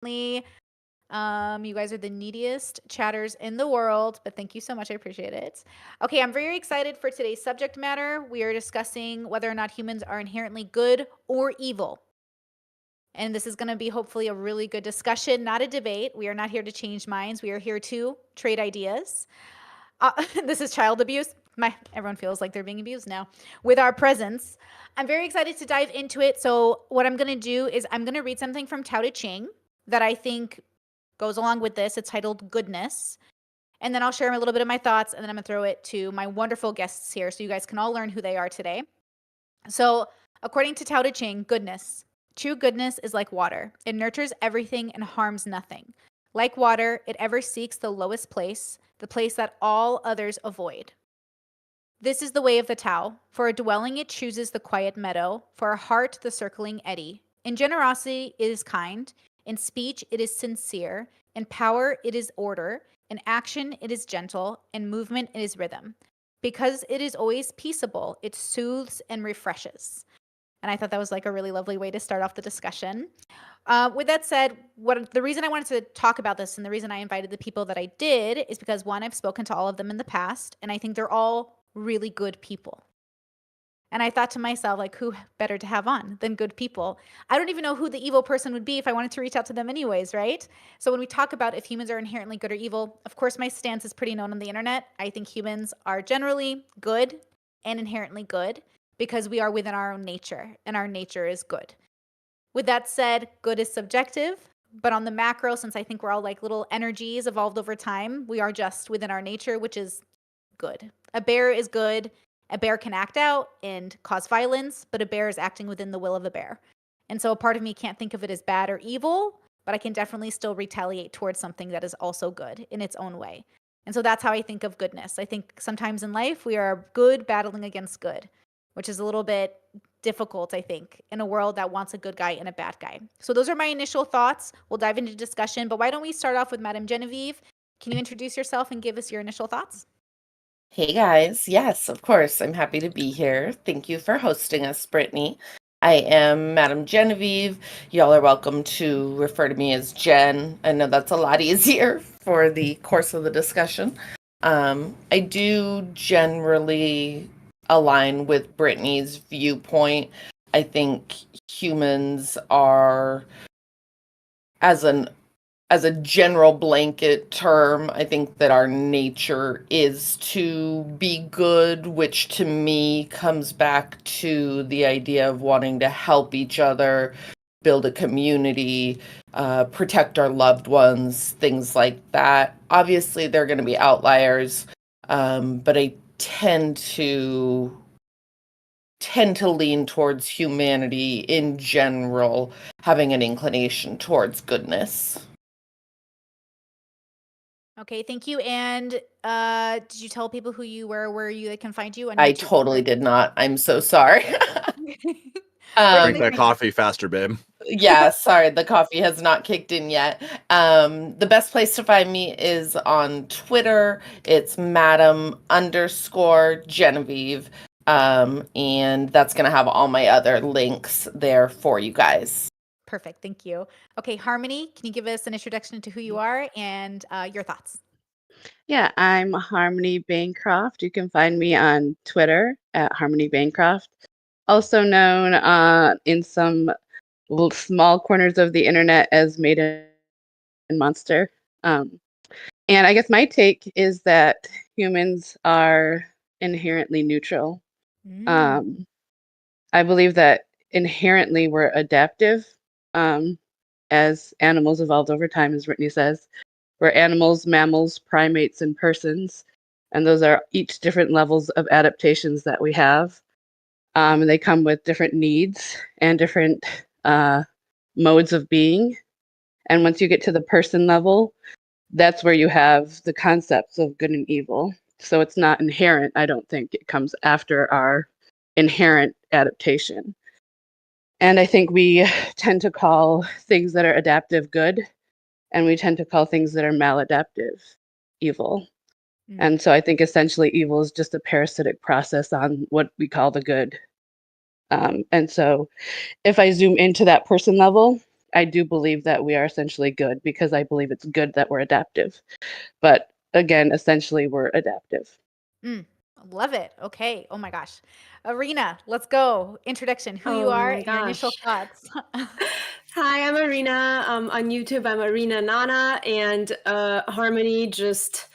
You guys are the neediest chatters in the world, but thank you so much. I appreciate it. Okay, I'm very excited for today's subject matter. We are discussing whether or not humans are inherently good or evil. And this is going to be hopefully a really good discussion, not a debate. We are not here to change minds. We are here to trade ideas. This is child abuse. Everyone feels like they're being abused now with our presence. I'm very excited to dive into it. So what I'm going to do is I'm going to read something from Tao Te Ching that I think goes along with this. It's titled Goodness. And then I'll share a little bit of my thoughts, and then I'm going to throw it to my wonderful guests here so you guys can all learn who they are today. So according to Tao Te Ching, goodness. True goodness is like water. It nurtures everything and harms nothing. Like water, it ever seeks the lowest place, the place that all others avoid. This is the way of the Tao. For a dwelling, it chooses the quiet meadow. For a heart, the circling eddy. In generosity, it is kind. In speech, it is sincere. In power, it is order. In action, it is gentle. In movement, it is rhythm. Because it is always peaceable, it soothes and refreshes. And I thought that was like a really lovely way to start off the discussion. With that said, the reason I wanted to talk about this and the reason I invited the people that I did is because, one, I've spoken to all of them in the past, and I think they're all really good people. And I thought to myself, like, who better to have on than good people? I don't even know who the evil person would be if I wanted to reach out to them anyways, right? So when we talk about if humans are inherently good or evil, of course, my stance is pretty known on the internet. I think humans are generally good and inherently good because we are within our own nature, and our nature is good. With that said, good is subjective, but on the macro, since I think we're all like little energies evolved over time, we are just within our nature, which is good. A bear is good. A bear can act out and cause violence, but a bear is acting within the will of a bear. And so a part of me can't think of it as bad or evil, but I can definitely still retaliate towards something that is also good in its own way. And so that's how I think of goodness. I think sometimes in life we are good battling against good, which is a little bit difficult, I think, in a world that wants a good guy and a bad guy. So those are my initial thoughts. We'll dive into discussion, but why don't we start off with Madame Genevieve? Can you introduce yourself and give us your initial thoughts? Hey guys, yes, of course, I'm happy to be here. Thank you for hosting us, Brittany. I am Madame Genevieve. Y'all are welcome to refer to me as Jen. I know that's a lot easier for the course of the discussion. I do generally align with Brittany's viewpoint. I think humans are, as a general blanket term, I think that our nature is to be good, which to me comes back to the idea of wanting to help each other, build a community, protect our loved ones, things like that. Obviously, there are going to be outliers, but I tend to lean towards humanity in general, having an inclination towards goodness. Okay, thank you. And did you tell people who you were, where they can find you on I YouTube? totally did not. I'm so sorry. Drink that coffee faster, babe. Yeah, sorry, the coffee has not kicked in yet. The best place to find me is on Twitter. It's Madam_Genevieve. And that's gonna have all my other links there for you guys. Perfect, thank you. Okay, Harmony, can you give us an introduction to who you are and your thoughts? Yeah, I'm Harmony Bancroft. You can find me on Twitter at Harmony Bancroft, also known in some small corners of the internet as Maiden Monster. And I guess my take is that humans are inherently neutral. I believe that inherently we're adaptive as animals evolved over time, as Brittany says. We're animals, mammals, primates, and persons. And those are each different levels of adaptations that we have. And they come with different needs and different modes of being. And once you get to the person level, that's where you have the concepts of good and evil. So it's not inherent, I don't think. It comes after our inherent adaptation. And I think we tend to call things that are adaptive good, and we tend to call things that are maladaptive evil. And so I think essentially evil is just a parasitic process on what we call the good. And so if I zoom into that person level, I do believe that we are essentially good because I believe it's good that we're adaptive. But again, essentially, we're adaptive. Mm, love it. Okay. Oh my gosh. Arena, let's go. Introduction, who you Oh are, my and your initial gosh. thoughts. Hi, I'm Arena. On YouTube, I'm Arena Nana, and Harmony just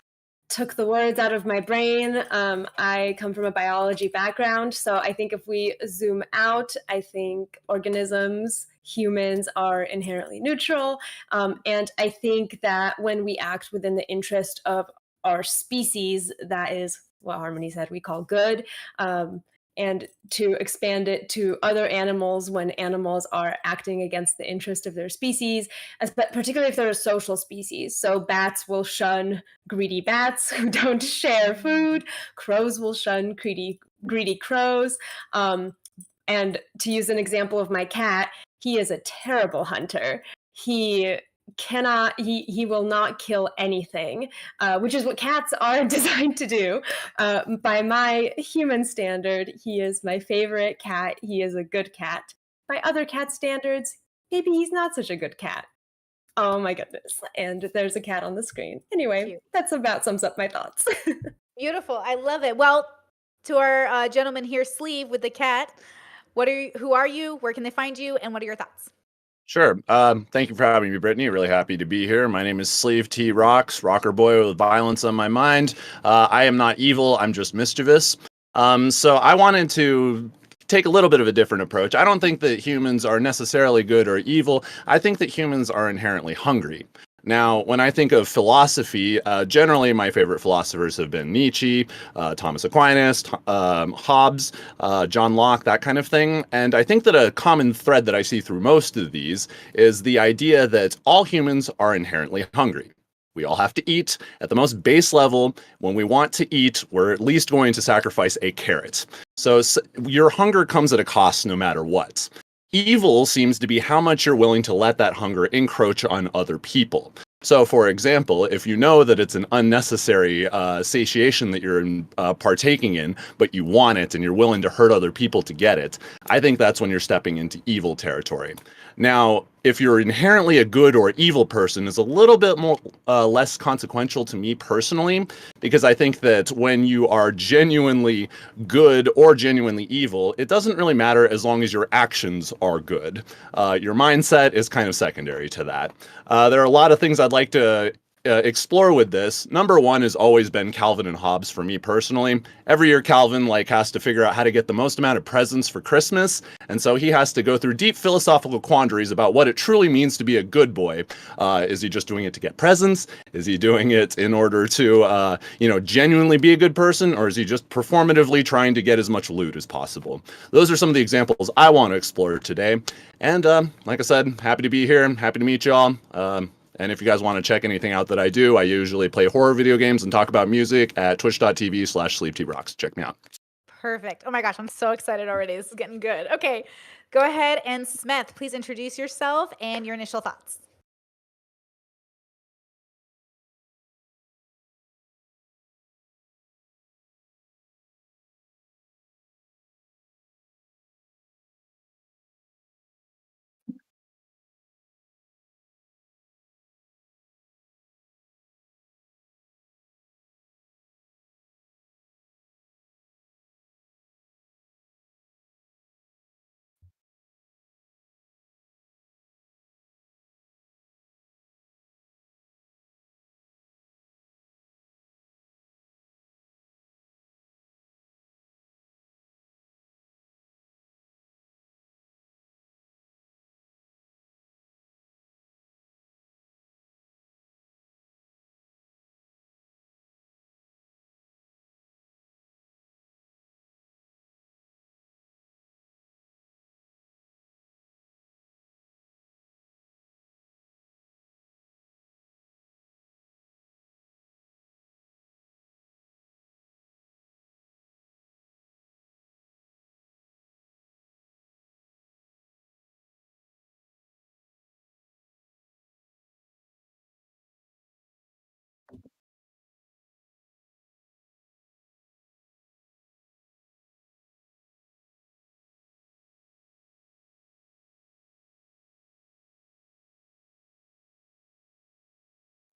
took the words out of my brain. I come from a biology background, so I think if we zoom out, I think organisms, humans are inherently neutral. And I think that when we act within the interest of our species, that is what Harmony said we call good. And to expand it to other animals when animals are acting against the interest of their species, particularly if they're a social species. So bats will shun greedy bats who don't share food. Crows will shun greedy crows. And to use an example of my cat, he is a terrible hunter. He will not kill anything, which is what cats are designed to do. By my human standard, he is my favorite cat. He is a good cat. By other cat standards, maybe he's not such a good cat. Oh my goodness. And there's a cat on the screen. Anyway, Cute. that's about sums up my thoughts. Beautiful. I love it. Well, to our gentleman here, Sleeve with the cat, who are you? Where can they find you? And what are your thoughts? Sure. Thank you for having me, Brittany. Really happy to be here. My name is Sleeve T Rocks, rocker boy with violence on my mind. I am not evil. I'm just mischievous. So I wanted to take a little bit of a different approach. I don't think that humans are necessarily good or evil. I think that humans are inherently hungry. Now, when I think of philosophy, generally my favorite philosophers have been Nietzsche, Thomas Aquinas, Hobbes, John Locke, that kind of thing. And I think that a common thread that I see through most of these is the idea that all humans are inherently hungry. We all have to eat. At the most base level, when we want to eat, we're at least going to sacrifice a carrot. So your hunger comes at a cost no matter what. Evil seems to be how much you're willing to let that hunger encroach on other people. So, for example, if you know that it's an unnecessary satiation that you're partaking in, but you want it and you're willing to hurt other people to get it, I think that's when you're stepping into evil territory. Now, if you're inherently a good or evil person is a little bit more less consequential to me personally, because I think that when you are genuinely good or genuinely evil, it doesn't really matter as long as your actions are good. Your mindset is kind of secondary to that. There are a lot of things I'd like to explore with this. Number one has always been Calvin and Hobbes for me personally. Every year Calvin has to figure out how to get the most amount of presents for Christmas, and so he has to go through deep philosophical quandaries about what it truly means to be a good boy. Is he just doing it to get presents? Is he doing it in order to genuinely be a good person, or is he just performatively trying to get as much loot as possible? Those are some of the examples I want to explore today. And like I said, happy to be here. Happy to meet y'all. And if you guys want to check anything out that I do, I usually play horror video games and talk about music at twitch.tv/sleeptrocks. Check me out. Perfect. Oh my gosh, I'm so excited already. This is getting good. Okay, go ahead and Smeth, please introduce yourself and your initial thoughts.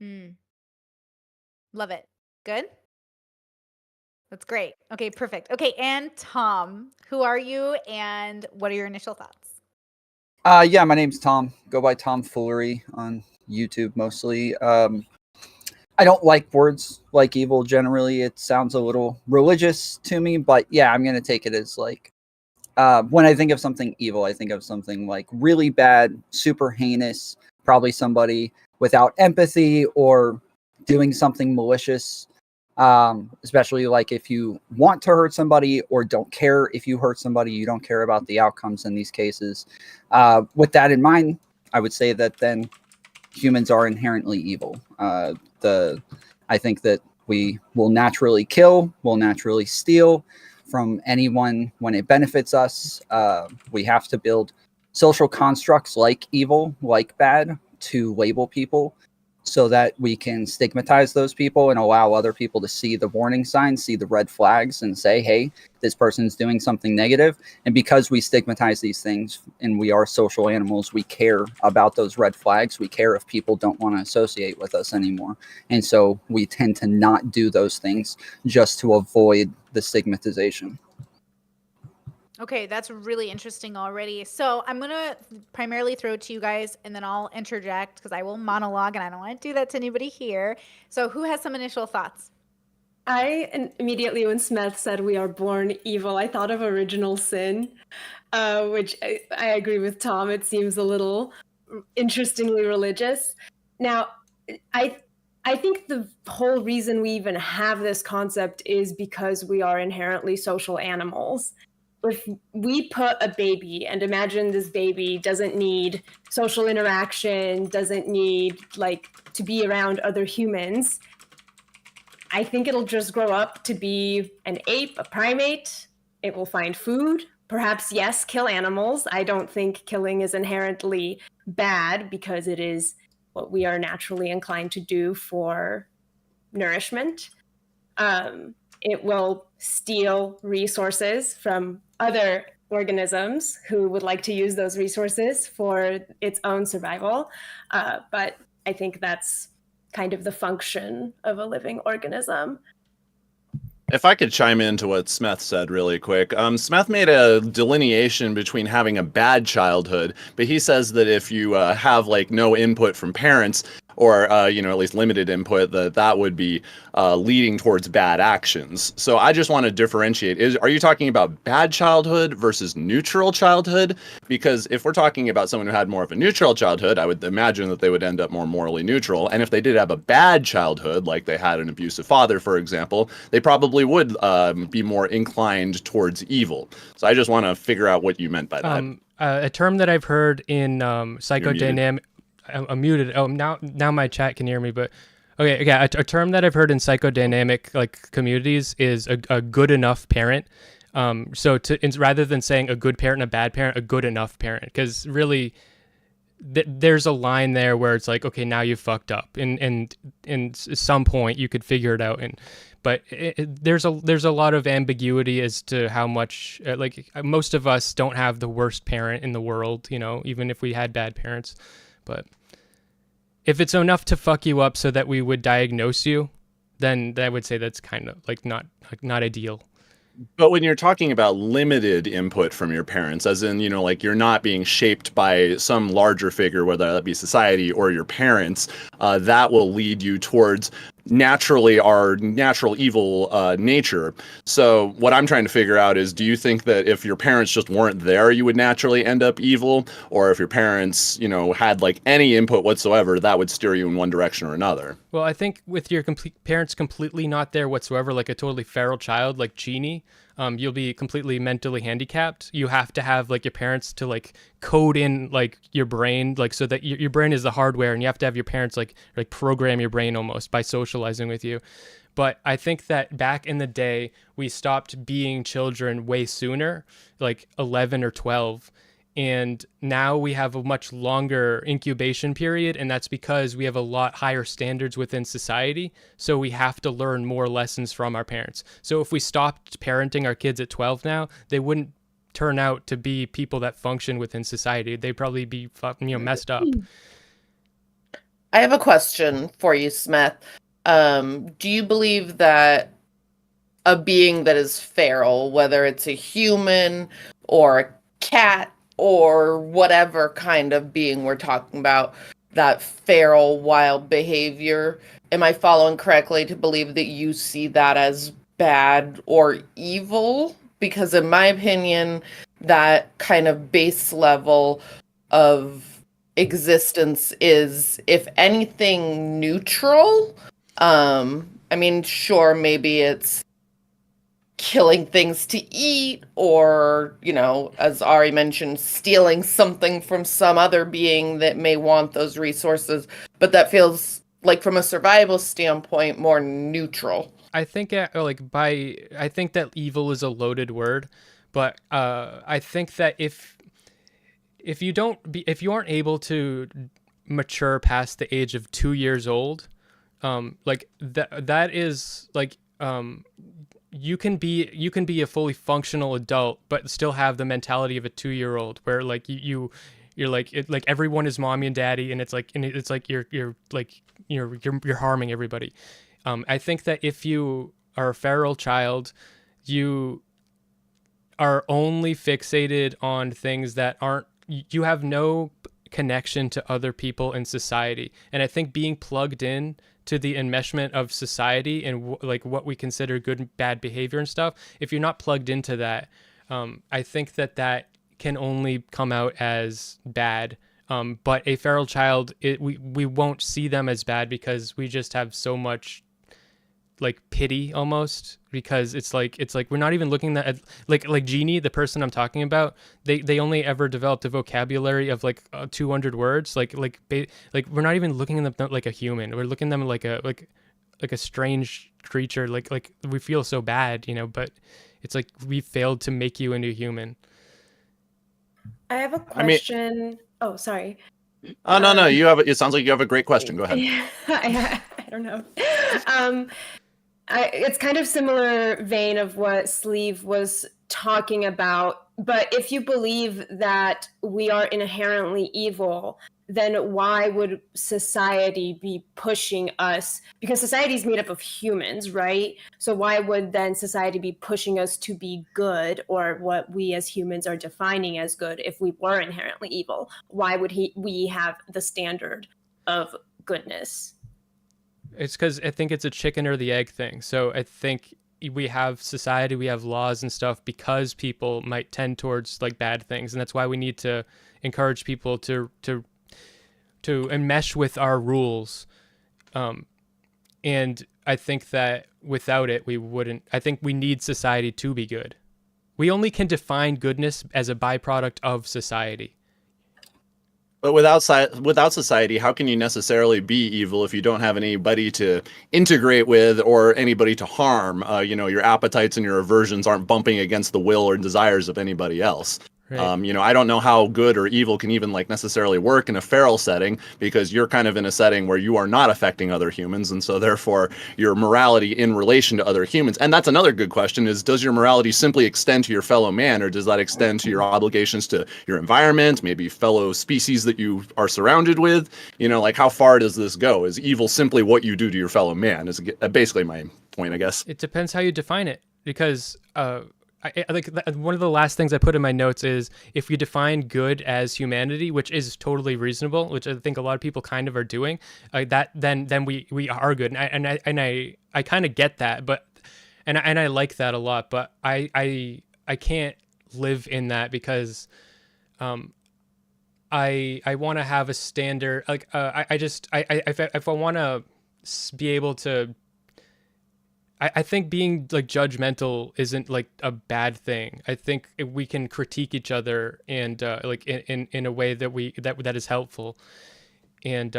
Mm. Love it. Good? That's great. Okay, perfect. Okay, and Tom, who are you and what are your initial thoughts? Yeah, my name's Tom. Go by Tom Foolery on YouTube mostly. I don't like words like evil generally. It sounds a little religious to me, but yeah, I'm gonna take it as like when I think of something evil, I think of something like really bad, super heinous, probably somebody without empathy or doing something malicious. Especially like if you want to hurt somebody or don't care if you hurt somebody, you don't care about the outcomes in these cases. With that in mind, I would say that then humans are inherently evil. The I think that we will naturally kill, will naturally steal from anyone when it benefits us. We have to build social constructs like evil, like bad, to label people so that we can stigmatize those people and allow other people to see the warning signs, see the red flags, and say, hey, this person's doing something negative. And because we stigmatize these things and we are social animals, we care about those red flags. We care if people don't want to associate with us anymore. And so we tend to not do those things just to avoid the stigmatization. Okay, that's really interesting already. So I'm going to primarily throw it to you guys and then I'll interject because I will monologue and I don't want to do that to anybody here. So who has some initial thoughts? Immediately when Smeth said we are born evil, I thought of original sin, which I agree with Tom. It seems a little interestingly religious. Now, I I think the whole reason we even have this concept is because we are inherently social animals. If we put a baby and imagine this baby doesn't need social interaction, doesn't need like to be around other humans, I think it'll just grow up to be an ape, a primate. It will find food. Perhaps, yes, kill animals. I don't think killing is inherently bad because it is what we are naturally inclined to do for nourishment. It will steal resources from other organisms who would like to use those resources for its own survival. But I think that's kind of the function of a living organism. If I could chime into what Smeth said really quick, Smeth made a delineation between having a bad childhood, but he says that if you have like no input from parents, or at least limited input, that would be leading towards bad actions. So I just want to differentiate: are you talking about bad childhood versus neutral childhood? Because if we're talking about someone who had more of a neutral childhood, I would imagine that they would end up more morally neutral. And if they did have a bad childhood, like they had an abusive father, for example, they probably would be more inclined towards evil. So I just want to figure out what you meant by that. A term that I've heard in psychodynamic. I'm muted. Oh, now my chat can hear me. But okay, yeah, a term that I've heard in psychodynamic like communities is a good enough parent. So rather than saying a good parent and a bad parent, a good enough parent, because really there's a line there where it's like, okay, now you've fucked up, and at some point you could figure it out. But there's a lot of ambiguity as to how much like most of us don't have the worst parent in the world, even if we had bad parents. But if it's enough to fuck you up so that we would diagnose you, then I would say that's kind of like not ideal. But when you're talking about limited input from your parents, as in, like you're not being shaped by some larger figure, whether that be society or your parents, that will lead you towards naturally our natural evil nature. So what I'm trying to figure out is, do you think that if your parents just weren't there, you would naturally end up evil? Or if your parents, had like any input whatsoever, that would steer you in one direction or another? Well, I think with your parents completely not there whatsoever, like a totally feral child, like Genie, you'll be completely mentally handicapped. You have to have like your parents to like code in like your brain, like so that your brain is the hardware, and you have to have your parents like program your brain almost by socializing with you. But I think that back in the day, we stopped being children way sooner, like 11 or 12. And now we have a much longer incubation period, and that's because we have a lot higher standards within society. So we have to learn more lessons from our parents. So if we stopped parenting our kids at 12 now, they wouldn't turn out to be people that function within society. They'd probably be messed up. I have a question for you, Smeth. Do you believe that a being that is feral, whether it's a human or a cat or whatever kind of being we're talking about, that feral wild behavior, am I following correctly to believe that you see that as bad or evil? Because in my opinion, that kind of base level of existence is, if anything, neutral. I mean, sure, maybe it's killing things to eat, or, as Ari mentioned, stealing something from some other being that may want those resources, but that feels like, from a survival standpoint, more neutral. I think I think that evil is a loaded word, but I think that if if you aren't able to mature past the age of 2 years old, that is like you can be a fully functional adult but still have the mentality of a 2-year-old, where like you're like everyone is mommy and daddy, and it's like you're harming everybody. I think that if you are a feral child, you are only fixated on things that aren't, you have no connection to other people in society. And I think being plugged in to the enmeshment of society and like what we consider good and bad behavior and stuff, if you're not plugged into that, I think that can only come out as bad. But a feral child, we won't see them as bad because we just have so much like pity almost, because it's like we're not even looking at like Jeannie, the person I'm talking about. They only ever developed a vocabulary of like 200 words. Like we're not even looking at them like a human. We're looking at them like a strange creature. Like we feel so bad, but it's like we failed to make you into a human. I have a question. Oh, sorry. Oh, no. It sounds like you have a great question. Go ahead. I don't know. It's kind of similar vein of what Sleeve was talking about. But if you believe that we are inherently evil, then why would society be pushing us? Because society is made up of humans, right? So why would then society be pushing us to be good, or what we as humans are defining as good, if we were inherently evil? Why would we have the standard of goodness? It's because I think it's a chicken or the egg thing. So I think we have society, we have laws and stuff because people might tend towards like bad things, and that's why we need to encourage people to enmesh with our rules. And I think that without it, we wouldn't. I think we need society to be good. We only can define goodness as a byproduct of society. But without society, how can you necessarily be evil if you don't have anybody to integrate with or anybody to harm? Your appetites and your aversions aren't bumping against the will or desires of anybody else. Right. I don't know how good or evil can even like necessarily work in a feral setting, because you're kind of in a setting where you are not affecting other humans, and so therefore your morality in relation to other humans. And that's another good question: is does your morality simply extend to your fellow man, or does that extend to your obligations to your environment, maybe fellow species that you are surrounded with? Like how far does this go? Is evil simply what you do to your fellow man? Is basically my point, I guess. It depends how you define it, because I like one of the last things I put in my notes is, if you define good as humanity, which is totally reasonable, which I think a lot of people kind of are doing, then we are good, and I kind of get that, but and I like that a lot, but I can't live in that, because I want to have a standard, like if I want to be able to. I think being like judgmental isn't like a bad thing. I think we can critique each other, and like in a way that is helpful. And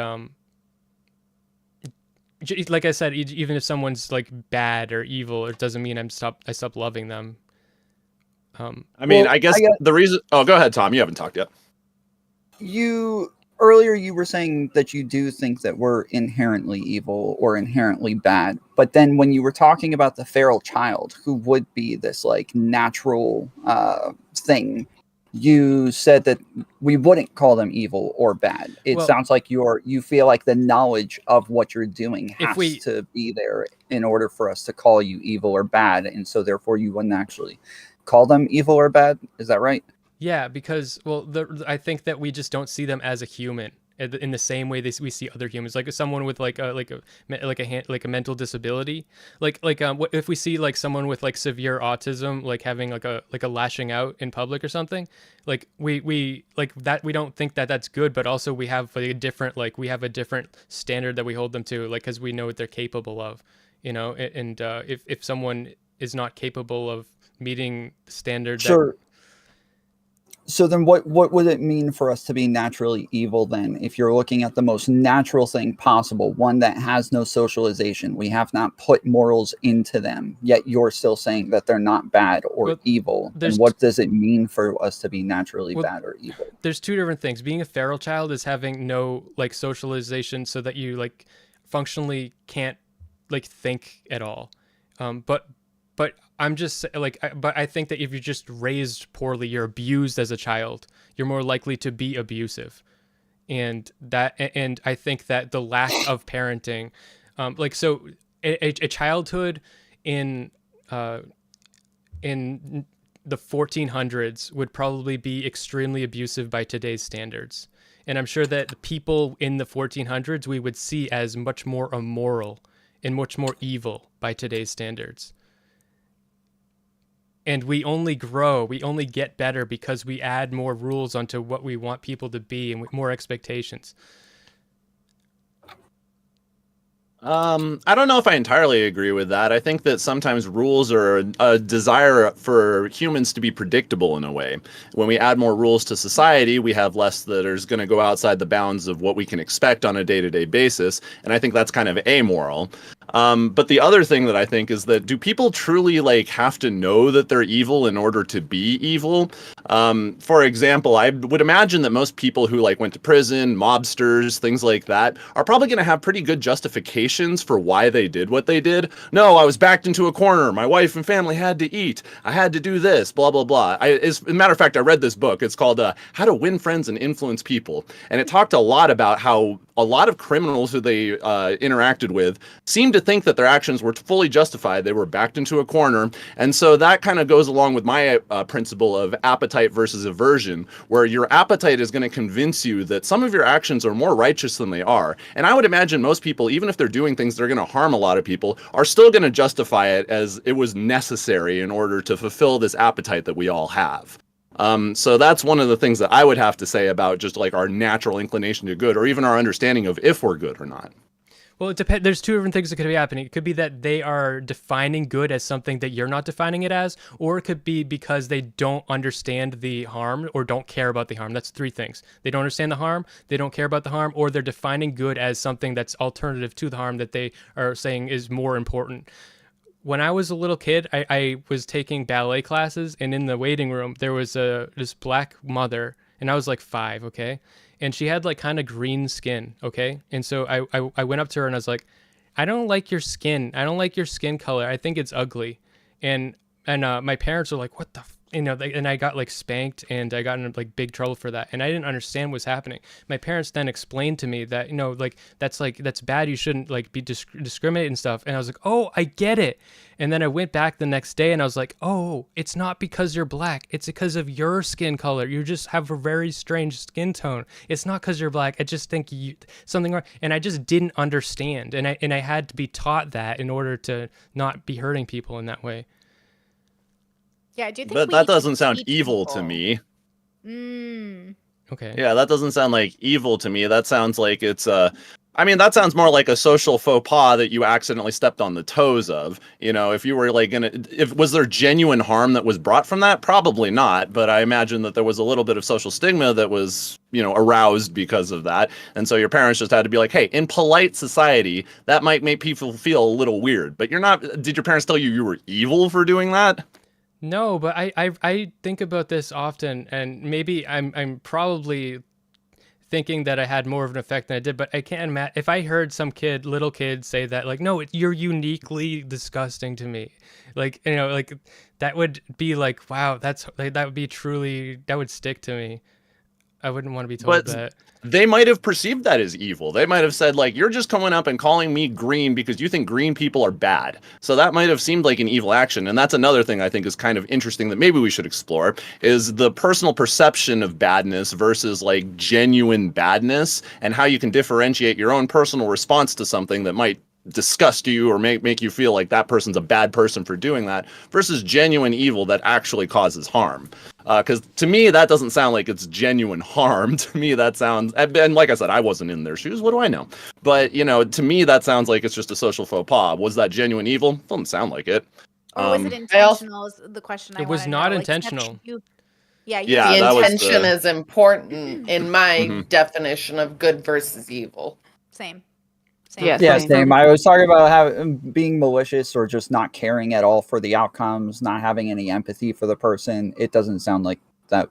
like I said, even if someone's like bad or evil, it doesn't mean I stop loving them. I guess the reason. Oh, go ahead, Tom. You haven't talked yet. Earlier you were saying that you do think that we're inherently evil or inherently bad, but then when you were talking about the feral child, who would be this like natural thing, you said that we wouldn't call them evil or bad. It Well, sounds like you feel like the knowledge of what you're doing if has we to be there in order for us to call you evil or bad, and so therefore you wouldn't actually call them evil or bad. Is that right? Yeah, because well, I think that we just don't see them as a human in the same way we see other humans, like someone with like a mental disability, what if we see like someone with like severe autism, like having like a lashing out in public or something, like we like that, we don't think that that's good, but also we have like a different standard that we hold them to, like because we know what they're capable of, and if someone is not capable of meeting the standard that. Sure. So then what would it mean for us to be naturally evil then, if you're looking at the most natural thing possible, one that has no socialization? We have not put morals into them, yet you're still saying that they're not bad or Well, evil. And there's what does it mean for us to be naturally well, bad or evil? there's two different things. Being a feral child is having no like socialization, so that you like functionally can't like think at all. But I'm just but I think that if you're just raised poorly, you're abused as a child, you're more likely to be abusive. And I think that the lack of parenting, so a childhood in uh, in the 1400s would probably be extremely abusive by today's standards. And I'm sure that the people in the 1400s we would see as much more immoral and much more evil by today's standards. And we only grow, we only get better because we add more rules onto what we want people to be and more expectations. I don't know if I entirely agree with that. I think that sometimes rules are a desire for humans to be predictable in a way. When we add more rules to society, we have less that is going to go outside the bounds of what we can expect on a day-to-day basis, and I think that's kind of amoral. But the other thing that I think is that, do people truly like have to know that they're evil in order to be evil? For example, I would imagine that most people who like went to prison, mobsters, things like that, are probably going to have pretty good justifications for why they did what they did. No, I was backed into a corner. My wife and family had to eat. I had to do this, blah, blah, blah. As a matter of fact, I read this book. It's called How to Win Friends and Influence People. And it talked a lot about how a lot of criminals who they interacted with seemed to think that their actions were fully justified. They were backed into a corner. And so that kind of goes along with my principle of appetite versus aversion, where your appetite is going to convince you that some of your actions are more righteous than they are. And I would imagine most people, even if they're doing things that are going to harm a lot of people, are still going to justify it as it was necessary in order to fulfill this appetite that we all have. So that's one of the things that I would have to say about just like our natural inclination to good, or even our understanding of if we're good or not. Well, it depends. There's two different things that could be happening. It could be that they are defining good as something that you're not defining it as, or it could be because they don't understand the harm or don't care about the harm. That's three things. They don't understand the harm, they don't care about the harm, or they're defining good as something that's alternative to the harm that they are saying is more important. When I was a little kid, I was taking ballet classes, and in the waiting room, there was this black mother, and I was like 5, okay? And she had like kind of green skin, okay? And so I went up to her and I was like, I don't like your skin. I don't like your skin color. I think it's ugly. And my parents were like, what the and I got like spanked, and I got in like big trouble for that, and I didn't understand what's happening. My parents then explained to me that that's bad, you shouldn't like be discriminate and stuff, and I was like, oh, I get it. And then I went back the next day and I was like, oh, it's not because you're black, it's because of your skin color. You just have a very strange skin tone. It's not because you're black. I just think you something wrong. And I just didn't understand, and I had to be taught that in order to not be hurting people in that way. Yeah, I do think But we that need to doesn't sound teach evil to people. me. Okay. Yeah, that doesn't sound like evil to me. That sounds like it's I mean, that sounds more like a social faux pas that you accidentally stepped on the toes of. You know, if you were like if was there genuine harm that was brought from that? Probably not, but I imagine that there was a little bit of social stigma that was, aroused because of that. And so your parents just had to be like, hey, in polite society, that might make people feel a little weird, but you're not, did your parents tell you you were evil for doing that? No, but I think about this often, and maybe I'm probably thinking that I had more of an effect than I did. But I can't imagine if I heard some little kid say that, like, no, you're uniquely disgusting to me. Like, like that would be like, wow, that would be truly, that would stick to me. I wouldn't want to be told But that. they might have perceived that as evil. They might have said, like, you're just coming up and calling me green because you think green people are bad. So that might have seemed like an evil action. And that's another thing I think is kind of interesting that maybe we should explore, is the personal perception of badness versus like genuine badness, and how you can differentiate your own personal response to something that might disgust you or make you feel like that person's a bad person for doing that versus genuine evil that actually causes harm. Because to me, that doesn't sound like it's genuine harm. To me, that sounds, and like I said, I wasn't in their shoes. What do I know? But, to me, that sounds like it's just a social faux pas. Was that genuine evil? Doesn't sound like it. Or was it I also, intentional? Is the question I It was want to not know. Like, Steph, intentional. yeah, you Yeah, the that was intention is important in my Mhm. definition of good versus evil. same. Yeah, Yeah, same. same. I was talking about being malicious or just not caring at all for the outcomes, not having any empathy for the person. It doesn't sound like that.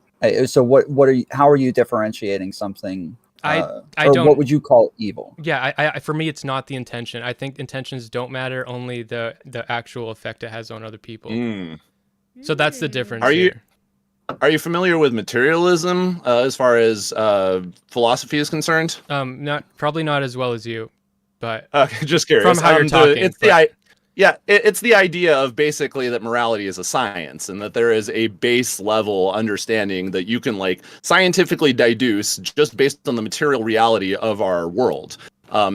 So what are you, how are you differentiating something? I or don't. what would you call evil? Yeah, I for me, it's not the intention. I think intentions don't matter, only the actual effect it has on other people. Mm. So that's the difference Are you here. are you familiar with materialism as far as philosophy is concerned? Not probably not as well as you, but Okay, just curious. from how you're talking. It's the idea of basically that morality is a science and that there is a base level understanding that you can like scientifically deduce just based on the material reality of our world.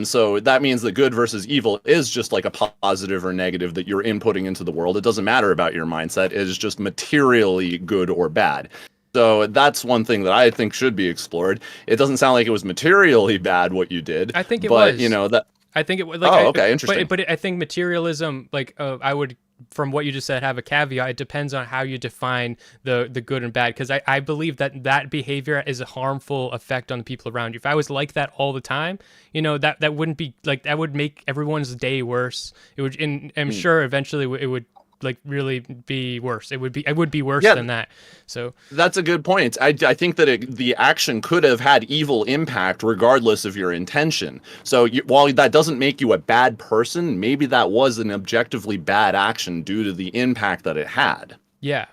So that means that good versus evil is just like a positive or negative that you're inputting into the world. It doesn't matter about your mindset. It is just materially good or bad. So that's one thing that I think should be explored. It doesn't sound like it was materially bad what you did, I think it but was. that. I think it was like. Oh, okay, interesting. But I think materialism, like I would, from what you just said, have a caveat. It depends on how you define the good and bad, because I believe that behavior is a harmful effect on the people around you. If I was like that all the time, that wouldn't be like, that would make everyone's day worse. It would, and I'm sure eventually it would like really be worse. It would be worse than that. So that's a good point. I think that the action could have had evil impact regardless of your intention. So while that doesn't make you a bad person, maybe that was an objectively bad action due to the impact that it had. yeah.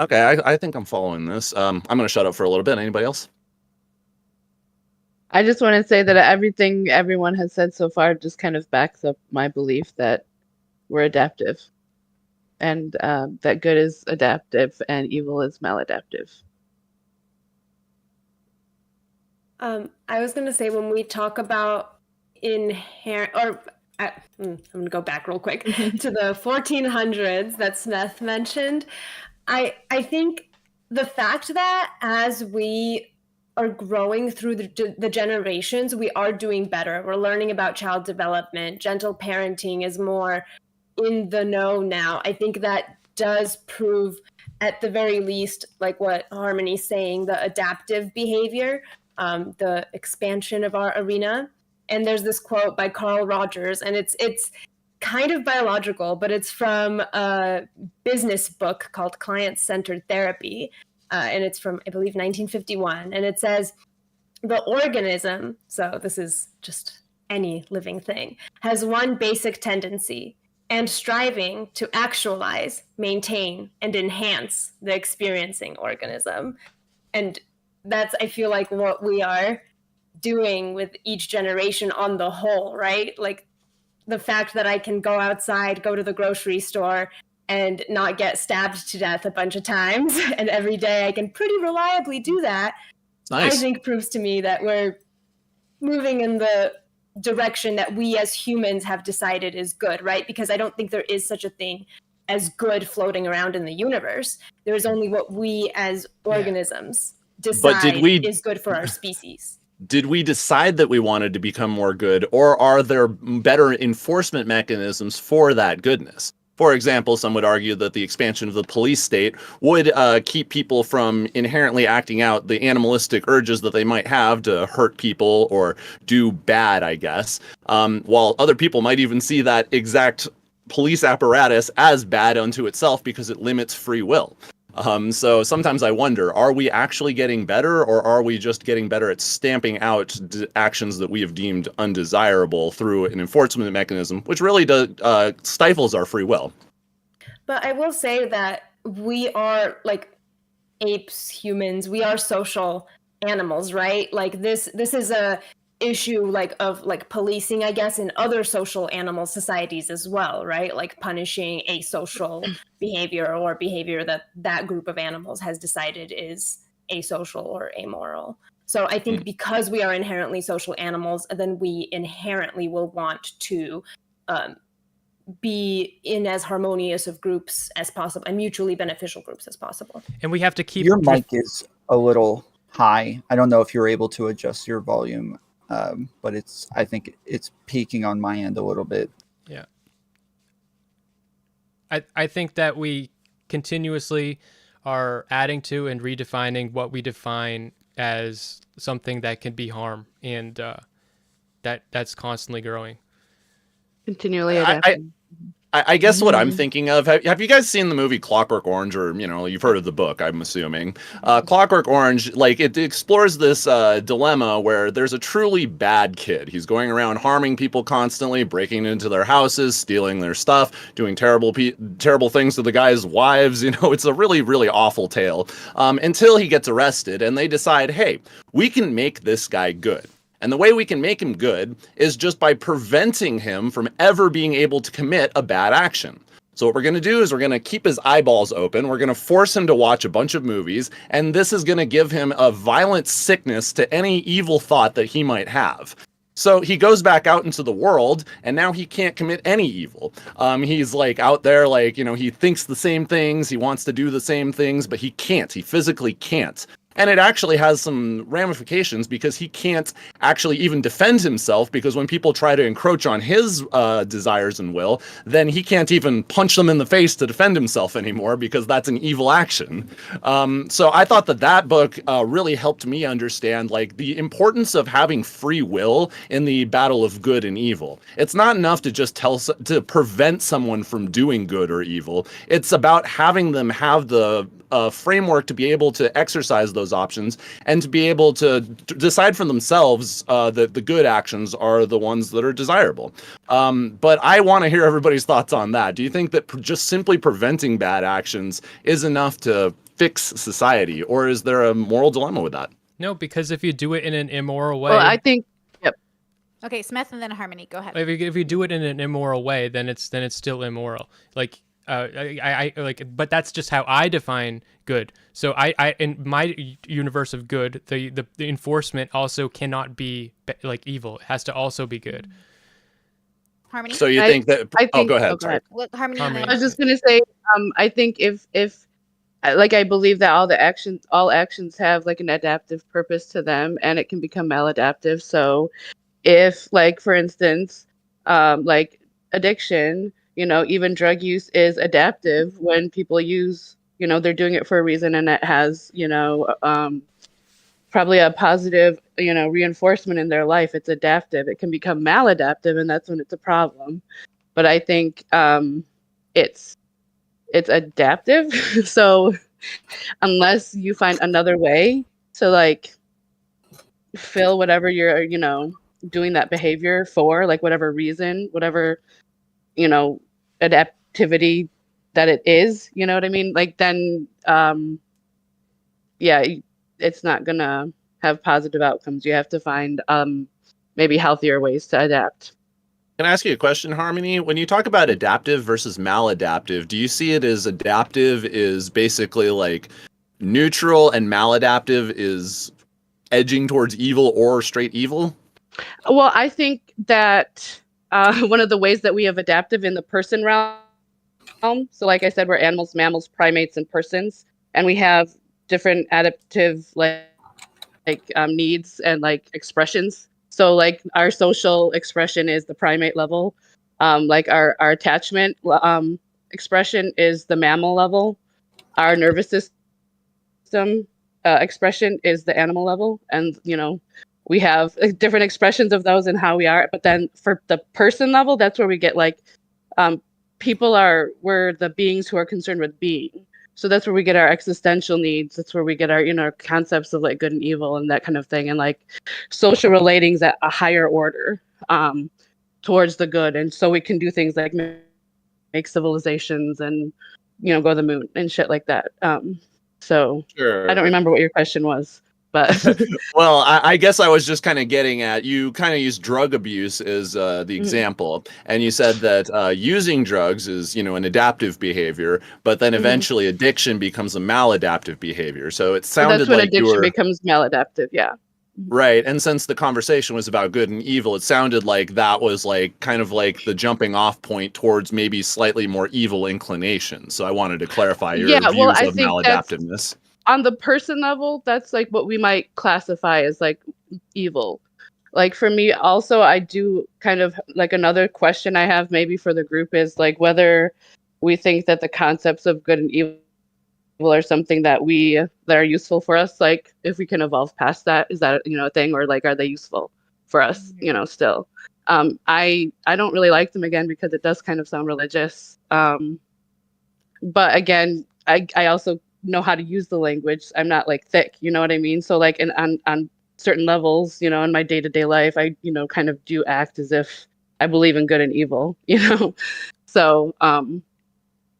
Okay, I think I'm following this. I'm going to shut up for a little bit. Anybody else? I just want to say that everything everyone has said so far just kind of backs up my belief that we're adaptive, and that good is adaptive and evil is maladaptive. I was going to say, when we talk about inherent, I'm going to go back real quick to the 1400s that Smeth mentioned. I think the fact that as we are growing through the generations, we are doing better. We're learning about child development. Gentle parenting is more in the know now. I think that does prove, at the very least, like what Harmony's saying, the adaptive behavior, the expansion of our arena. And there's this quote by Carl Rogers, and it's kind of biological, but it's from a business book called Client-Centered Therapy. And it's from, I believe, 1951. And it says, the organism, so this is just any living thing, has one basic tendency, and striving to actualize, maintain, and enhance the experiencing organism. And that's, I feel like, what we are doing with each generation on the whole, right? Like the fact that I can go outside, go to the grocery store, and not get stabbed to death a bunch of times, and every day I can pretty reliably do that, Nice. I think proves to me that we're moving in the direction that we as humans have decided is good, right? Because I don't think there is such a thing as good floating around in the universe. There's only what we as organisms decide is good for our species. Did we decide that we wanted to become more good, or are there better enforcement mechanisms for that goodness? For example, some would argue that the expansion of the police state would keep people from inherently acting out the animalistic urges that they might have to hurt people or do bad, I guess. While other people might even see that exact police apparatus as bad unto itself because it limits free will. So sometimes I wonder, are we actually getting better, or are we just getting better at stamping out actions that we have deemed undesirable through an enforcement mechanism, which really stifles our free will? But I will say that we are like apes, humans. We are social animals, right? Like this is a issue like of like policing, I guess, in other social animal societies as well, right? Like punishing asocial behavior or behavior that that group of animals has decided is asocial or amoral. So I think because we are inherently social animals, then we inherently will want to um, be in as harmonious of groups as possible and mutually beneficial groups as possible. And we have to keep Your mic is a little high. I don't know if you're able to adjust your volume, but I think it's peaking on my end a little bit. Yeah. I think that we continuously are adding to and redefining what we define as something that can be harm, and that's constantly growing. Continually I, adapting. I guess what I'm thinking of, have you guys seen the movie Clockwork Orange, or, you've heard of the book, I'm assuming. Clockwork Orange, like, it explores this dilemma where there's a truly bad kid. He's going around harming people constantly, breaking into their houses, stealing their stuff, doing terrible things to the guy's wives. It's a really, really awful tale, until he gets arrested, and they decide, hey, we can make this guy good. And the way we can make him good is just by preventing him from ever being able to commit a bad action. So what we're going to do is we're going to keep his eyeballs open. We're going to force him to watch a bunch of movies. And this is going to give him a violent sickness to any evil thought that he might have. So he goes back out into the world, and now he can't commit any evil. He's like out there, like, he thinks the same things. He wants to do the same things, but he can't. He physically can't. And it actually has some ramifications because he can't actually even defend himself, because when people try to encroach on his desires and will, then he can't even punch them in the face to defend himself anymore, because that's an evil action. So I thought that book really helped me understand, like, the importance of having free will in the battle of good and evil. It's not enough to just to prevent someone from doing good or evil. It's about having them have the framework to be able to exercise those options and to be able to decide for themselves that the good actions are the ones that are desirable. But I want to hear everybody's thoughts on that. Do you think that just simply preventing bad actions is enough to fix society, or is there a moral dilemma with that? No, because if you do it in an immoral way, Well, I think, yep. Okay, Smith and then Harmony. Go ahead. if you do it in an immoral way, then it's still immoral. Like, but that's just how I define good. So I in my universe of good, the enforcement also cannot be like evil. It has to also be good. Harmony. So you think that? Go ahead. Sorry. Look, Harmony. Harmony. I was just gonna say, I think if like, I believe that all actions have like an adaptive purpose to them, and it can become maladaptive. So if, like, for instance, like addiction, even drug use is adaptive when people use, they're doing it for a reason, and it has, probably a positive, reinforcement in their life. It's adaptive. It can become maladaptive, and that's when it's a problem. But I think it's adaptive. So unless you find another way to, like, fill whatever you're, doing that behavior for, like, whatever reason, whatever, adaptivity that it is, you know what I mean? Like, then, yeah, it's not gonna have positive outcomes. You have to find maybe healthier ways to adapt. Can I ask you a question, Harmony? When you talk about adaptive versus maladaptive, do you see it as adaptive is basically like neutral and maladaptive is edging towards evil or straight evil? Well, I think that one of the ways that we have adaptive in the person realm, so like I said, we're animals, mammals, primates, and persons, and we have different adaptive needs and like expressions. So like our social expression is the primate level, like our attachment expression is the mammal level, our nervous system expression is the animal level, and we have different expressions of those and how we are. But then for the person level, that's where we get like we're the beings who are concerned with being. So that's where we get our existential needs. That's where we get our, concepts of like good and evil and that kind of thing, and like social relatings at a higher order towards the good. And so we can do things like make civilizations and, go to the moon and shit like that. So Sure. I don't remember what your question was, but Well, I guess I was just kind of getting at, you kind of used drug abuse as the example, and you said that using drugs is, an adaptive behavior, but then eventually addiction becomes a maladaptive behavior. So it sounded that's when like you addiction were becomes maladaptive. Yeah. right. And since the conversation was about good and evil, it sounded like that was like kind of like the jumping off point towards maybe slightly more evil inclinations. So I wanted to clarify your Yeah. Well, views I of think that's maladaptiveness. on the person level. That's like what we might classify as like evil. Like for me also, I do kind of like another question I have maybe for the group is like whether we think that the concepts of good and evil are something that are useful for us. Like if we can evolve past that, is that a thing, or like are they useful for us? Still. I don't really like them again because it does kind of sound religious. But again, I also know how to use the language. I'm not like thick, you know what I mean? So like on certain levels, in my day-to-day life, I kind of do act as if I believe in good and evil, So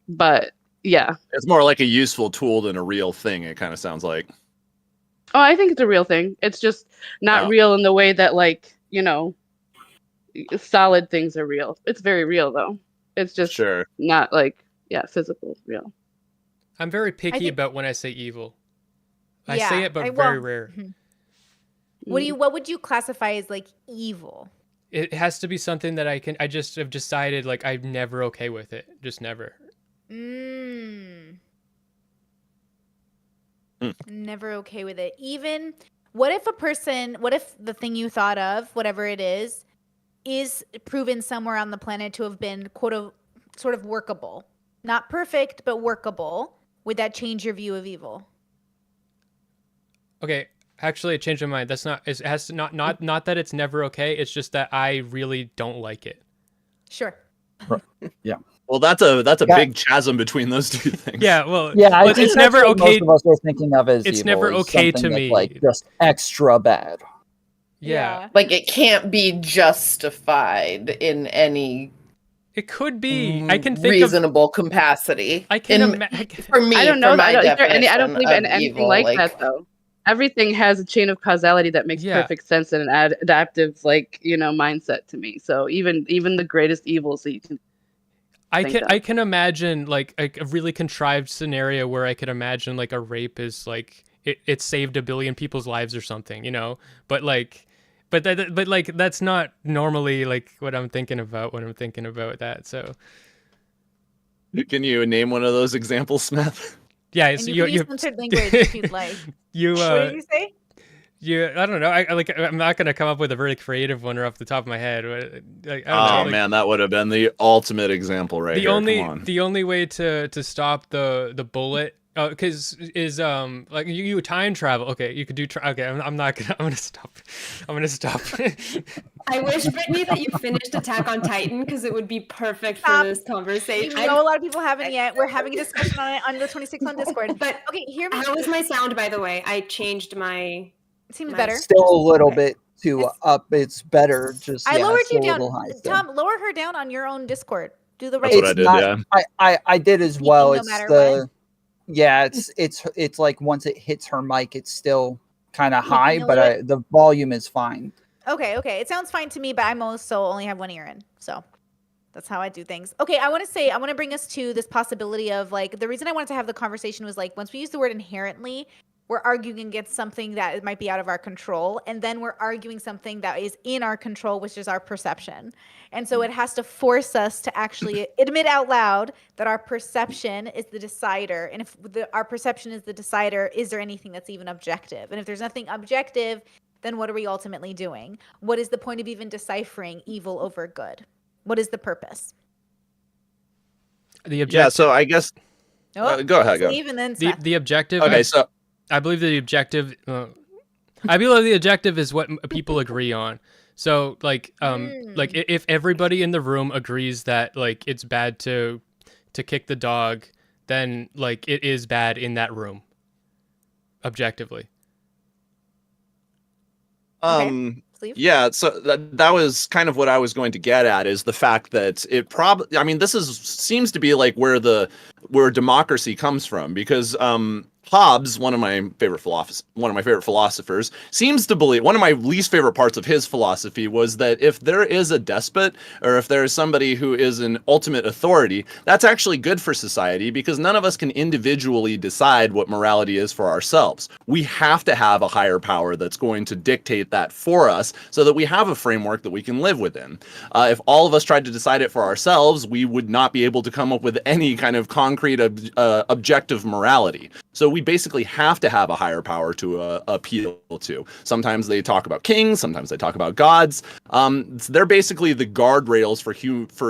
but yeah. It's more like a useful tool than a real thing, it kind of sounds like. Oh, I think it's a real thing. It's just not real in the way that like, solid things are real. It's very real though. It's just not like, physical real. I'm very picky about when I say evil. I say it, but very rare. What would you classify as like evil? It has to be something that I just have decided like I'm never okay with it. Just never. Never okay with it. Even what if the thing you thought of, whatever it is proven somewhere on the planet to have been sort of workable? Not perfect, but workable. Would that change your view of evil? Okay, actually I changed my mind. That's not, it has to not that it's never okay, it's just that I really don't like it. Sure. Yeah. Well, that's a big chasm between those two things. Yeah, well, yeah, I think it's never what okay. Most of us are thinking of as it's evil never is okay to something me. that's, like just extra bad. Yeah. Like it can't be justified in any It could be. I can think reasonable capacity. I can for me. I don't know. I don't believe in anything like that though. Everything has a chain of causality that makes perfect sense and an adaptive, mindset to me. So even the greatest evils that you can. I can imagine like a really contrived scenario where I could imagine like a rape is like it saved 1 billion people's lives or something, But like. But that's not normally like what I'm thinking about when I'm thinking about that. So, can you name one of those examples, Smeth? Yeah, and so you can use censored language if you'd like. What did you say? I don't know. I'm not gonna come up with a very creative one off the top of my head. But, I don't know, man, that would have been the ultimate example right here. The only way to stop the bullet. Because is like you time travel. Okay, you could do. Okay, I'm not gonna. I'm gonna stop. I'm gonna stop. I wish, Brittany, that you finished Attack on Titan because it would be perfect for this conversation. I know a lot of people haven't yet. We're having a discussion on it on the 26th on Discord. But okay, hear me. How was my sound, by the way? I changed my. It seems better. Still a little bit too up. It's better. Just I lowered you down. Tom, lower her down on your own Discord. Do the right. That's what I did. Yeah. I did as well. No it's matter the. What? Yeah, it's like once it hits her mic, it's still kind of high, but the volume is fine. Okay. It sounds fine to me, but I'm also only have one ear in, so that's how I do things. Okay, I want to bring us to this possibility of like the reason I wanted to have the conversation was like once we use the word inherently, we're arguing against something that might be out of our control, and then we're arguing something that is in our control, which is our perception. And so it has to force us to actually admit out loud that our perception is the decider. And if our perception is the decider, is there anything that's even objective? And if there's nothing objective, then what are we ultimately doing? What is the point of even deciphering evil over good? What is the purpose? Yeah, so I guess... go ahead. And then the objective... Okay, so... I believe the objective... I believe the objective is what people agree on. So like if everybody in the room agrees that like it's bad to kick the dog, then like it is bad in that room, objectively. Sleeve? Yeah, so that was kind of what I was going to get at, is the fact that it probably, I mean, this seems to be like where democracy comes from, because Hobbes, one of my favorite philosophers, seems to believe, one of my least favorite parts of his philosophy was that if there is a despot, or if there is somebody who is an ultimate authority, that's actually good for society, because none of us can individually decide what morality is for ourselves. We have to have a higher power that's going to dictate that for us, so that we have a framework that we can live within. If all of us tried to decide it for ourselves, we would not be able to come up with any kind of concrete objective morality. So we basically have to have a higher power to appeal to. Sometimes they talk about kings, sometimes they talk about gods. They're basically the guardrails for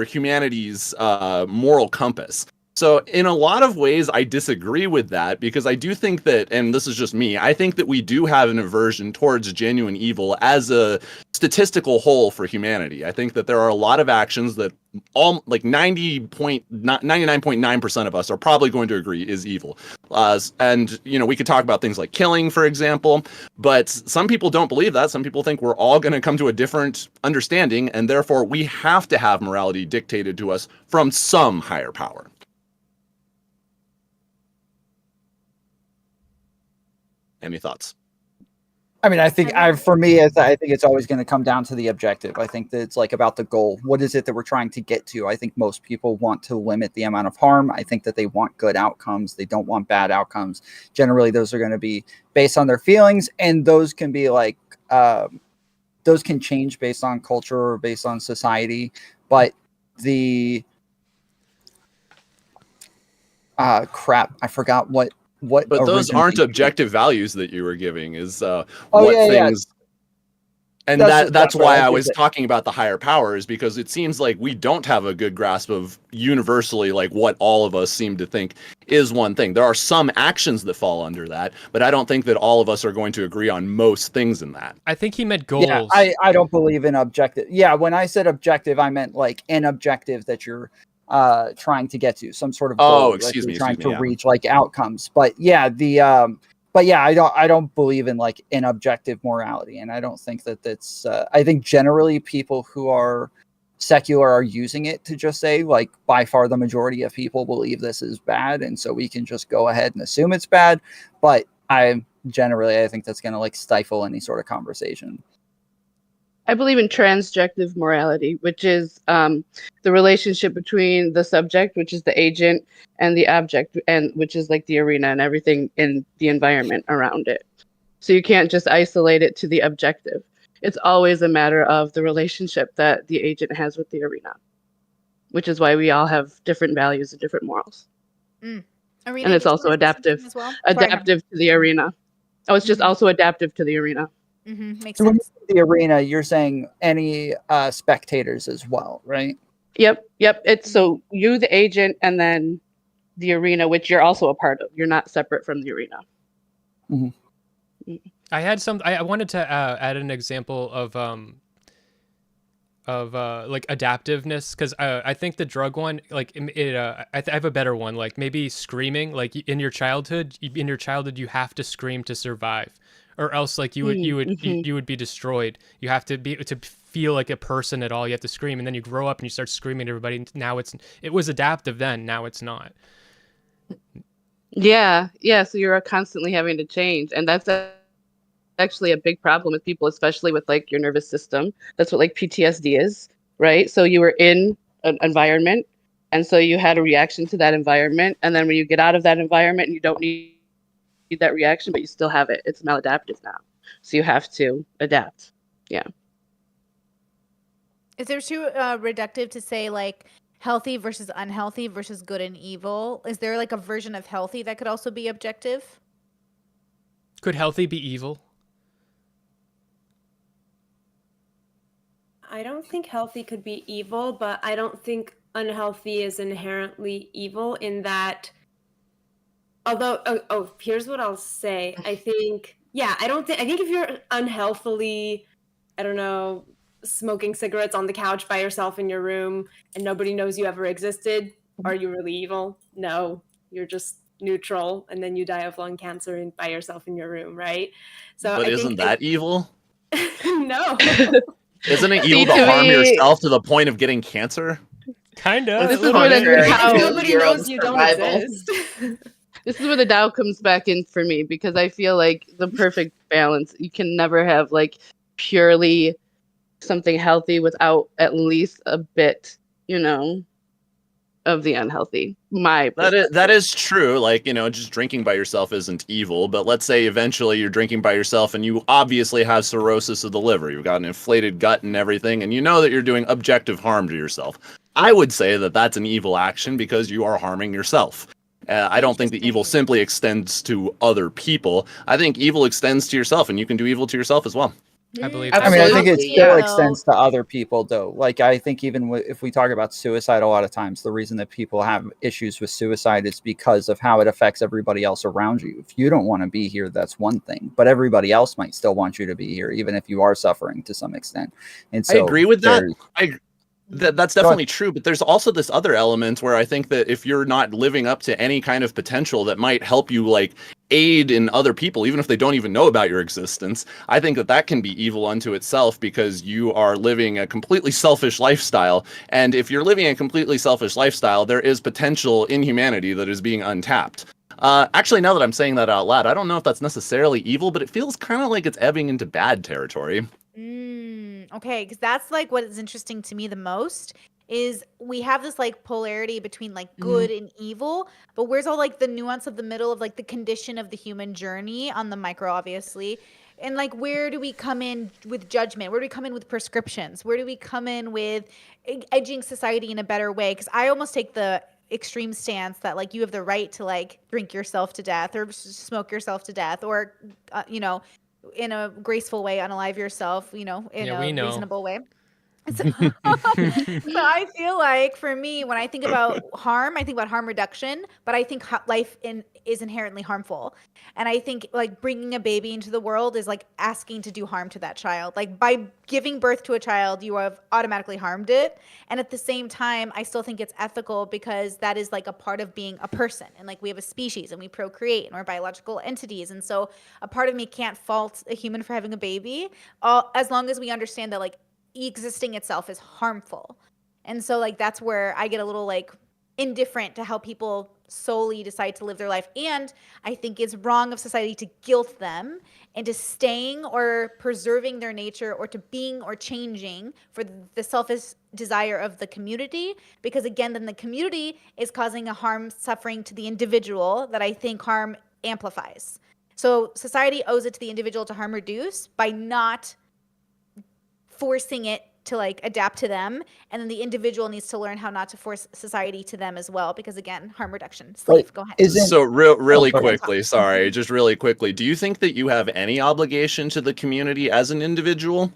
humanity's moral compass. So in a lot of ways, I disagree with that, because I do think that, and this is just me, I think that we do have an aversion towards genuine evil as a statistical whole for humanity. I think that there are a lot of actions that all, like 99.9% of us are probably going to agree is evil. And, you know, we could talk about things like killing, for example, but some people don't believe that. Some people think we're all going to come to a different understanding, and therefore we have to have morality dictated to us from some higher power. Any thoughts? I mean, I think for me, I think it's always going to come down to the objective. I think that it's like about the goal. What is it that we're trying to get to? I think most people want to limit the amount of harm. I think that they want good outcomes. They don't want bad outcomes. Generally, those are going to be based on their feelings, and those can be like those can change based on culture or based on society. But the crap, I forgot what But those aren't originally. objective values that you were giving, is Oh, what yeah, yeah. things. And That's that's right. why I I was get it. talking about the higher powers, because it seems like we don't have a good grasp of universally like what all of us seem to think is one thing. There are some actions that fall under that, but I don't think that all of us are going to agree on most things in that. I think he meant Yeah, goals. I don't believe in objective. Yeah, when I said objective, I meant like an objective that you're trying to get to, some sort of goal that Excuse you're me, trying to yeah. reach, like outcomes. But yeah, I don't believe in like an objective morality, and I don't think that that's. I think generally people who are secular are using it to just say like by far the majority of people believe this is bad, and so we can just go ahead and assume it's bad. But I think that's going to like stifle any sort of conversation. I believe in transjective morality, which is the relationship between the subject, which is the agent, and the object, and which is like the arena and everything in the environment around it. So you can't just isolate it to the objective. It's always a matter of the relationship that the agent has with the arena, which is why we all have different values and different morals. Arena, And it's did you also want to say adaptive, something as well? adaptive to the arena. Oh, it's just also adaptive to the arena. Makes So when you sense. say the arena, you're saying any spectators as well, right? Yep. It's so you, the agent, and then the arena, which you're also a part of. You're not separate from the arena. Mm-hmm. I wanted to add an example of like adaptiveness, because I think the drug one, like I have a better one, like maybe screaming. Like in your childhood you have to scream to survive, or else like you would be destroyed. You have to feel like a person at all. You have to scream, and then you grow up and you start screaming at everybody. Now it was adaptive then, now it's not. Yeah. So you're constantly having to change, and that's actually a big problem with people, especially with like your nervous system. That's what like PTSD is, right? So you were in an environment, and so you had a reaction to that environment, and then when you get out of that environment, you don't need that reaction, but you still have it. It's maladaptive now, so you have to adapt. Yeah. Is there too reductive to say like healthy versus unhealthy versus good and evil? Is there like a version of healthy that could also be objective? Could healthy be evil? I don't think healthy could be evil, but I don't think unhealthy is inherently evil in that. Although, here's what I'll say. I think if you're unhealthily, I don't know, smoking cigarettes on the couch by yourself in your room and nobody knows you ever existed, are you really evil? No. You're just neutral, and then you die of lung cancer by yourself in your room, right? So But I isn't think that evil? no. Isn't it See, evil to to harm me, yourself to the point of getting cancer? Kinda, That's a this is little where the bit. contrary Because Tao, to nobody your own knows you don't survival. exist. this is where the Tao comes back in for me, because I feel like the perfect balance. You can never have like purely something healthy without at least a bit, you know, of the unhealthy. My That perspective. is true. Like, just drinking by yourself isn't evil, but let's say eventually you're drinking by yourself and you obviously have cirrhosis of the liver. You've got an inflated gut and everything, and you know that you're doing objective harm to yourself. I would say that that's an evil action because you are harming yourself. I don't think the evil Interesting. simply extends to other people. I think evil extends to yourself, and you can do evil to yourself as well. I believe I that. I mean, I will think it Absolutely, say still yeah. though, extends to other people, though. Like, I think even if we talk about suicide, a lot of times the reason that people have issues with suicide is because of how it affects everybody else around you. If you don't want to be here, that's one thing, but everybody else might still want you to be here, even if you are suffering to some extent. And I so agree with that. there's, That's go ahead. definitely true, but there's also this other element where I think that if you're not living up to any kind of potential that might help you like aid in other people, even if they don't even know about your existence, I think that that can be evil unto itself because you are living a completely selfish lifestyle. And if you're living a completely selfish lifestyle, there is potential in humanity that is being untapped. Actually, now that I'm saying that out loud, I don't know if that's necessarily evil, but it feels kind of like it's ebbing into bad territory. okay, because that's like what is interesting to me the most is we have this like polarity between like Mhm. good and evil, but where's all like the nuance of the middle of like the condition of the human journey on the micro, obviously. And like, where do we come in with judgment? Where do we come in with prescriptions? Where do we come in with edging society in a better way? Because I almost take the extreme stance that like you have the right to like drink yourself to death or smoke yourself to death or, in a graceful way, unalive yourself, in Yeah, a we know. reasonable way. So, so I feel like for me, when I think about harm, I think about harm reduction, but I think life is inherently harmful. And I think like bringing a baby into the world is like asking to do harm to that child. Like by giving birth to a child, you have automatically harmed it. And at the same time, I still think it's ethical because that is like a part of being a person. And like we have a species and we procreate and we're biological entities. And so a part of me can't fault a human for having a baby, as long as we understand that like existing itself is harmful. And so like that's where I get a little like indifferent to how people solely decide to live their life. And I think it's wrong of society to guilt them into staying or preserving their nature or to being or changing for the selfish desire of the community, because again then the community is causing a harm suffering to the individual that I think harm amplifies. So society owes it to the individual to harm reduce by not forcing it to like adapt to them, and then the individual needs to learn how not to force society to them as well, because again, harm reduction. But Sleeve, go ahead. isn't, So oh, really go And then ahead. Tom. quickly, sorry, just really quickly. Do you think that you have any obligation to the community as an individual?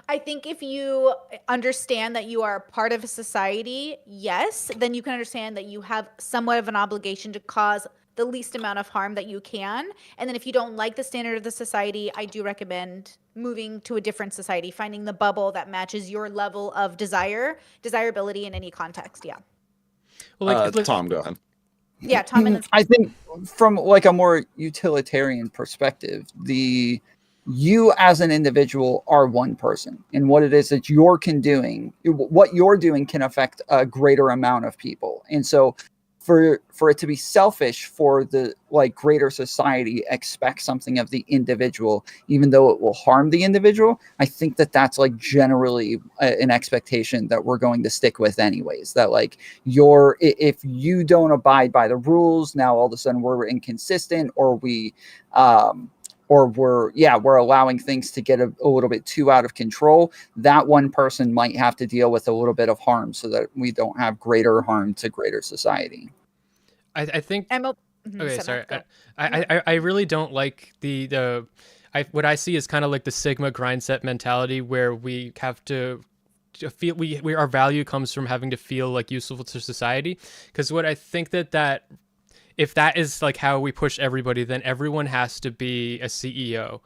I think if you understand that you are part of a society, yes, then you can understand that you have somewhat of an obligation to cause the least amount of harm that you can. And then if you don't like the standard of the society, I do recommend moving to a different society, finding the bubble that matches your level of desirability in any context. Yeah. Well, like, look, Tom, go ahead. Yeah, Tom, and then I think from like a more utilitarian perspective, the you as an individual are one person, and what it is that what you're doing can affect a greater amount of people. And so for it to be selfish for the like greater society expect something of the individual, even though it will harm the individual, I think that that's like generally an expectation that we're going to stick with anyways, that like if you don't abide by the rules, now all of a sudden we're inconsistent, or we're allowing things to get a little bit too out of control. That one person might have to deal with a little bit of harm so that we don't have greater harm to greater society. I think. Emma. Okay, Sorry, sorry. go. I really don't like the. What I see is kind of like the Sigma grind set mentality where we have to feel we our value comes from having to feel like useful to society. Because what I think that if that is like how we push everybody, then everyone has to be a CEO.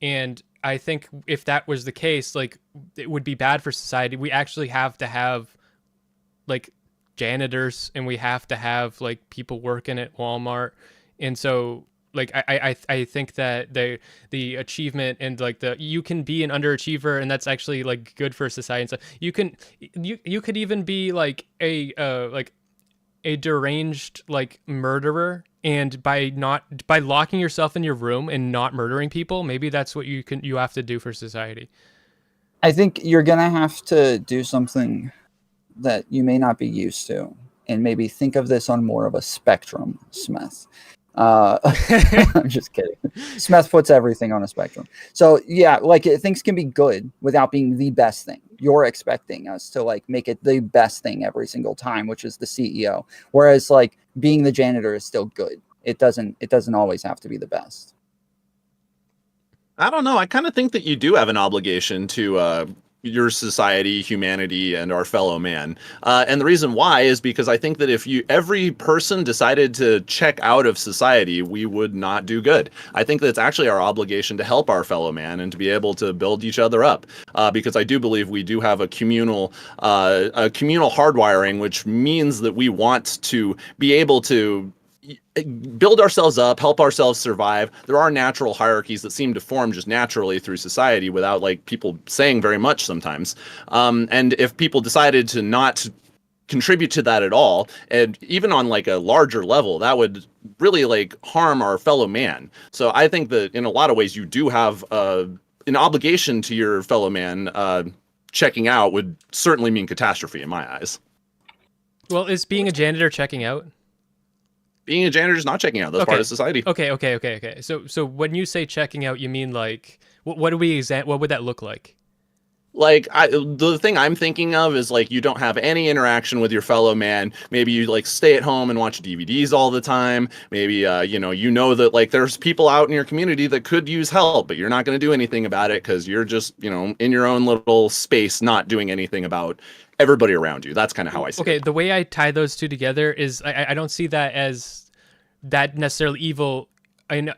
And I think if that was the case, like it would be bad for society. We actually have to have like janitors, and we have to have like people working at Walmart. And so like I think that the achievement and like the you can be an underachiever, and that's actually like good for society and stuff. You could even be like a deranged like murderer, and by locking yourself in your room and not murdering people, maybe that's what you have to do for society. I think you're gonna have to do something that you may not be used to, and maybe think of this on more of a spectrum, Smith. I'm just kidding. Smith puts everything on a spectrum. So yeah, like things can be good without being the best thing. You're expecting us to like make it the best thing every single time, which is the CEO. Whereas like being the janitor is still good. It doesn't always have to be the best. I don't know. I kind of think that you do have an obligation to your society, humanity, and our fellow man. And the reason why is because I think that if every person decided to check out of society, we would not do good. I think that it's actually our obligation to help our fellow man and to be able to build each other up. Because I do believe we do have a communal hardwiring, which means that we want to be able to build ourselves up, help ourselves survive. There are natural hierarchies that seem to form just naturally through society without like people saying very much sometimes. And if people decided to not contribute to that at all, and even on like a larger level, that would really like harm our fellow man. So I think that in a lot of ways you do have an obligation to your fellow man. Checking out would certainly mean catastrophe in my eyes. Well, is being a janitor checking out? Being a janitor is not checking out. That's part of society. Okay. So when you say checking out, you mean like what would that look like? Like the thing I'm thinking of is like you don't have any interaction with your fellow man. Maybe you like stay at home and watch DVDs all the time. Maybe you know that like there's people out in your community that could use help, but you're not going to do anything about it because you're just in your own little space, not doing anything about everybody around you. That's kind of how I see it. Okay, the way I tie those two together is I don't see that as that necessarily evil.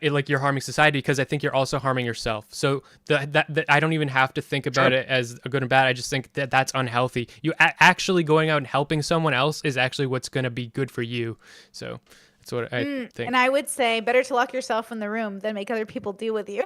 Like you're harming society, because I think you're also harming yourself. So that I don't even have to think about it as a good and bad. I just think that that's unhealthy. You actually going out and helping someone else is actually what's going to be good for you. So that's what I think. And I would say better to lock yourself in the room than make other people deal with you.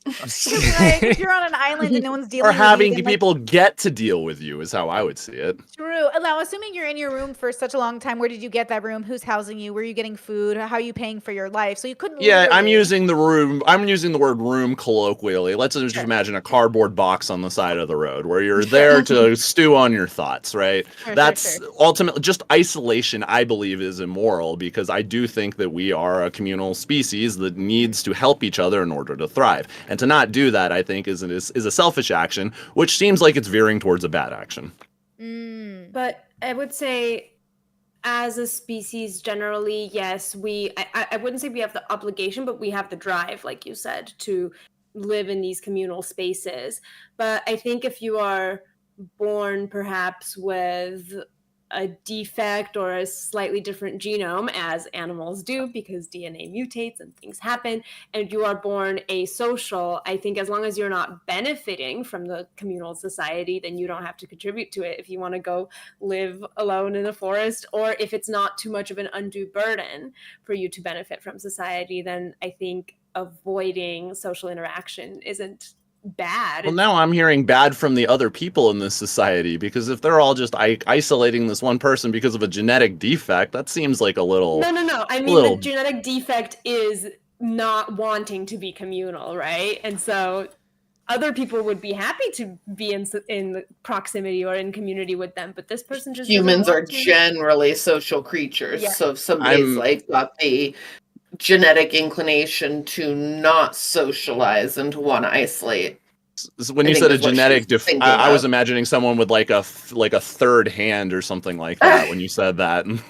Like, if you're on an island and no one's dealing or with you, having then, people get to deal with you is how I would see it. True. Now, assuming you're in your room for such a long time, where did you get that room? Who's housing you? Where are you getting food? How are you paying for your life? So you couldn't. Yeah, I'm using the word room colloquially. Let's just imagine a cardboard box on the side of the road where you're there to stew on your thoughts, right? That's ultimately just isolation, I believe, is immoral, because I do think that we are a communal species that needs to help each other in order to thrive. And to not do that, I think, is a selfish action, which seems like it's veering towards a bad action. But I would say, as a species, generally, yes, I wouldn't say we have the obligation, but we have the drive, like you said, to live in these communal spaces. But I think if you are born perhaps with a defect or a slightly different genome, as animals do, because DNA mutates and things happen, and you are born asocial, I think as long as you're not benefiting from the communal society, then you don't have to contribute to it. If you want to go live alone in the forest, or if it's not too much of an undue burden for you to benefit from society, then I think avoiding social interaction isn't bad. Well, now I'm hearing bad from the other people in this society, because if they're all just isolating this one person because of a genetic defect, that seems like a little... No. I mean, the genetic defect is not wanting to be communal, right? And so other people would be happy to be in proximity or in community with them, but this person just... Humans are generally social creatures. Yeah. So if somebody's like got the genetic inclination to not socialize and to want to isolate. When you said a genetic defect, I was imagining someone with like a third hand or something like that. When you said that, and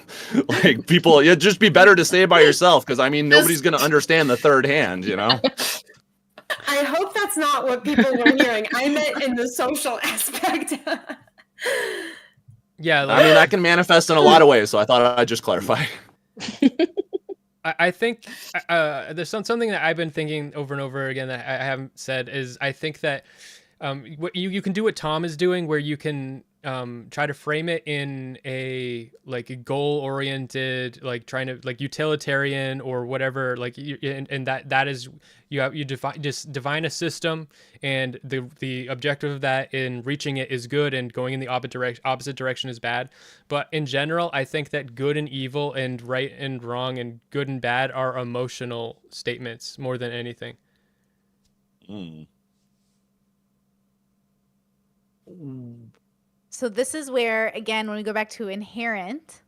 like people, it'd just be better to stay by yourself, because I mean nobody's going to understand the third hand, you know. I hope that's not what people were hearing. I meant in the social aspect. Yeah, I mean that can manifest in a lot of ways, so I thought I'd just clarify. I think there's something that I've been thinking over and over again that I haven't said is I think that you can do what Tom is doing, where you can try to frame it in a like a goal oriented, like trying to like utilitarian or whatever, like and that is you define a system, and the objective of that in reaching it is good, and going in the opposite direction is bad. But in general, I think that good and evil and right and wrong and good and bad are emotional statements more than anything. Mm. So this is where, again, when we go back to inherent,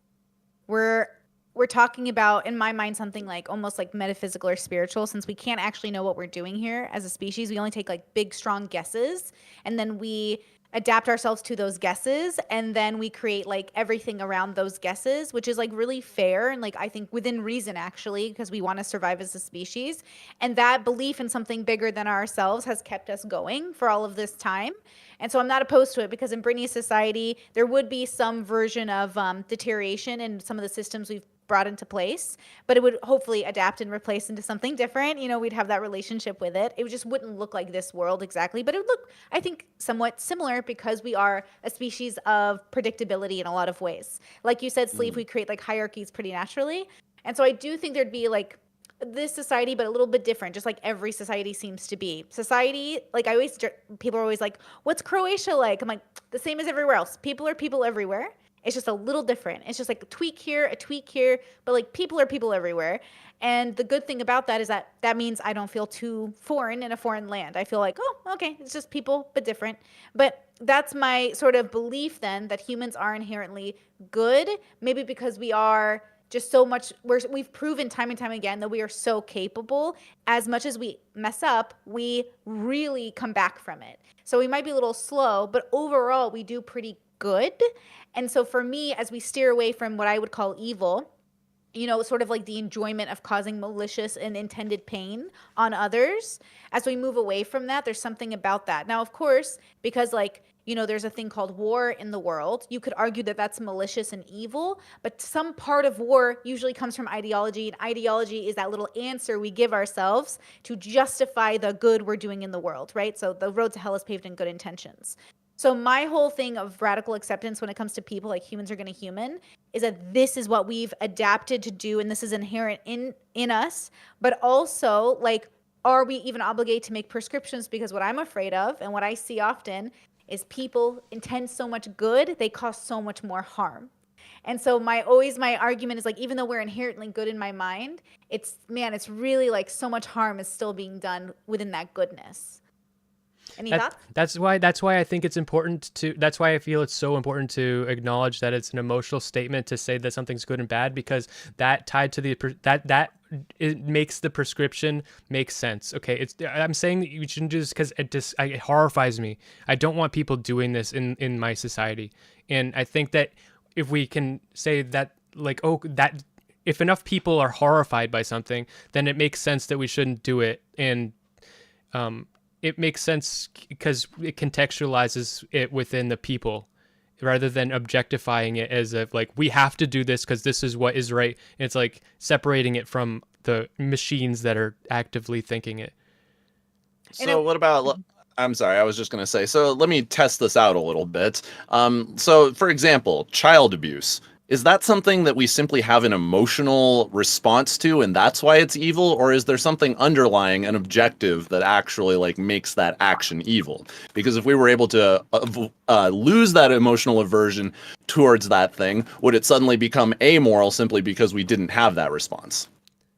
we're talking about, in my mind, something like almost like metaphysical or spiritual, since we can't actually know what we're doing here as a species. We only take like big, strong guesses, and then we adapt ourselves to those guesses, and then we create like everything around those guesses, which is like really fair and like I think within reason, actually, because we want to survive as a species. And that belief in something bigger than ourselves has kept us going for all of this time. And so I'm not opposed to it, because in Brittany's society, there would be some version of deterioration in some of the systems we've brought into place, but it would hopefully adapt and replace into something different. You know, we'd have that relationship with it. It just wouldn't look like this world exactly, but it would look, I think, somewhat similar, because we are a species of predictability in a lot of ways. Like you said, Sleeve, we create like hierarchies pretty naturally. And so I do think there'd be like this society, but a little bit different, just like every society seems to be. Society, like I always, people are always like, what's Croatia like? I'm like, the same as everywhere else. People are people everywhere. It's just a little different. It's just like a tweak here, but like people are people everywhere. And the good thing about that is that that means I don't feel too foreign in a foreign land. I feel like, oh, okay, it's just people, but different. But that's my sort of belief then, that humans are inherently good, maybe because we are just so much, we've proven time and time again that we are so capable. As much as we mess up, we really come back from it. So we might be a little slow, but overall we do pretty good. And so for me, as we steer away from what I would call evil, you know, sort of like the enjoyment of causing malicious and intended pain on others, as we move away from that, there's something about that. Now, of course, because like, you know, there's a thing called war in the world, you could argue that that's malicious and evil, but some part of war usually comes from ideology, and ideology is that little answer we give ourselves to justify the good we're doing in the world, right? So the road to hell is paved in good intentions. So my whole thing of radical acceptance when it comes to people, like humans are going to human, is that this is what we've adapted to do, and this is inherent in us. But also, like, are we even obligated to make prescriptions? Because what I'm afraid of, and what I see often, is people intend so much good, they cause so much more harm. And so my argument is like, even though we're inherently good in my mind, it's really like so much harm is still being done within that goodness. Any thoughts? That's why I think it's important to. That's why I feel it's so important to acknowledge that it's an emotional statement to say that something's good and bad, because that tied to the that it makes the prescription make sense. Okay, I'm saying that you shouldn't do this because it horrifies me. I don't want people doing this in my society, and I think that if we can say that, like, oh, that if enough people are horrified by something, then it makes sense that we shouldn't do it. And it makes sense because it contextualizes it within the people, rather than objectifying it as if like we have to do this because this is what is right. And it's like separating it from the machines that are actively thinking it. So what about, I'm sorry, I was just going to say, so let me test this out a little bit. So for example, child abuse. Is that something that we simply have an emotional response to, and that's why it's evil? Or is there something underlying, an objective that actually like makes that action evil? Because if we were able to lose that emotional aversion towards that thing, would it suddenly become amoral simply because we didn't have that response?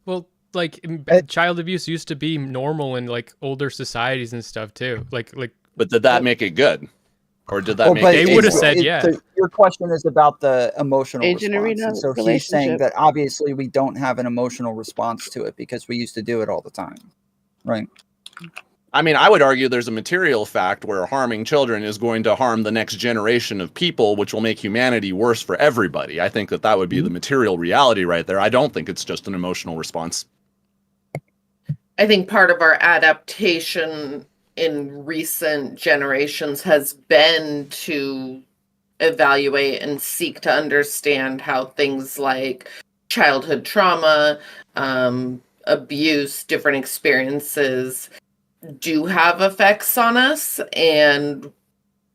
Well, like child abuse used to be normal in like older societies and stuff too. But did that make it good? Or did that well, make but it They would have amoral? said, yeah. So your question is about the emotional Agent response. arena And so he's saying relationship. that obviously we don't have an emotional response to it because we used to do it all the time. Right. I mean, I would argue there's a material fact where harming children is going to harm the next generation of people, which will make humanity worse for everybody. I think that would be the material reality right there. I don't think it's just an emotional response. I think part of our adaptation in recent generations has been to evaluate and seek to understand how things like childhood trauma, abuse, different experiences do have effects on us. And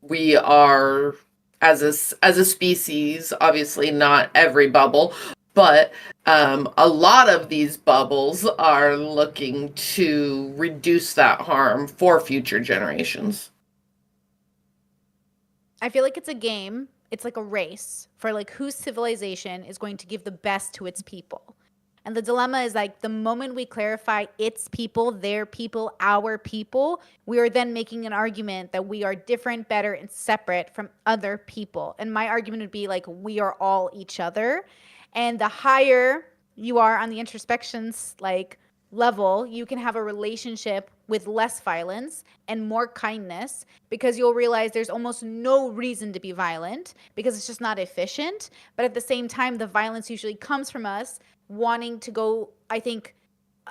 we are as a species. Obviously, not every bubble, but a lot of these bubbles are looking to reduce that harm for future generations. I feel like it's a game. It's like a race for like whose civilization is going to give the best to its people. And the dilemma is like the moment we clarify its people, their people, our people, we are then making an argument that we are different, better, and separate from other people. And my argument would be like we are all each other. And the higher you are on the introspections like level, you can have a relationship with less violence and more kindness because you'll realize there's almost no reason to be violent because it's just not efficient. But at the same time, the violence usually comes from us wanting to go, I think,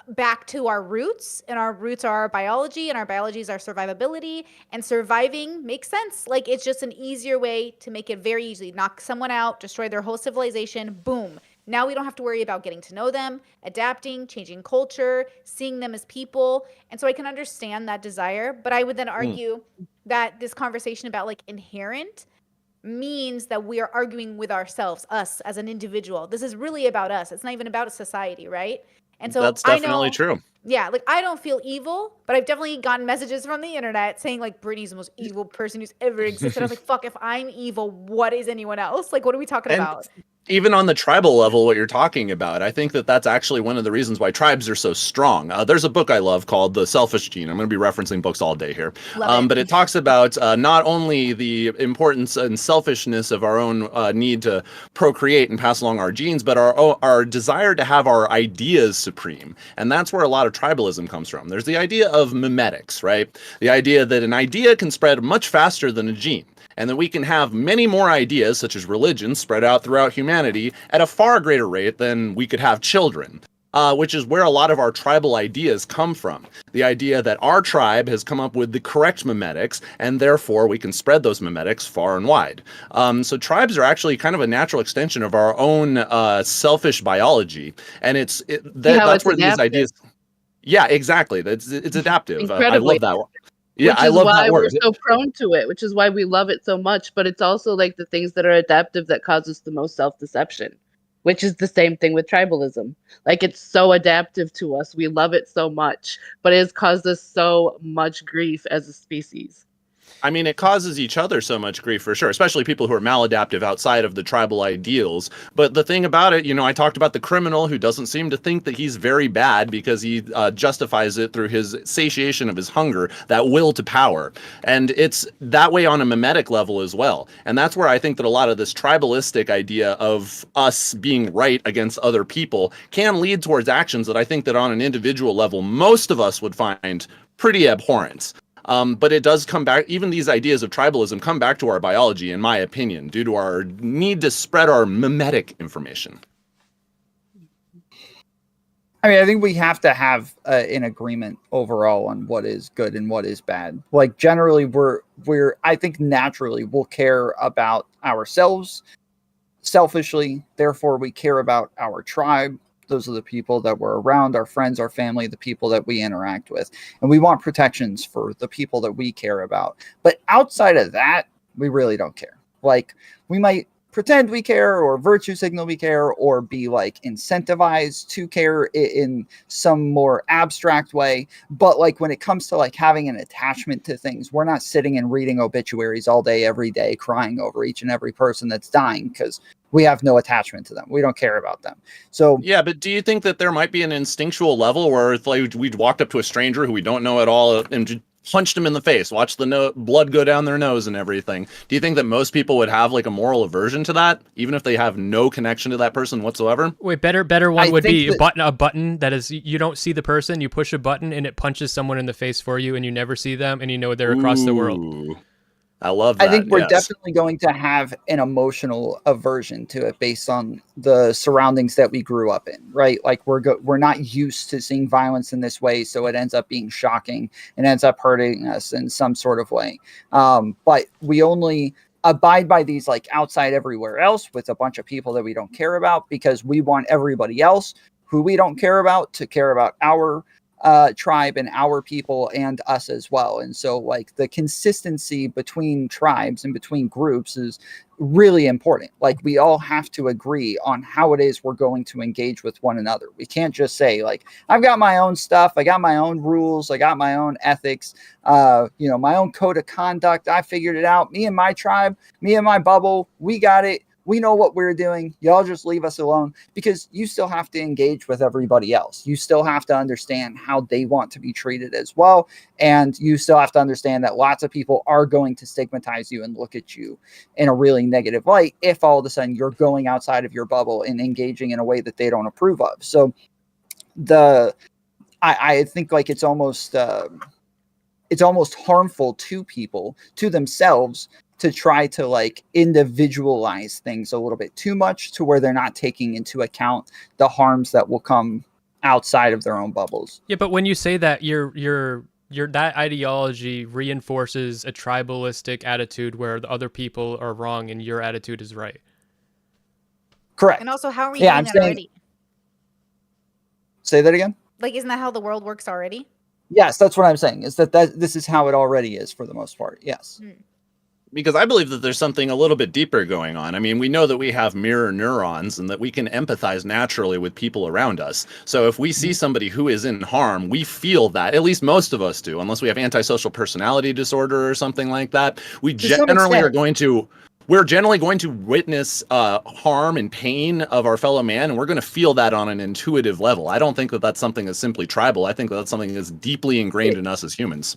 back to our roots, and our roots are our biology, and our biology is our survivability, and surviving makes sense. Like it's just an easier way to make it very easy. Knock someone out, destroy their whole civilization, boom. Now we don't have to worry about getting to know them, adapting, changing culture, seeing them as people. And so I can understand that desire, but I would then argue that this conversation about like inherent means that we are arguing with ourselves, us as an individual. This is really about us. It's not even about a society, right? And so That's I definitely know, true. yeah, like I don't feel evil, but I've definitely gotten messages from the internet saying like Brittany's the most evil person who's ever existed. I was like, fuck, if I'm evil, what is anyone else? Like, what are we talking And about? even on the tribal level, what you're talking about, I think that that's actually one of the reasons why tribes are so strong. There's a book I love called The Selfish Gene. I'm going to be referencing books all day here. Love it. But it talks about not only the importance and selfishness of our own need to procreate and pass along our genes, but our desire to have our ideas supreme. And that's where a lot of tribalism comes from. There's the idea of memetics, right? The idea that an idea can spread much faster than a gene, and that we can have many more ideas, such as religion, spread out throughout humanity at a far greater rate than we could have children, which is where a lot of our tribal ideas come from. The idea that our tribe has come up with the correct memetics, and therefore we can spread those memetics far and wide. So tribes are actually kind of a natural extension of our own selfish biology, and that's where these ideas... Yeah, exactly. It's adaptive. I Incredibly. love that one. Yeah, Which I is love why that we're word. so prone to it, which is why we love it so much. But it's also like the things that are adaptive that cause us the most self-deception, which is the same thing with tribalism. Like it's so adaptive to us. We love it so much, but it has caused us so much grief as a species. I mean, it causes each other so much grief for sure, especially people who are maladaptive outside of the tribal ideals. But the thing about it, I talked about the criminal who doesn't seem to think that he's very bad because he justifies it through his satiation of his hunger, that will to power. And it's that way on a mimetic level as well. And that's where I think that a lot of this tribalistic idea of us being right against other people can lead towards actions that I think that on an individual level, most of us would find pretty abhorrent. But it does come back, even these ideas of tribalism come back to our biology, in my opinion, due to our need to spread our mimetic information. I mean, I think we have to have an agreement overall on what is good and what is bad. Like generally, I think naturally we'll care about ourselves selfishly. Therefore, we care about our tribe. Those are the people that we're around, our friends, our family, the people that we interact with. And we want protections for the people that we care about. But outside of that, we really don't care. Like we might pretend we care or virtue signal we care or be like incentivized to care in some more abstract way. But like when it comes to like having an attachment to things, we're not sitting and reading obituaries all day, every day, crying over each and every person that's dying because we have no attachment to them. We don't care about them. So yeah, but do you think that there might be an instinctual level where if like we'd walked up to a stranger who we don't know at all and just punched him in the face, watched the blood go down their nose and everything? Do you think that most people would have like a moral aversion to that, even if they have no connection to that person whatsoever? Wait, better one would be a button that is, you don't see the person, you push a button and it punches someone in the face for you and you never see them and you know they're across the world. I love that. I think we're definitely going to have an emotional aversion to it based on the surroundings that we grew up in, right? Like we're not used to seeing violence in this way, so it ends up being shocking and ends up hurting us in some sort of way. But we only abide by these like outside everywhere else with a bunch of people that we don't care about because we want everybody else who we don't care about to care about our tribe and our people and us as well. And so like the consistency between tribes and between groups is really important. Like we all have to agree on how it is we're going to engage with one another. We can't just say like, I've got my own stuff, I got my own rules, I got my own ethics, my own code of conduct. I figured it out. Me and my tribe, me and my bubble, we got it. We know what we're doing. Y'all just leave us alone, because you still have to engage with everybody else. You still have to understand how they want to be treated as well. And you still have to understand that lots of people are going to stigmatize you and look at you in a really negative light if all of a sudden you're going outside of your bubble and engaging in a way that they don't approve of. So I think like it's almost harmful to people, to themselves, to try to like individualize things a little bit too much to where they're not taking into account the harms that will come outside of their own bubbles. Yeah, but when you say that, you're that ideology reinforces a tribalistic attitude where the other people are wrong and your attitude is right. Correct. And also, how are we Yeah, doing I'm that saying- already? Say that again? Like, isn't that how the world works already? Yes, that's what I'm saying, is that this is how it already is for the most part. Yes. Because I believe that there's something a little bit deeper going on. I mean, we know that we have mirror neurons and that we can empathize naturally with people around us. So if we see somebody who is in harm, we feel that, at least most of us do, unless we have antisocial personality disorder or something like that. We're generally going to witness harm and pain of our fellow man, and we're going to feel that on an intuitive level. I don't think that that's something that's simply tribal. I think that that's something that's deeply ingrained in us as humans.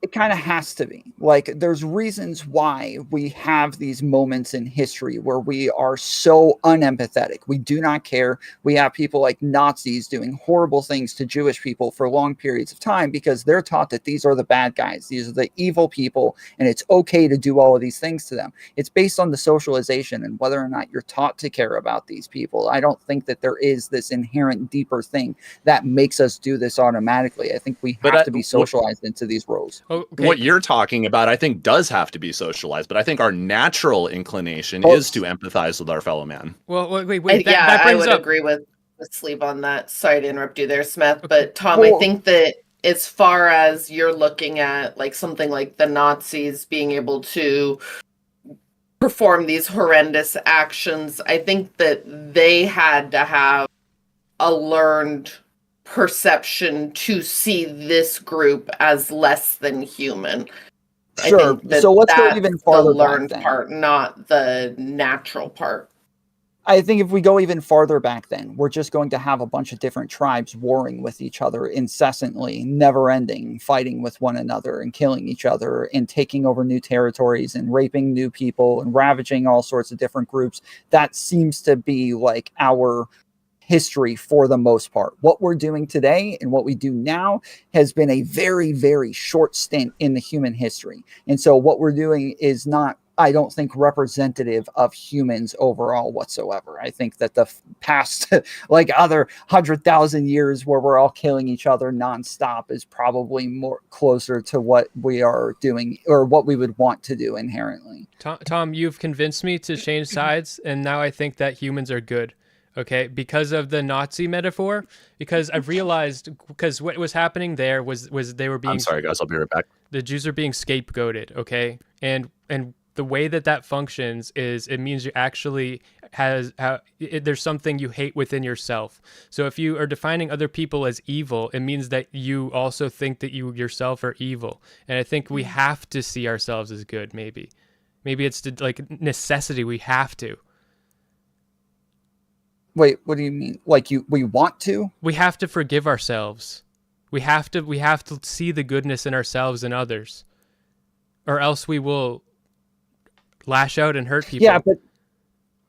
It kind of has to be. Like, there's reasons why we have these moments in history where we are so unempathetic. We do not care. We have people like Nazis doing horrible things to Jewish people for long periods of time because they're taught that these are the bad guys. These are the evil people, and it's okay to do all of these things to them. It's based on the socialization and whether or not you're taught to care about these people. I don't think that there is this inherent deeper thing that makes us do this automatically. I think we have to be socialized into these roles. Okay. What you're talking about, I think, does have to be socialized, but I think our natural inclination is to empathize with our fellow man. Well, wait. That brings I would up. agree with Sleep on that. Sorry to interrupt you there, Smith. But Tom, I think that as far as you're looking at like something like the Nazis being able to perform these horrendous actions, I think that they had to have a learned perception to see this group as less than human. Sure. So let's go even farther the learned back then. part, not the natural part. I think if we go even farther back then, we're just going to have a bunch of different tribes warring with each other incessantly, never ending, fighting with one another and killing each other and taking over new territories and raping new people and ravaging all sorts of different groups. That seems to be like our history for the most part. What we're doing today and what we do now has been a very, very short stint in the human history. And so what we're doing is not, I don't think, representative of humans overall whatsoever. I think that the past, like other 100,000 years where we're all killing each other nonstop is probably more closer to what we are doing or what we would want to do inherently. Tom, you've convinced me to change sides, and now I think that humans are good. Okay, because of the Nazi metaphor, because I've realized, because what was happening there was they were being. I'm sorry, guys. I'll be right back. The Jews are being scapegoated. Okay, and the way that functions is it means you actually there's something you hate within yourself. So if you are defining other people as evil, it means that you also think that you yourself are evil. And I think we have to see ourselves as good. Maybe it's like necessity. We have to. Wait, what do you mean? Like we want to? We have to forgive ourselves. We have to see the goodness in ourselves and others, or else we will lash out and hurt people. Yeah,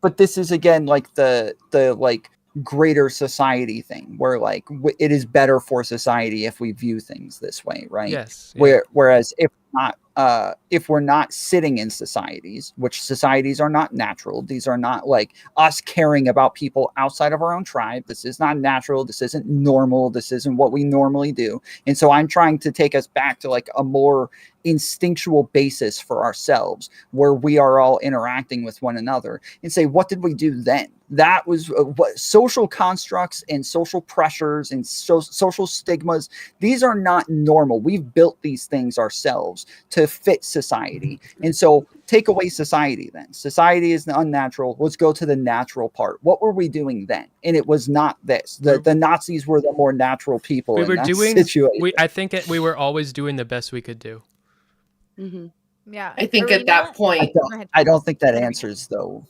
but this is again like the like greater society thing, where like it is better for society if we view things this way, right? Yes. Yeah. Whereas if not, if we're not sitting in societies, which societies are not natural, these are not like us caring about people outside of our own tribe. This is not natural. This isn't normal. This isn't what we normally do. And so I'm trying to take us back to like a more instinctual basis for ourselves where we are all interacting with one another and say, what did we do then? That was what social constructs and social pressures and social stigmas. These are not normal. We've built these things ourselves to fit society. And so take away society then. Society is unnatural. Let's go to the natural part. What were we doing then? And it was not this. The Nazis were the more natural people We in were that doing. situation. I think we were always doing the best we could do. Yeah. I think at that point, I don't think that answers though.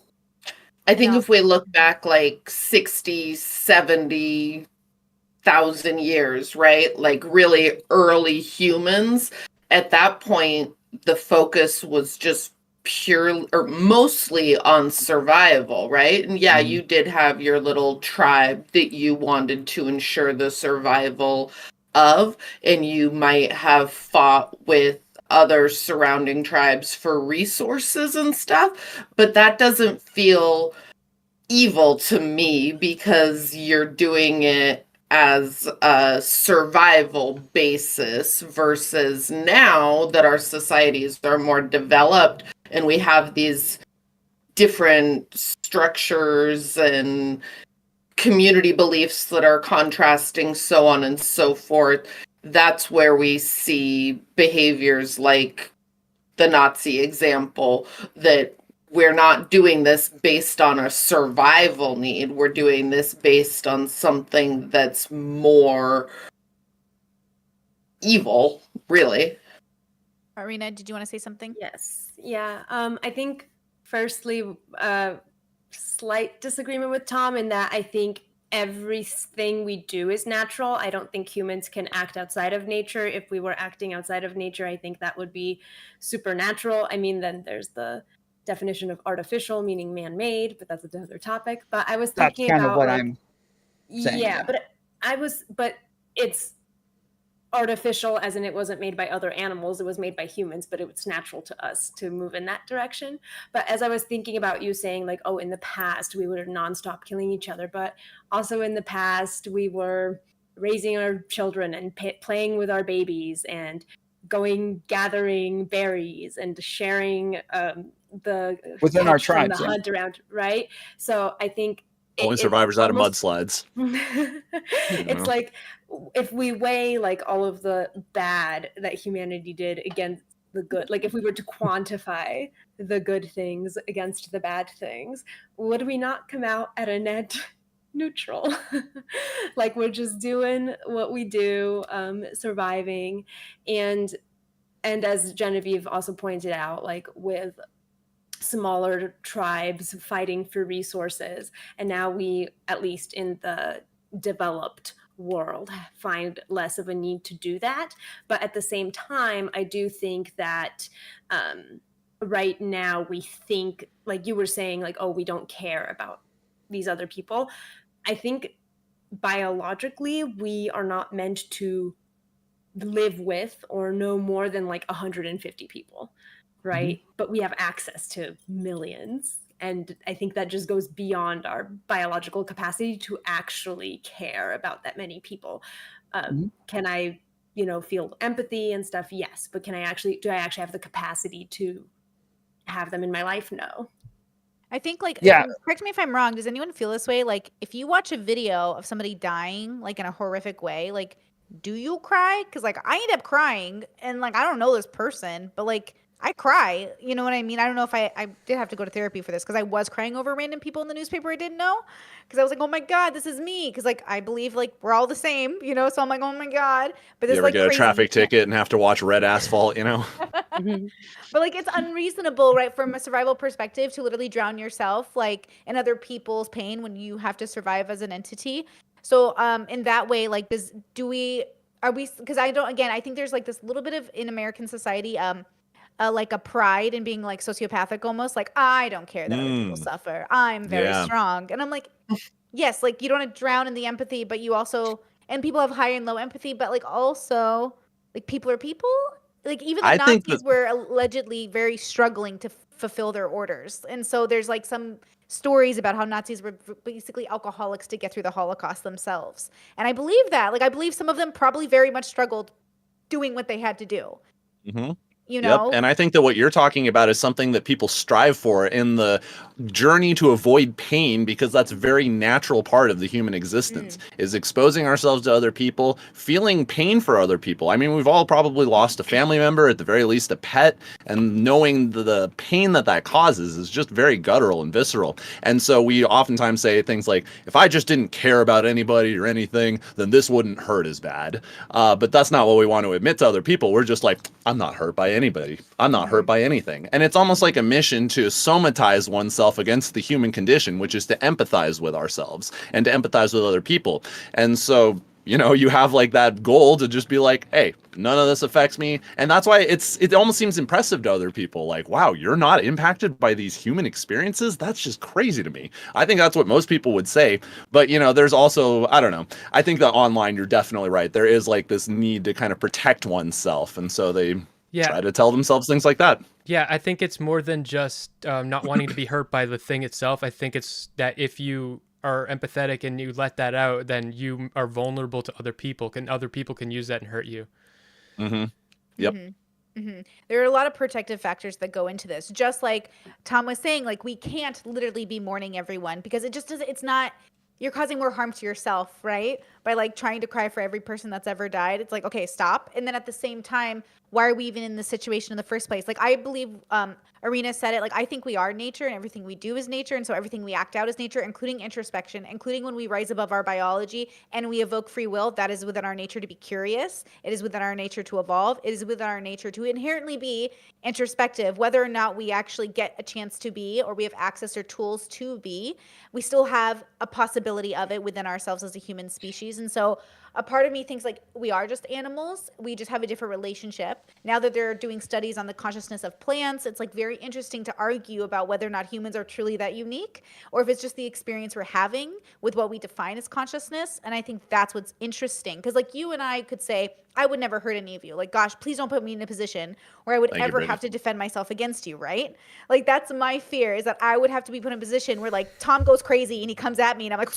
I think No. if we look back like 60, 70,000 years, right? Like really early humans, at that point, the focus was just pure or mostly on survival, right? And yeah, you did have your little tribe that you wanted to ensure the survival of, and you might have fought with other surrounding tribes for resources and stuff, but that doesn't feel evil to me because you're doing it as a survival basis versus now that our societies are more developed and we have these different structures and community beliefs that are contrasting, so on and so forth. That's where we see behaviors like the Nazi example, that we're not doing this based on a survival need. We're doing this based on something that's more evil, really. Arena, did you want to say something? Yes. Yeah. I think firstly, slight disagreement with Tom in that I think everything we do is natural. I don't think humans can act outside of nature. If we were acting outside of nature, I think that would be supernatural. I mean, then there's the definition of artificial, meaning man-made, but that's another topic. But I was That's thinking kind of about what like, I'm saying. yeah, but it's artificial as in it wasn't made by other animals, it was made by humans, but it's natural to us to move in that direction. But as I was thinking about you saying like, oh, in the past we were nonstop killing each other, but also in the past we were raising our children and playing with our babies and going gathering berries and sharing the within our catch from the tribes, yeah. hunt around, right? So I think Only survivors out of almost- mudslides. it's like if we weigh like all of the bad that humanity did against the good, like if we were to quantify the good things against the bad things, would we not come out at a net neutral? Like we're just doing what we do, surviving, and as Genevieve also pointed out, like with smaller tribes fighting for resources, and now we, at least in the developed world, find less of a need to do that. But at the same time, I do think that right now we think, like you were saying, like, oh, we don't care about these other people. I think biologically we are not meant to live with or know more than like 150 people, right? But we have access to millions, and I think that just goes beyond our biological capacity to actually care about that many people. Can I, feel empathy and stuff? Yes. But do I actually have the capacity to have them in my life? No. I think, like, Yeah. correct me if I'm wrong. Does anyone feel this way? Like, if you watch a video of somebody dying, like, in a horrific way, like, do you cry? Because, like, I end up crying, and, like, I don't know this person, but, like, I cry. You know what I mean? I don't know if I did have to go to therapy for this, because I was crying over random people in the newspaper I didn't know. Because I was like, oh my God, this is me. Because, like, I believe, like, we're all the same, so I'm like, oh my God. But You this, ever like, get a crazy traffic ticket and have to watch red asphalt, But, like, it's unreasonable, right, from a survival perspective to literally drown yourself, like, in other people's pain when you have to survive as an entity. So, in that way, like, because I think there's, like, this little bit of, in American society, like a pride in being, like, sociopathic almost, like, I don't care that other people suffer. I'm very Yeah. strong. And I'm like, yes, like, you don't want to drown in the empathy, but you also, and people have high and low empathy, but, like, also, like, people are people. like even the I think Nazis that were allegedly very struggling to fulfill their orders. And so there's like some stories about how Nazis were basically alcoholics to get through the Holocaust themselves. And I believe that. Like I believe some of them probably very much struggled doing what they had to do, hmm you Yep. know? And I think that what you're talking about is something that people strive for in the journey to avoid pain, because that's a very natural part of the human existence, is exposing ourselves to other people, feeling pain for other people. I mean, we've all probably lost a family member, at the very least a pet, and knowing the pain that that causes is just very guttural and visceral. And so we oftentimes say things like, if I just didn't care about anybody or anything, then this wouldn't hurt as bad. But that's not what we want to admit to other people. We're just like, I'm not hurt by anybody. I'm not hurt by anything. And it's almost like a mission to somatize oneself against the human condition, which is to empathize with ourselves and to empathize with other people. And so, you know, you have like that goal to just be like, hey, none of this affects me. And that's why it almost seems impressive to other people. Like, wow, you're not impacted by these human experiences? That's just crazy to me. I think that's what most people would say. But, you know, there's also, I don't know. I think that online, you're definitely right. There is like this need to kind of protect oneself. And so they try to tell themselves things like that. Yeah, I think it's more than just not wanting to be hurt by the thing itself. I think it's that if you are empathetic and you let that out, then you are vulnerable to other people. Other people can use that and hurt you. Mm-hmm. Yep. There are a lot of protective factors that go into this. Just like Tom was saying, like we can't literally be mourning everyone because it just doesn't, it's not, you're causing more harm to yourself, right? By like trying to cry for every person that's ever died. It's like, okay, stop. And then at the same time, why are we even in this situation in the first place? Like I believe Arena said it, like I think we are nature and everything we do is nature. And so everything we act out is nature, including introspection, including when we rise above our biology and we evoke free will. That is within our nature to be curious. It is within our nature to evolve. It is within our nature to inherently be introspective, whether or not we actually get a chance to be or we have access or tools to be. We still have a possibility of it within ourselves as a human species. And so a part of me thinks like we are just animals. We just have a different relationship. Now that they're doing studies on the consciousness of plants, it's like very interesting to argue about whether or not humans are truly that unique or if it's just the experience we're having with what we define as consciousness. And I think that's what's interesting. Because like you and I could say, I would never hurt any of you. Like, gosh, please don't put me in a position where I would Thank you, ever Brittany. have to defend myself against you, right? Like, that's my fear is that I would have to be put in a position where, like, Tom goes crazy and he comes at me and I'm like,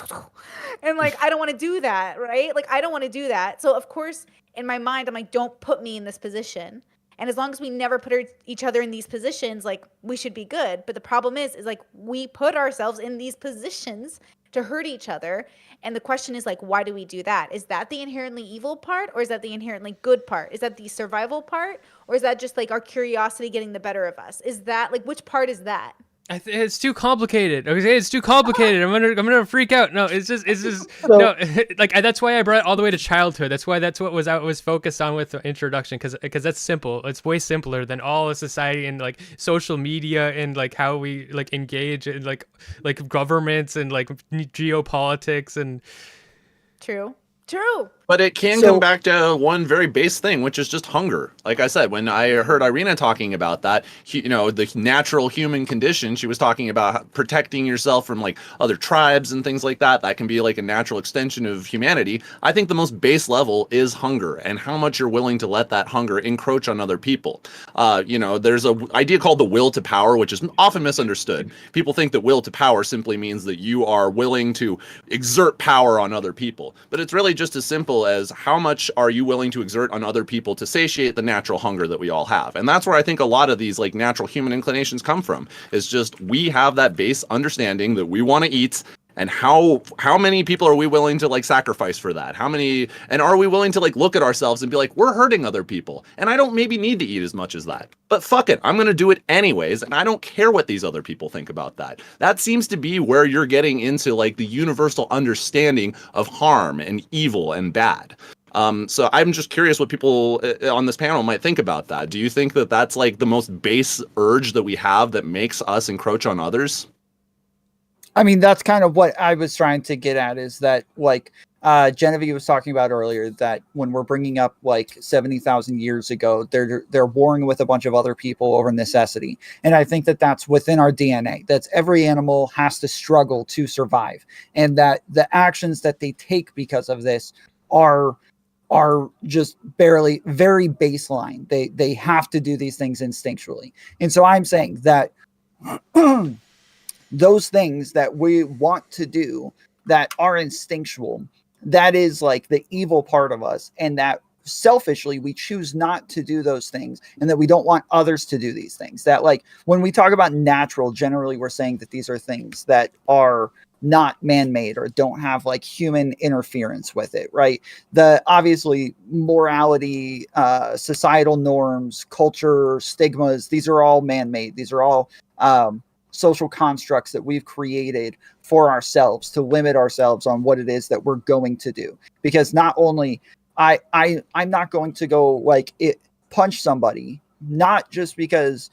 and like, I don't want to do that, right? Like, I don't want to do that. So, of course, in my mind, I'm like, don't put me in this position. And as long as we never put each other in these positions, like, we should be good. But the problem is like, we put ourselves in these positions to hurt each other. And the question is like, why do we do that? Is that the inherently evil part or is that the inherently good part? Is that the survival part or is that just like our curiosity getting the better of us? Is that like, which part is that? It's too complicated. Okay, it's too complicated. I'm gonna freak out. No, it's just So- no. Like that's why I brought it all the way to childhood. That's why that's what I was focused on with the introduction because that's simple. It's way simpler than all of society and like social media and like how we like engage in like governments and like geopolitics and True. But it can come back to one very base thing, which is just hunger. Like I said, when I heard Irina talking about that, you know, the natural human condition, she was talking about protecting yourself from like other tribes and things like that. That can be like a natural extension of humanity. I think the most base level is hunger and how much you're willing to let that hunger encroach on other people. You know, there's an idea called the will to power, which is often misunderstood. People think that will to power simply means that you are willing to exert power on other people. But it's really just as simple as how much are you willing to exert on other people to satiate the natural hunger that we all have. And that's where I think a lot of these like natural human inclinations come from, is just we have that base understanding that we want to eat, and how many people are we willing to like sacrifice for that? How many, and are we willing to like look at ourselves and be like, we're hurting other people and I don't maybe need to eat as much as that, but fuck it, I'm going to do it anyways, and I don't care what these other people think about that. That seems to be where you're getting into like the universal understanding of harm and evil and bad. So I'm just curious what people on this panel might think about that. Do you think that that's like the most base urge that we have that makes us encroach on others? I mean, that's kind of what I was trying to get at, is that like Genevieve was talking about earlier, that when we're bringing up like 70,000 years ago, they're warring with a bunch of other people over necessity. And I think that that's within our DNA. That's every animal has to struggle to survive. And that the actions that they take because of this are are just barely very baseline. They have to do these things instinctually. And so I'm saying that those things that we want to do that are instinctual, that is like the evil part of us, and that selfishly we choose not to do those things, and that we don't want others to do these things. That, like, when we talk about natural, generally we're saying that these are things that are not man-made or don't have like human interference with it, right? The obviously morality, societal norms, culture, stigmas, these are all man-made. These are all social constructs that we've created for ourselves to limit ourselves on what it is that we're going to do. Because not only I'm not going to go like punch somebody, not just because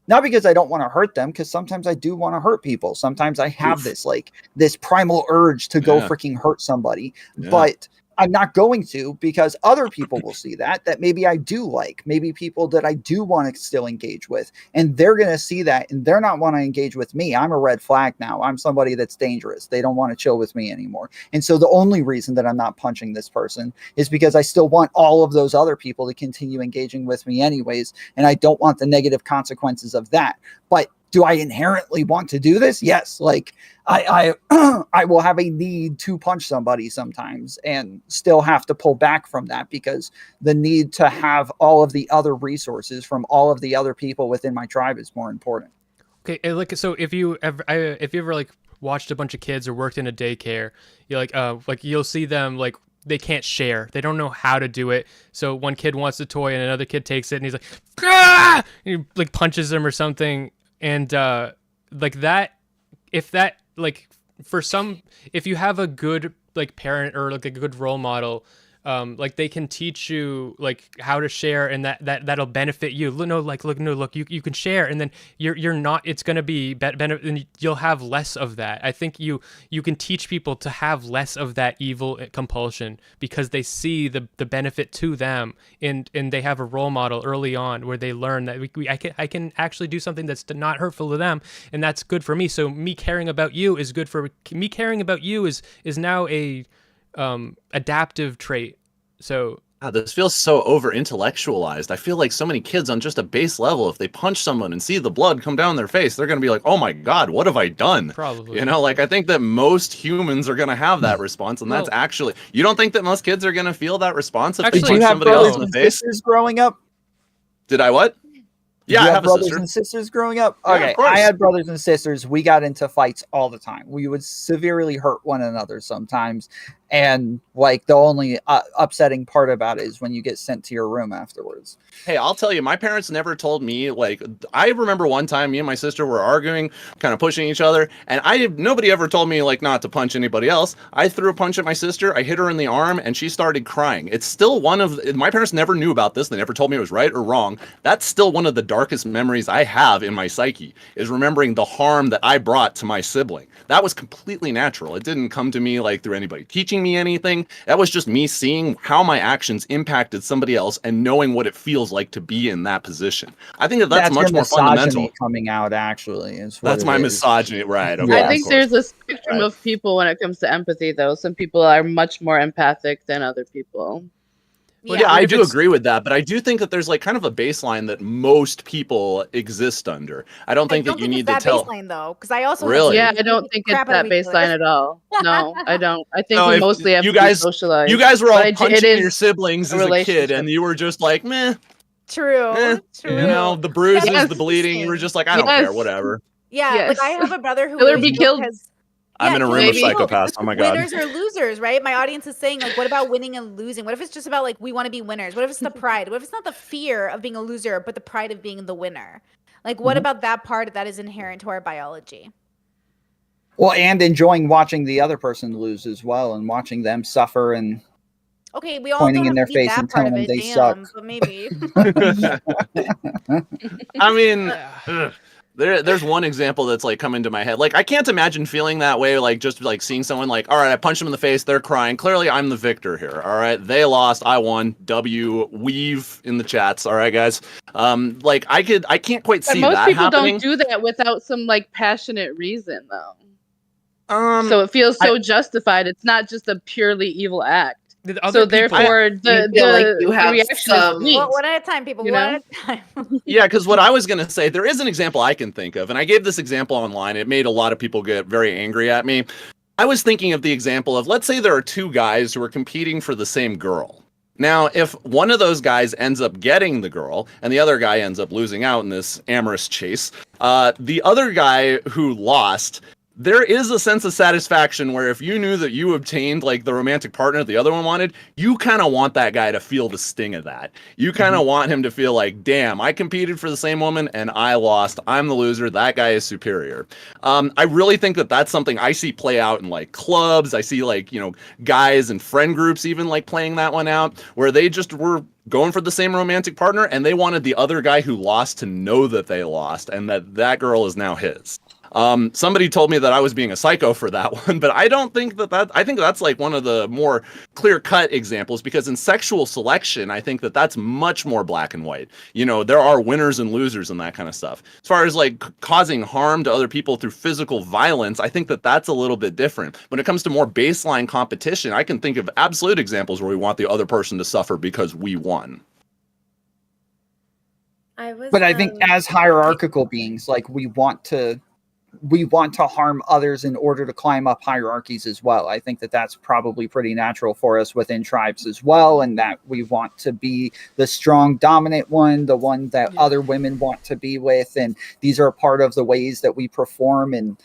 not because I don't want to hurt them, because sometimes I do want to hurt people. Sometimes I have this primal urge to go freaking hurt somebody, but I'm not going to, because other people will see that maybe I do like, maybe people that I do want to still engage with, and they're going to see that and they're not want to engage with me. I'm a red flag now. I'm somebody that's dangerous. They don't want to chill with me anymore. And so the only reason that I'm not punching this person is because I still want all of those other people to continue engaging with me anyways. And I don't want the negative consequences of that. But do I inherently want to do this? Yes. Like I I will have a need to punch somebody sometimes and still have to pull back from that, because the need to have all of the other resources from all of the other people within my tribe is more important. Okay, like, so if you ever like watched a bunch of kids or worked in a daycare, you like you'll see them like they can't share. They don't know how to do it. So one kid wants a toy and another kid takes it and he's like, ah! And he like punches them or something. And like that, if that, like, for some, if you have a good like parent or like a good role model, like they can teach you like how to share, and that'll benefit you. Look, you can share, and then you're not, it's going to be benefit, and you'll have less of that. I think you can teach people to have less of that evil compulsion because they see the benefit to them, and they have a role model early on where they learn that I can actually do something that's not hurtful to them, and that's good for me. So me caring about you is good for me. Caring about you is now a adaptive trait. So this feels so over intellectualized. I feel like so many kids on just a base level, if they punch someone and see the blood come down their face, they're going to be like, oh my God, what have I done? Probably. You know, like I think that most humans are going to have that response. And that's actually, you don't think that most kids are going to feel that response if they punch somebody else in the face? Sisters growing up? Did I what? Yeah, I have brothers a sister. and sisters growing up. Yeah, okay, I had brothers and sisters. We got into fights all the time. We would severely hurt one another sometimes, and like the only upsetting part about it is when you get sent to your room afterwards. Hey, I'll tell you, my parents never told me, like, I remember one time me and my sister were arguing, kind of pushing each other, and nobody ever told me, like, not to punch anybody else. I threw a punch at my sister, I hit her in the arm, and she started crying. It's still my parents never knew about this, they never told me it was right or wrong. That's still one of the darkest memories I have in my psyche, is remembering the harm that I brought to my sibling. That was completely natural. It didn't come to me, like, through anybody teaching me anything. That was just me seeing how my actions impacted somebody else and knowing what it feels like to be in that position. I think that's much more fundamental. Coming out, actually, that's my misogyny, right? Okay, I think there's a spectrum of people when it comes to empathy, though. Some people are much more empathic than other people. Well, yeah, I do agree with that, but I do think that there's like kind of a baseline that most people exist under. I don't think that you need to tell baseline though, because I also really, yeah, I don't think it's that baseline at all. No, I don't. I think we mostly have to be socialized. You guys were all punching your siblings as a kid, and you were just like, meh. True. You know, the bruises, the bleeding. You were just like, I don't care, whatever. Yeah, like I have a brother who will be killed. I'm in a room of psychopaths. Oh my God. Winners or losers, right? My audience is saying, like, what about winning and losing? What if it's just about, like, we want to be winners? What if it's the pride? What if it's not the fear of being a loser, but the pride of being the winner? Like, what about that part that is inherent to our biology? Well, and enjoying watching the other person lose as well, and watching them suffer, and we all pointing in their face and telling them they suck. But maybe. I mean, there's one example that's like coming to my head. Like, I can't imagine feeling that way, like just like seeing someone like, all right, I punched them in the face, they're crying. Clearly, I'm the victor here. All right, they lost, I won. W, weave in the chats. All right, guys. Like I can't quite see that happening. Most people don't do that without some like passionate reason, though. So it feels so justified. It's not just a purely evil act. The other So people. therefore, You feel like you the have reaction is some- hate. One at a time, people. You One know? at a time. Yeah, because what I was going to say, there is an example I can think of, and I gave this example online. It made a lot of people get very angry at me. I was thinking of the example of, let's say there are two guys who are competing for the same girl. Now, if one of those guys ends up getting the girl and the other guy ends up losing out in this amorous chase, the other guy who lost, there is a sense of satisfaction where if you knew that you obtained like the romantic partner the other one wanted, you kind of want that guy to feel the sting of that. You kind of want him to feel like, damn, I competed for the same woman and I lost. I'm the loser. That guy is superior. I really think that that's something I see play out in like clubs. I see like, guys and friend groups even like playing that one out where they just were going for the same romantic partner and they wanted the other guy who lost to know that they lost and that girl is now his. Somebody told me that I was being a psycho for that one, but I don't think I think that's like one of the more clear-cut examples because in sexual selection, I think that that's much more black and white. There are winners and losers and that kind of stuff. As far as like causing harm to other people through physical violence, I think that that's a little bit different. When it comes to more baseline competition, I can think of absolute examples where we want the other person to suffer because we won. But I think as hierarchical beings, like we want to harm others in order to climb up hierarchies as well. I think that that's probably pretty natural for us within tribes as well, and that we want to be the strong dominant one, the one that other women want to be with, and these are part of the ways that we perform and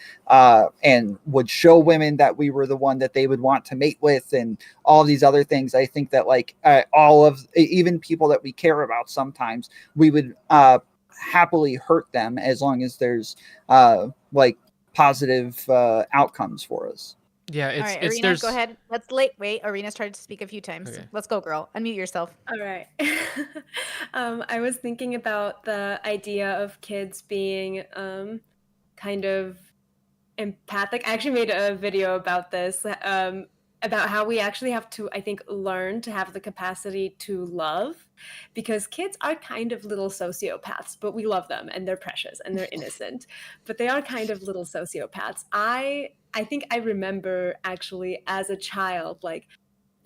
would show women that we were the one that they would want to mate with, and all these other things. I think that like all of even people that we care about, sometimes we would happily hurt them as long as there's like positive outcomes for us. Yeah, All right, Arena, go ahead. Wait, Arena's tried to speak a few times. Okay. Let's go, girl. Unmute yourself. All right. I was thinking about the idea of kids being kind of empathic. I actually made a video about this, about how we actually have to, I think, learn to have the capacity to love, because kids are kind of little sociopaths, but we love them and they're precious and they're innocent, but they are kind of little sociopaths. I think I remember actually as a child, like,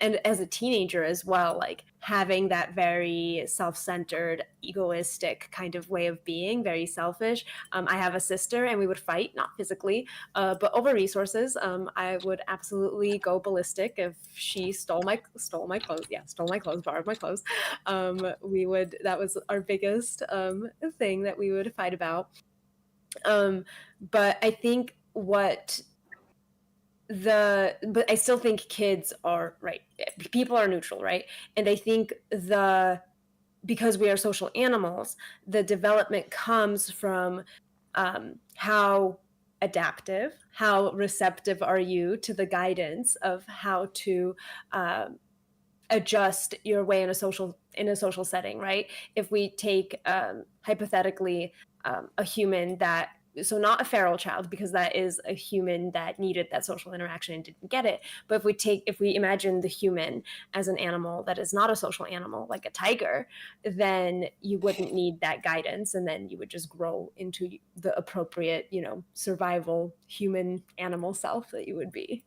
and as a teenager as well, like having that very self-centered, egoistic kind of way of being, very selfish. I have a sister and we would fight, not physically, but over resources. I would absolutely go ballistic if she stole my clothes. Yeah, stole my clothes, borrowed my clothes. That was our biggest thing that we would fight about. But I think but I still think kids are right. People are neutral, right? And I think because we are social animals, the development comes from how adaptive, how receptive are you to the guidance of how to adjust your way in a social setting, right? If we take hypothetically a human so not a feral child, because that is a human that needed that social interaction and didn't get it. But if we imagine the human as an animal that is not a social animal, like a tiger, then you wouldn't need that guidance, and then you would just grow into the appropriate, survival human animal self that you would be.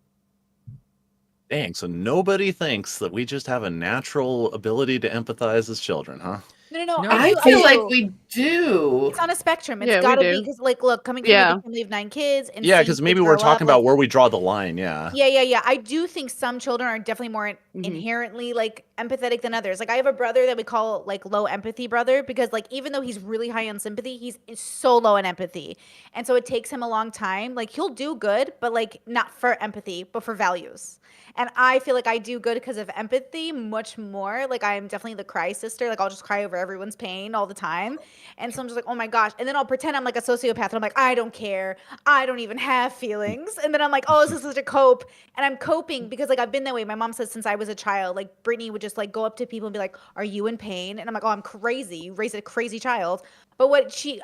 Dang, so nobody thinks that we just have a natural ability to empathize as children, huh? No. I feel like we do. It's on a spectrum. It's Yeah, we gotta do. be because, like, look, coming from a family of 9 kids and Yeah, seeing because maybe kids we're grow talking up, about like, where we draw the line. Yeah. Yeah. I do think some children are definitely more Mhm. inherently like empathetic than others. Like I have a brother that we call like low empathy brother because like even though he's really high on sympathy, he's so low in empathy. And so it takes him a long time. Like he'll do good, but like not for empathy, but for values. And I feel like I do good because of empathy much more. Like I'm definitely the cry sister. Like I'll just cry over everyone's pain all the time. And so I'm just like, oh my gosh. And then I'll pretend I'm like a sociopath. And I'm like, I don't care. I don't even have feelings. And then I'm like, oh, this is such a cope. And I'm coping because like I've been that way. My mom says since I was a child, like Brittany would just like go up to people and be like, are you in pain? And I'm like, oh, I'm crazy. You raised a crazy child. But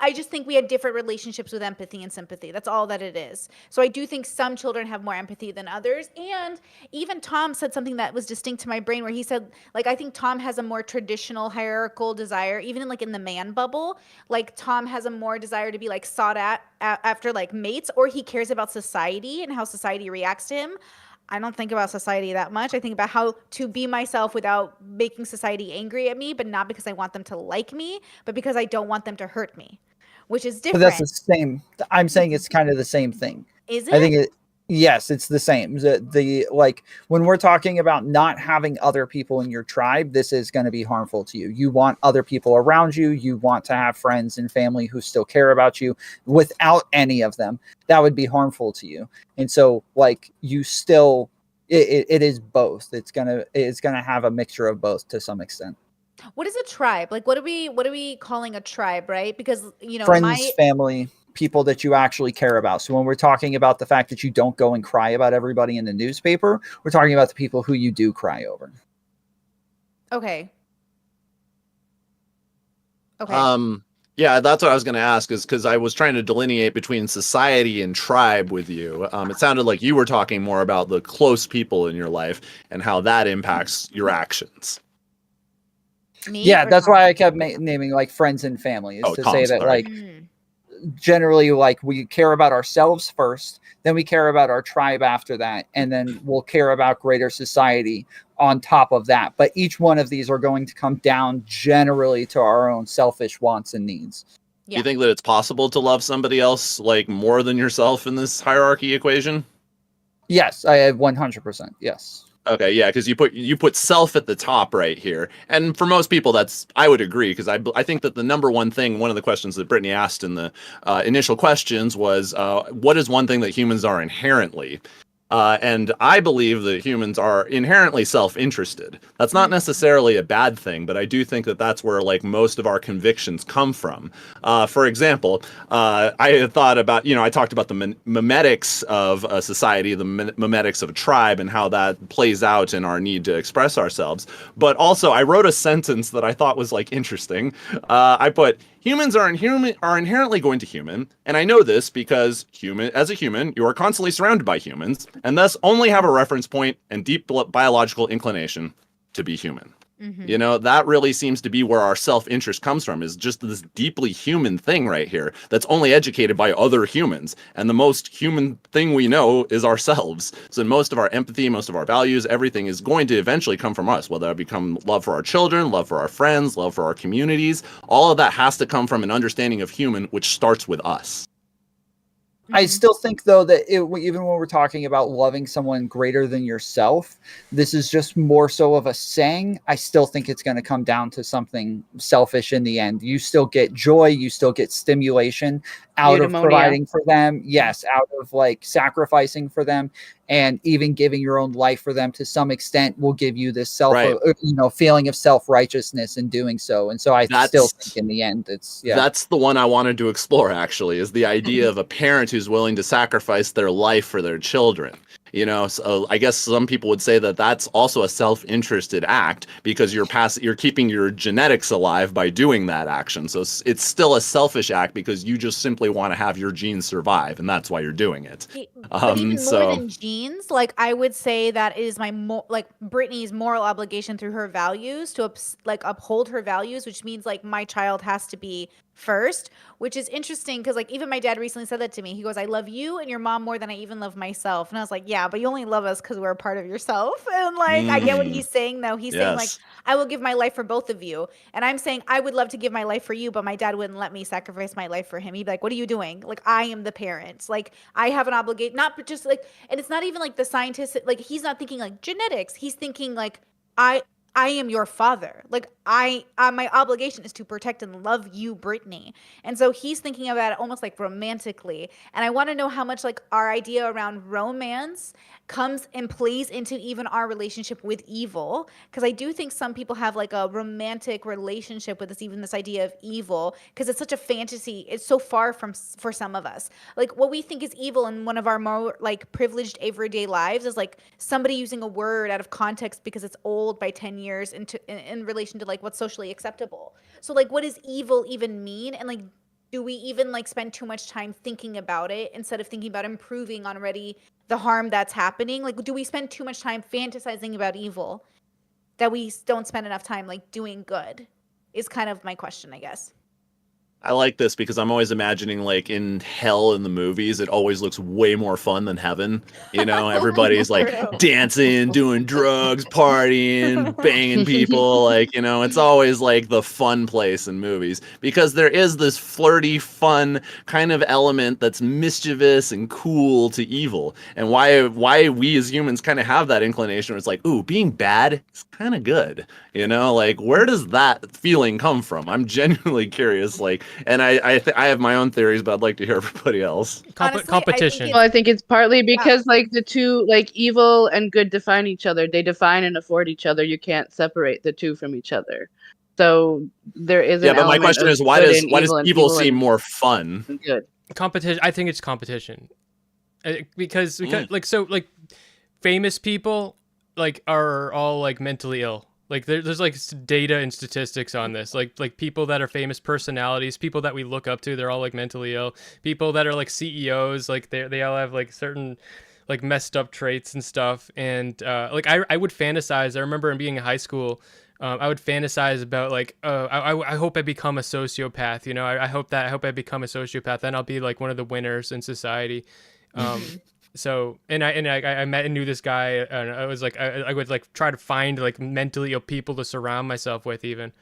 I just think we had different relationships with empathy and sympathy. That's all that it is. So I do think some children have more empathy than others. And even Tom said something that was distinct to my brain where he said, like, I think Tom has a more traditional hierarchical desire, even in the man bubble. Like Tom has a more desire to be like sought after like mates, or he cares about society and how society reacts to him. I don't think about society that much. I think about how to be myself without making society angry at me, but not because I want them to like me, but because I don't want them to hurt me, which is But that's different. the same. I'm saying it's kind of the same thing. Is I think it? it. Yes, it's the same. The like when we're talking about not having other people in your tribe, this is going to be harmful to you. You want other people around you. You want to have friends and family who still care about you. Without any of them, that would be harmful to you. And so, like, you still, it is both. It's gonna have a mixture of both to some extent. What is a tribe? Like what are we calling a tribe, right? Because Friends, my family, people that you actually care about. So when we're talking about the fact that you don't go and cry about everybody in the newspaper, we're talking about the people who you do cry over. okay. Okay. Yeah, that's what I was going to ask, is because I was trying to delineate between society and tribe with you. It sounded like you were talking more about the close people in your life and how that impacts your actions. Me Yeah, or that's Tom? why I kept naming like friends and family, is Oh, to say Tom, that sorry. like generally like we care about ourselves first, then we care about our tribe after that, and then we'll care about greater society on top of that. But each one of these are going to come down generally to our own selfish wants and needs. Do you Yeah. think that it's possible to love somebody else like more than yourself in this hierarchy equation? Yes, I have 100%. Yes. Okay, yeah, because you put self at the top right here, and for most people, that's I would agree, because I think that the number one thing, one of the questions that Brittany asked in the initial questions was, what is one thing that humans are inherently? And I believe that humans are inherently self-interested. That's not necessarily a bad thing, but I do think that that's where like most of our convictions come from. For example, I had thought about, I talked about the memetics of a society, the memetics of a tribe, and how that plays out in our need to express ourselves. But also, I wrote a sentence that I thought was like interesting. I put, humans are inherently going to human, and I know this because as a human, you are constantly surrounded by humans, and thus only have a reference point and deep biological inclination to be human. That really seems to be where our self-interest comes from, is just this deeply human thing right here that's only educated by other humans. And the most human thing we know is ourselves. So most of our empathy, most of our values, everything is going to eventually come from us, whether it become love for our children, love for our friends, love for our communities. All of that has to come from an understanding of human, which starts with us. I still think, though, that even when we're talking about loving someone greater than yourself, this is just more so of a saying. I still think it's going to come down to something selfish in the end. You still get joy, you still get stimulation out of Eudaimonia. providing for them. Yes, out of like sacrificing for them, and even giving your own life for them to some extent will give you this Right. feeling of self-righteousness in doing so. And so I still think That's in the end, it's that's the one I wanted to explore, actually, is the idea of a parent who's willing to sacrifice their life for their children. So I guess some people would say that that's also a self-interested act, because you're keeping your genetics alive by doing that action. So it's still a selfish act because you just simply want to have your genes survive, and that's why you're doing it. But even more So than genes, like I would say that it is my like Brittany's moral obligation through her values to like uphold her values, which means like my child has to be first, which is interesting because like even my dad recently said that to me. He goes, "I love you and your mom more than I even love myself," and I was like, "Yeah, but you only love us because we're a part of yourself." And like I get what he's saying though. He's saying like yes. I will give my life for both of you, and I'm saying I would love to give my life for you, but my dad wouldn't let me sacrifice my life for him. He'd be like, "What are you doing? Like I am the parent. Like I have an obligation, not just like, and it's not even like the scientist, like he's not thinking like genetics. He's thinking like I I am your father. Like my obligation is to protect and love you, Brittany." And so he's thinking about it almost like romantically. And I want to know how much like our idea around romance comes and plays into even our relationship with evil. Because I do think some people have like a romantic relationship with this, even this idea of evil, because it's such a fantasy. It's so far from for some of us. Like what we think is evil in one of our more like privileged everyday lives is like somebody using a word out of context because it's old by 10 years in relation to like what's socially acceptable. So like what does evil even mean? And like do we even like spend too much time thinking about it instead of thinking about improving on already the harm that's happening? Like do we spend too much time fantasizing about evil that we don't spend enough time like doing good? Is kind of my question, I guess. I like this because I'm always imagining like in hell in the movies, it always looks way more fun than heaven. You know, everybody's like True. dancing, doing drugs, partying, banging people. Like, you know, it's always like the fun place in movies because there is this flirty, fun kind of element that's mischievous and cool to evil. And why we as humans kind of have that inclination where it's like, ooh, being bad is kind of good. You know, like where does that feeling come from? I'm genuinely curious. Like, and I have my own theories, but I'd like to hear everybody else. Honestly, Competition. Well, I think it's partly because like the two, like evil and good define each other. They define and afford each other. You can't separate the two from each other. So there is an Yeah, but my element question of is, why good does and evil and evil evil seem and more fun? good. Competition. I think it's competition. Because like so like famous people like are all like mentally ill. Like there's like data and statistics on this. Like people that are famous personalities, people that we look up to, they're all like mentally ill. People that are like CEOs, like they all have like certain like messed up traits and stuff. And like I would fantasize. I remember being in high school. I would fantasize about like, I hope I become a sociopath. You know, I hope I become a sociopath. Then I'll be like one of the winners in society. So I met and knew this guy, and I was like I would like try to find like mentally ill people to surround myself with even,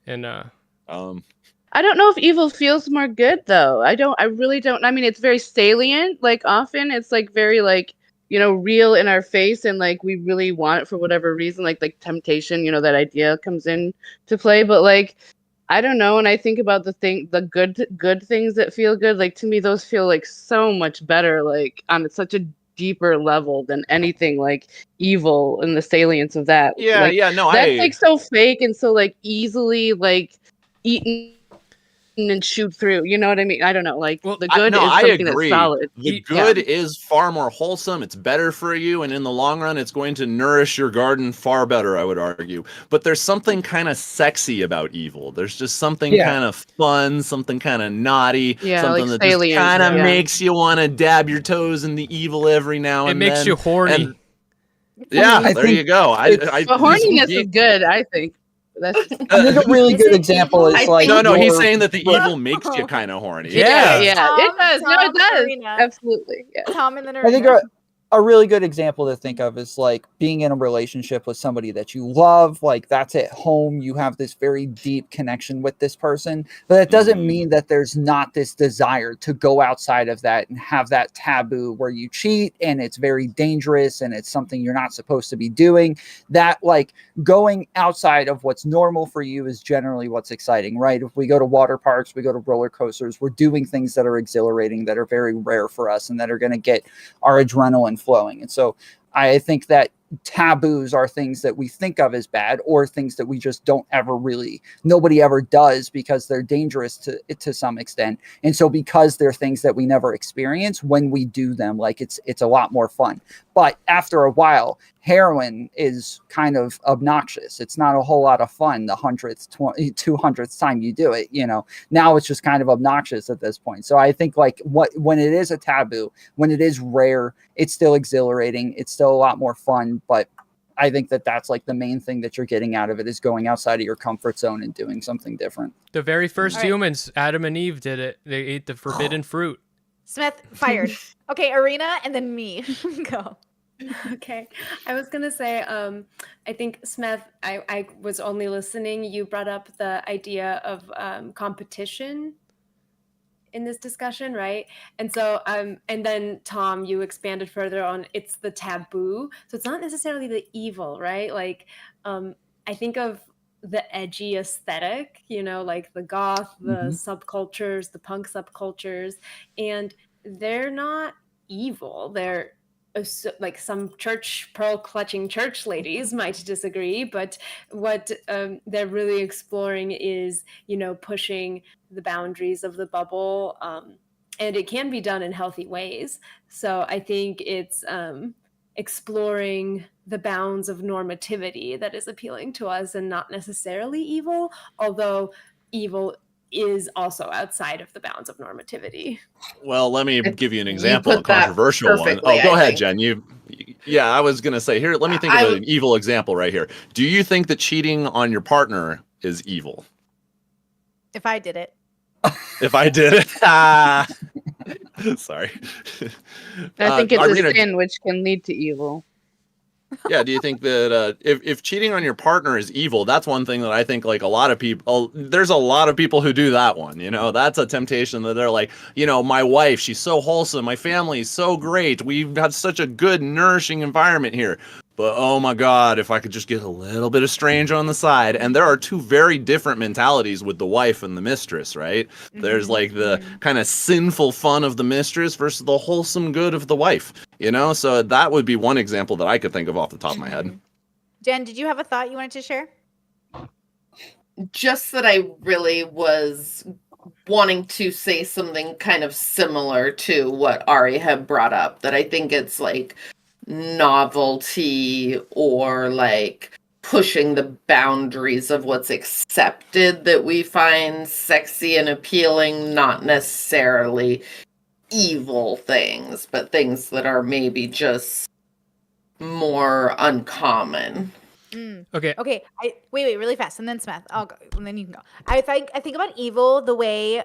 and I don't know if evil feels more good though. I really don't. I mean, it's very salient. Like often it's like very like, real in our face and like we really want it for whatever reason, like temptation, that idea comes in to play. But like, I don't know. And I think about the good things that feel good. Like to me, those feel like so much better, like on such a deeper level than anything like evil and the salience of that. Yeah, Like yeah, no, that's like so fake and so like easily like eaten and shoot through. You know what I mean? I don't know. Like well, the good no, is I something that's agree. solid. The Yeah. good is far more wholesome. It's better for you, and in the long run, it's going to nourish your garden far better, I would argue. But there's something kind of sexy about evil. There's just something Yeah. kind of fun, something kind of naughty, Yeah, something like that just salient. kind of Yeah. makes you want to dab your toes in the evil every now it and makes then. you horny. And yeah, I there think you go. it's- But horniness is good, I think. That's just, I think a really Is good it example evil? is like no, he's your saying that the evil makes you kind of horny. Yeah. yeah, it does. No, it does. Arena. Absolutely. Yeah. Tom and then I think Arena. a really good example to think of is like being in a relationship with somebody that you love, like that's at home, you have this very deep connection with this person, but that doesn't mean that there's not this desire to go outside of that and have that taboo where you cheat and it's very dangerous and it's something you're not supposed to be doing. That like going outside of what's normal for you is generally what's exciting, right? If we go to water parks, we go to roller coasters, we're doing things that are exhilarating, that are very rare for us and that are going to get our adrenaline flowing. And so I think that taboos are things that we think of as bad or things that we just don't ever really, nobody ever does because they're dangerous to some extent. And so because they're things that we never experience, when we do them, like it's a lot more fun. But after a while, heroin is kind of obnoxious. It's not a whole lot of fun the 100th, 200th time you do it, now it's just kind of obnoxious at this point. So I think like when it is a taboo, when it is rare, it's still exhilarating. It's still a lot more fun, but I think that that's like the main thing that you're getting out of it is going outside of your comfort zone and doing something different. The very first All right. humans, Adam and Eve, did it. They ate the forbidden fruit. Smith fired. Okay, Arena and then me. Go. Okay. I was going to say, I think, Smeth, I was only listening. You brought up the idea of competition in this discussion, right? And so, and then Tom, you expanded further on it's the taboo. So it's not necessarily the evil, right? Like, I think of the edgy aesthetic, like the goth, the subcultures, the punk subcultures, and they're not evil. They're like some church pearl clutching church ladies might disagree, but what they're really exploring is pushing the boundaries of the bubble, and it can be done in healthy ways. So I think it's exploring the bounds of normativity that is appealing to us and not necessarily evil, although evil is also outside of the bounds of normativity. Well, let me give you an You example, a put that controversial one. perfectly, Oh, go I ahead, think. Jen. Yeah, I was gonna say here. Let me think of an evil example right here. Do you think that cheating on your partner is evil? If I did it. If I did it. Ah. Sorry. I think it's Irina, a sin which can lead to evil. yeah, do you think that if cheating on your partner is evil, that's one thing that I think like a lot of people, there's a lot of people who do that one, you know, that's a temptation that they're like, you know, my wife, she's so wholesome, my family's so great, we've got such a good, nourishing environment here. But oh my God, if I could just get a little bit of strange on the side. And there are two very different mentalities with the wife and the mistress, right? There's like the kind of sinful fun of the mistress versus the wholesome good of the wife, you know? So that would be one example that I could think of off the top of my head. Jen, did you have a thought you wanted to share? Just that I really was wanting to say something kind of similar to what Ari had brought up, that I think it's like novelty or like pushing the boundaries of what's accepted that we find sexy and appealing, not necessarily evil things, but things that are maybe just more uncommon. Okay. Okay. Wait, really fast, and then Smith. I'll go, and then you can go. I think about evil the way,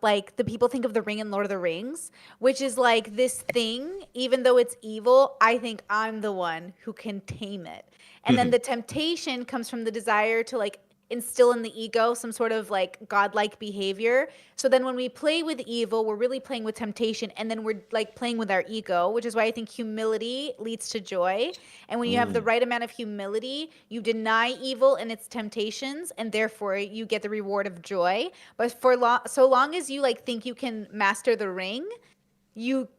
like the people think of the Ring in Lord of the Rings, which is like this thing. Even though it's evil, I think I'm the one who can tame it. And then the temptation comes from the desire to like instill in the ego some sort of like godlike behavior. So then when we play with evil, we're really playing with temptation, and then we're like playing with our ego, which is why I think humility leads to joy. And when you have the right amount of humility, you deny evil and its temptations, and therefore you get the reward of joy. But so long as you like think you can master the ring, you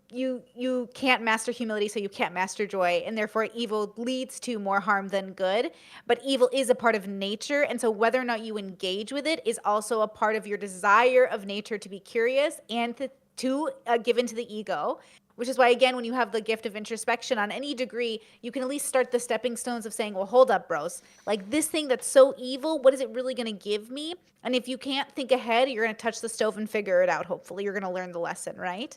can't master humility, so you can't master joy, and therefore evil leads to more harm than good. But evil is a part of nature, and so whether or not you engage with it is also a part of your desire of nature to be curious and to give into the ego. Which is why, again, when you have the gift of introspection on any degree, you can at least start the stepping stones of saying, well, hold up, bros. Like this thing that's so evil, what is it really going to give me? And if you can't think ahead, you're going to touch the stove and figure it out. Hopefully you're going to learn the lesson, right?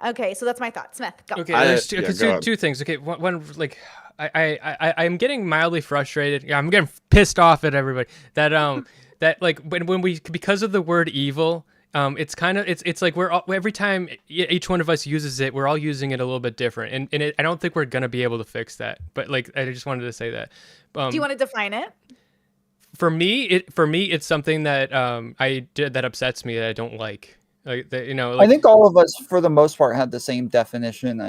Okay, so that's my thought. Smith, go. Okay, go there's on. two things. Okay, one like I'm getting mildly frustrated. Yeah, I'm getting pissed off at everybody that like when we, because of the word evil, it's kind of it's like we're all, every time each one of us uses it, we're all using it a little bit different, and I don't think we're gonna be able to fix that. But like I just wanted to say that. Do you want to define it? For me, it's something that I did that upsets me, that I don't like. Like that, you know. Like, I think all of us, for the most part, had the same definition.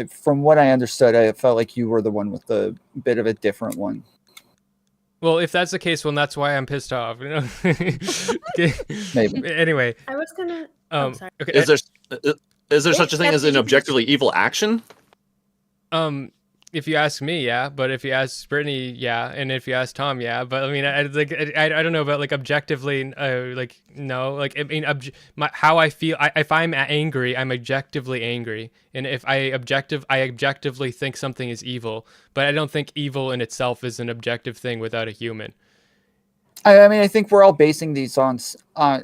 From what I understood, I felt like you were the one with the bit of a different one. well, if that's the case, well, that's why I'm pissed off. You know. Okay. Maybe. Anyway. I was gonna. Oh, sorry. Okay. Is there such a thing as an objectively evil action? If you ask me, yeah, but if you ask Brittany, yeah, and if you ask Tom, yeah, but I mean, I don't know about like objectively, like no, like I mean, how I feel. If I'm angry, I'm objectively angry, and if I objectively think something is evil, but I don't think evil in itself is an objective thing without a human. I mean, I think we're all basing these on,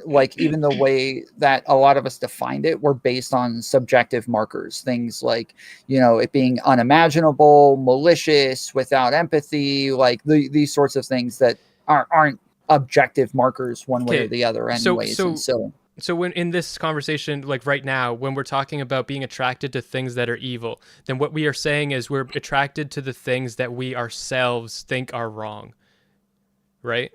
like, even the way that a lot of us defined it, we're based on subjective markers. Things like, you know, it being unimaginable, malicious, without empathy, like these sorts of things that aren't objective markers one way or the other anyways. So when in this conversation, like right now, when we're talking about being attracted to things that are evil, then what we are saying is we're attracted to the things that we ourselves think are wrong. Right?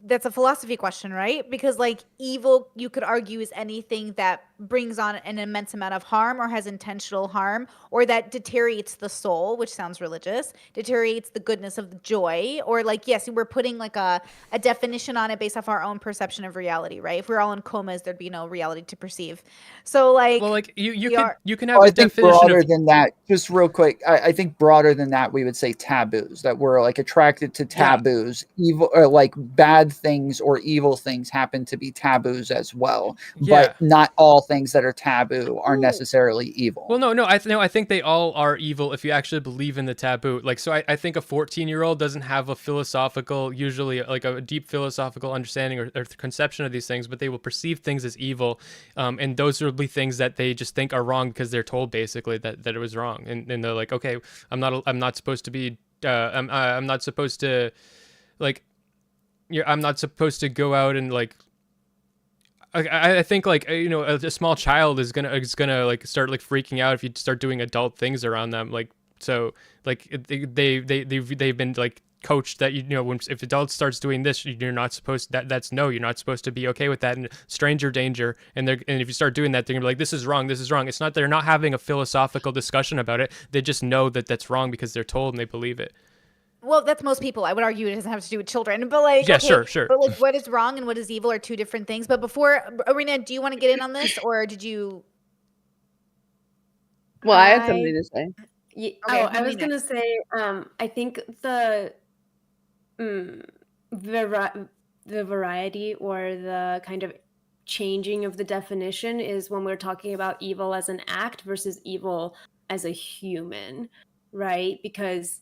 That's a philosophy question, right? Because like evil, you could argue, is anything that brings on an immense amount of harm or has intentional harm, or that deteriorates the soul, which sounds religious, deteriorates the goodness of the joy, or like, yes, we're putting like a definition on it based off our own perception of reality, right? If we're all in comas, there'd be no reality to perceive. So like, well, like you can have I a think definition broader of, than that, just real quick, I think broader than that, we would say taboos, that we're like attracted to taboos, evil, or like bad things or evil things happen to be taboos as well. But not all things that are taboo are necessarily evil. Well, no, I think they all are evil if you actually believe in the taboo. Like, so I think a 14-year-old doesn't have a philosophical, usually like a deep philosophical understanding or conception of these things, but they will perceive things as evil, and those will be things that they just think are wrong because they're told basically that it was wrong, and they're like, okay, I'm not supposed to be, I'm not supposed to, like, I'm not supposed to go out and like I think like a small child is gonna like start like freaking out if you start doing adult things around them, like so like they've been like coached that when if adults starts doing this, you're not supposed that's no, you're not supposed to be okay with that, and stranger danger, and if you start doing that, they're gonna be like, this is wrong, this is wrong. It's not, they're not having a philosophical discussion about it, they just know that that's wrong because they're told and they believe it. Well, that's most people. I would argue it doesn't have to do with children, but like, Yeah, okay, sure. but like, what is wrong and what is evil are two different things. But before, Arena, do you want to get in on this, or did you? Well, I had something to say. Okay, I was gonna say, I think the variety or the kind of changing of the definition is when we're talking about evil as an act versus evil as a human, right? Because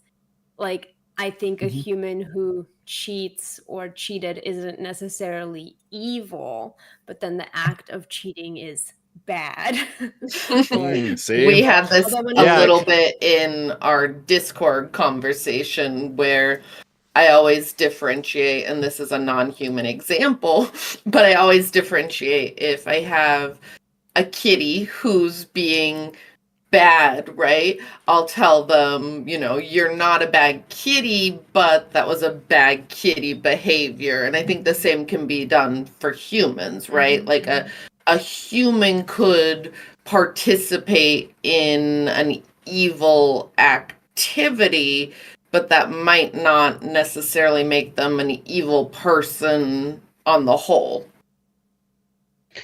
like I think a human who cheats or cheated isn't necessarily evil, but then the act of cheating is bad. See? We had this a Yeah. little bit in our Discord conversation where I always differentiate, and this is a non-human example, but I always differentiate if I have a kitty who's being bad, right? I'll tell them, you're not a bad kitty, but that was a bad kitty behavior. And I think the same can be done for humans, right? Like a human could participate in an evil activity, but that might not necessarily make them an evil person on the whole.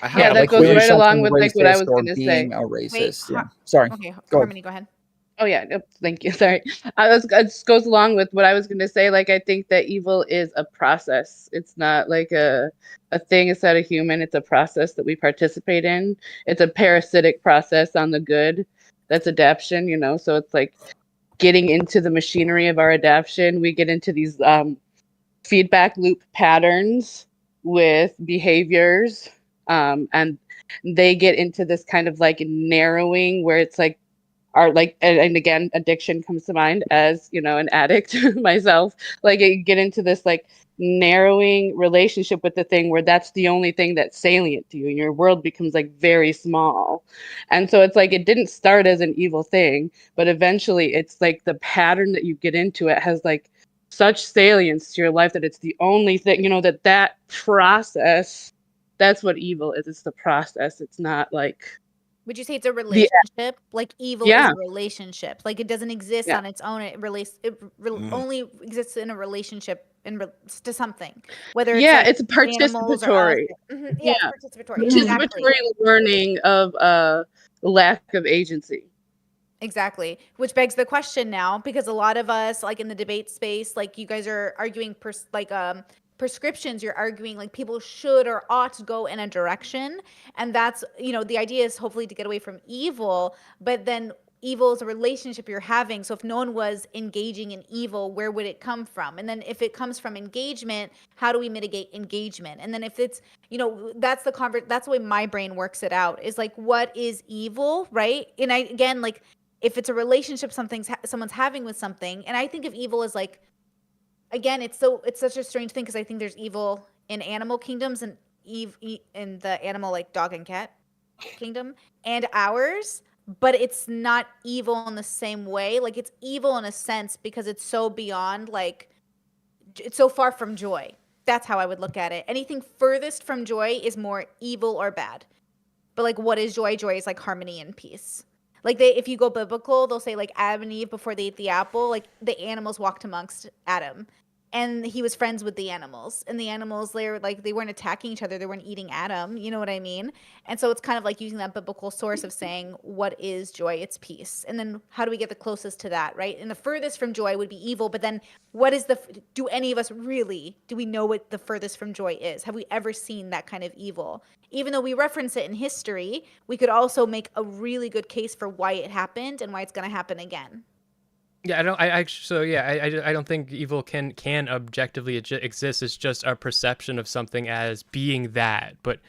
Yeah, that like goes doing right along something with like what I racist was or gonna say. being a Wait, racist. Yeah. Sorry. okay, Go ahead. Harmony, go ahead. Oh yeah, nope, thank you. Sorry, it just goes along with what I was going to say. Like I think that evil is a process. It's not like a thing. It's not a human. It's a process that we participate in. It's a parasitic process on the good. That's adaptation. So it's like getting into the machinery of our adaptation. We get into these feedback loop patterns with behaviors, and they get into this kind of like narrowing where it's like are like and again addiction comes to mind as an addict myself, like you get into this like narrowing relationship with the thing where that's the only thing that's salient to you and your world becomes like very small. And so it's like it didn't start as an evil thing, but eventually it's like the pattern that you get into it has like such salience to your life that it's the only thing, that process, that's what evil is. It's the process. It's not like Would you say it's a the relationship? Like evil is yeah a relationship. Like it doesn't exist yeah on its own. It only exists in a relationship to something, whether it's yeah like it's animals or us. participatory. Yeah, Yeah, it's participatory. Exactly. participatory learning of lack of agency. Exactly. Which begs the question now, because a lot of us, like in the debate space, like you guys are arguing prescriptions, you're arguing like people should or ought to go in a direction. And that's, the idea is hopefully to get away from evil, but then evil is a relationship you're having. So if no one was engaging in evil, where would it come from? And then if it comes from engagement, how do we mitigate engagement? And then if it's, that's that's the way my brain works it out, is like, what is evil, right? And again, like, if it's a relationship someone's having with something, and I think of evil as like, again, it's such a strange thing, because I think there's evil in animal kingdoms and in the animal like dog and cat kingdom and ours, but it's not evil in the same way. Like it's evil in a sense because it's so beyond, like it's so far from joy. That's how I would look at it. Anything furthest from joy is more evil or bad. But like, what is joy? Joy is like harmony and peace. Like if you go biblical, they'll say like Adam and Eve, before they ate the apple, like the animals walked amongst Adam, and he was friends with the animals, and the animals, they weren't attacking each other, they weren't eating Adam. You know what I mean? And so it's kind of like using that biblical source of saying, what is joy? It's peace. And then how do we get the closest to that, right? And the furthest from joy would be evil. But then what is do any of us really, do we know what the furthest from joy is? Have we ever seen that kind of evil? Even though we reference it in history, we could also make a really good case for why it happened and why it's going to happen again. Yeah, I don't think evil can objectively exist. It's just a perception of something as being that, but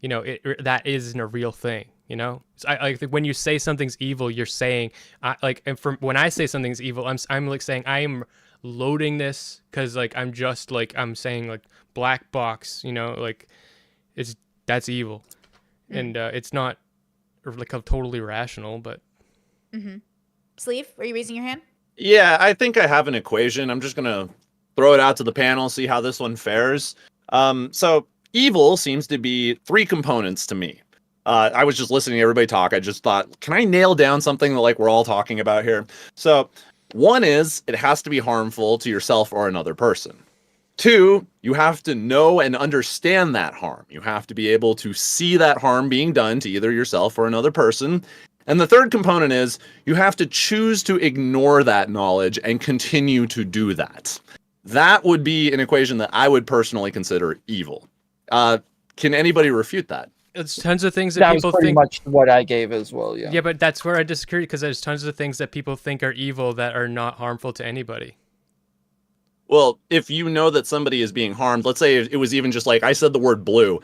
that isn't a real thing. So I think when you say something's evil, you're saying and from when I say something's evil, I'm like saying I am loading this because like I'm just like I'm saying like black box. Like it's that's evil. And it's not like totally rational, but Sleeve, are you raising your hand? Yeah, I think I have an equation. I'm just gonna throw it out to the panel, see how this one fares. So evil seems to be three components to me. I was just listening to everybody talk. I just thought, can I nail down something that like we're all talking about here? So one is it has to be harmful to yourself or another person. Two, you have to know and understand that harm. You have to be able to see that harm being done to either yourself or another person. And the third component is you have to choose to ignore that knowledge and continue to do that. That would be an equation that I would personally consider evil. Can anybody refute that? it's tons of things that That was people pretty think. much what I gave as well. Yeah. Yeah, but that's where I disagree, because there's tons of things that people think are evil that are not harmful to anybody. Well, if you know that somebody is being harmed, let's say it was even just like I said the word blue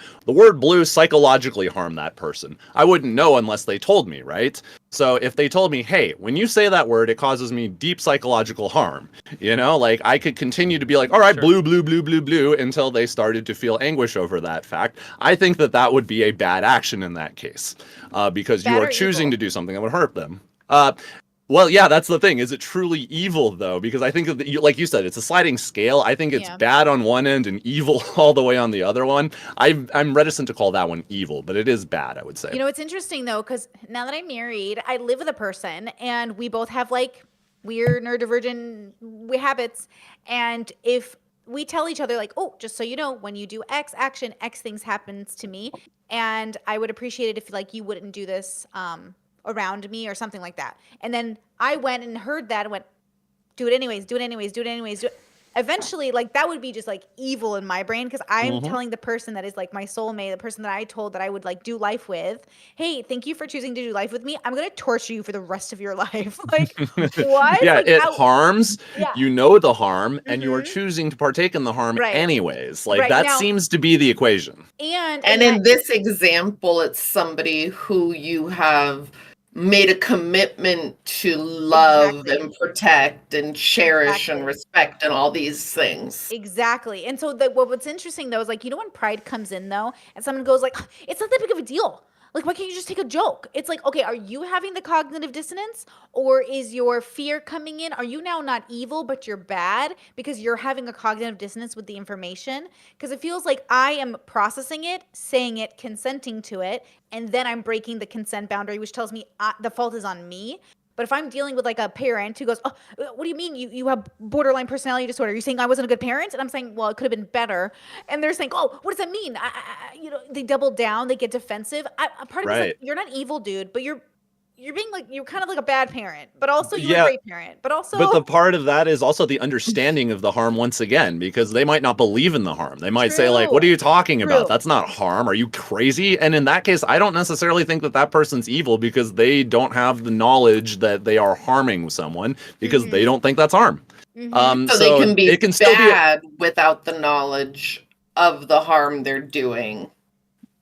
psychologically harmed that person. I wouldn't know unless they told me, right? So if they told me, hey, when you say that word, it causes me deep psychological harm, like I could continue to be like, all right, Sure. blue, blue, blue, blue, blue, until they started to feel anguish over that fact. I think that that would be a bad action in that case, because you Bad are or choosing evil? to do something that would hurt them. Well, yeah, that's the thing. Is it truly evil, though? Because I think, like you said, it's a sliding scale. I think it's Yeah. bad on one end and evil all the way on the other one. I'm reticent to call that one evil, but it is bad, I would say. It's interesting though, because now that I'm married, I live with a person and we both have like weird neurodivergent habits. And if we tell each other like, oh, just so you know, when you do X action, X things happens to me. And I would appreciate it if like you wouldn't do this around me or something like that. And then I went and heard that and went, do it anyways, do it anyways, do it anyways. Do it. Eventually, like that would be just like evil in my brain, because I'm telling the person that is like my soulmate, the person that I told that I would like do life with, hey, thank you for choosing to do life with me. I'm gonna torture you for the rest of your life. Like what? Yeah, Like it how? harms. Yeah. You know the harm, and you are Mhm. choosing to partake in the harm Right. anyways. Like Right that now, seems to be the equation. and And that, in this example, it's somebody who you have made a commitment to love exactly, and protect and cherish and exactly. respect and all these things. Exactly. And so what's interesting though is like, when pride comes in though, and someone goes like, it's not that big of a deal. Like, why can't you just take a joke? It's like, okay, are you having the cognitive dissonance, or is your fear coming in? Are you now not evil, but you're bad because you're having a cognitive dissonance with the information? Because it feels like I am processing it, saying it, consenting to it, and then I'm breaking the consent boundary, which tells me the fault is on me. But if I'm dealing with like a parent who goes, oh, what do you mean you have borderline personality disorder? You're saying I wasn't a good parent? And I'm saying, well, it could have been better. And they're saying, oh, what does that mean? They double down, they get defensive. A part of me is like, Right. you're not evil, dude, but you're being like, you're kind of like a bad parent, but also you're a Yeah, great parent, but also but the part of that is also the understanding of the harm once again, because they might not believe in the harm. They might say like, what are true, you talking about? true. That's not harm. Are you crazy? And in that case, I don't necessarily think that that person's evil because they don't have the knowledge that they are harming someone because they Mm-hmm. don't think that's harm. Mm-hmm. So they So can be it can still be, bad without the knowledge of the harm they're doing.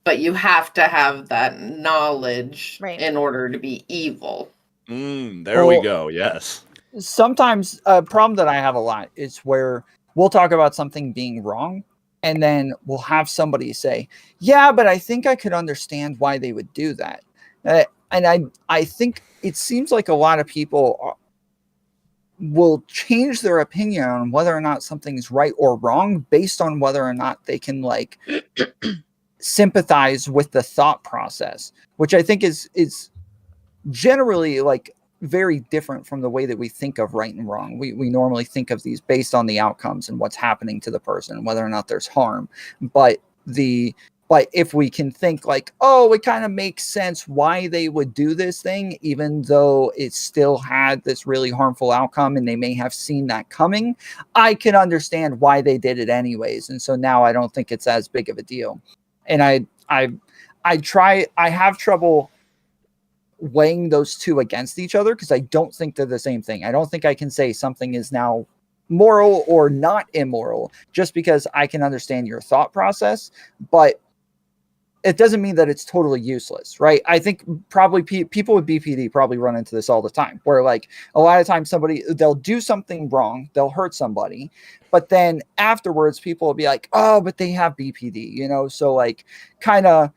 But you have to have that knowledge Right. in order to be evil. there we Well, go. Yes. sometimes a problem that I have a lot is where we'll talk about something being wrong, and then we'll have somebody say, "Yeah, but I think I could understand why they would do that." And I think it seems like a lot of people will change their opinion on whether or not something's right or wrong based on whether or not they can like sympathize with the thought process, which I think is generally like very different from the way that we think of right and wrong. We normally think of these based on the outcomes and what's happening to the person, whether or not there's harm. But if we can think like, oh, it kind of makes sense why they would do this thing, even though it still had this really harmful outcome and they may have seen that coming, I can understand why they did it anyways. And so now I don't think it's as big of a deal. And I have trouble weighing those two against each other because I don't think they're the same thing. I don't think I can say something is now moral or not immoral just because I can understand your thought process. But it doesn't mean that it's totally useless, right? I think probably people with BPD probably run into this all the time, where like a lot of times they'll do something wrong, they'll hurt somebody, but then afterwards people will be like, oh, but they have BPD, you know? So like kind of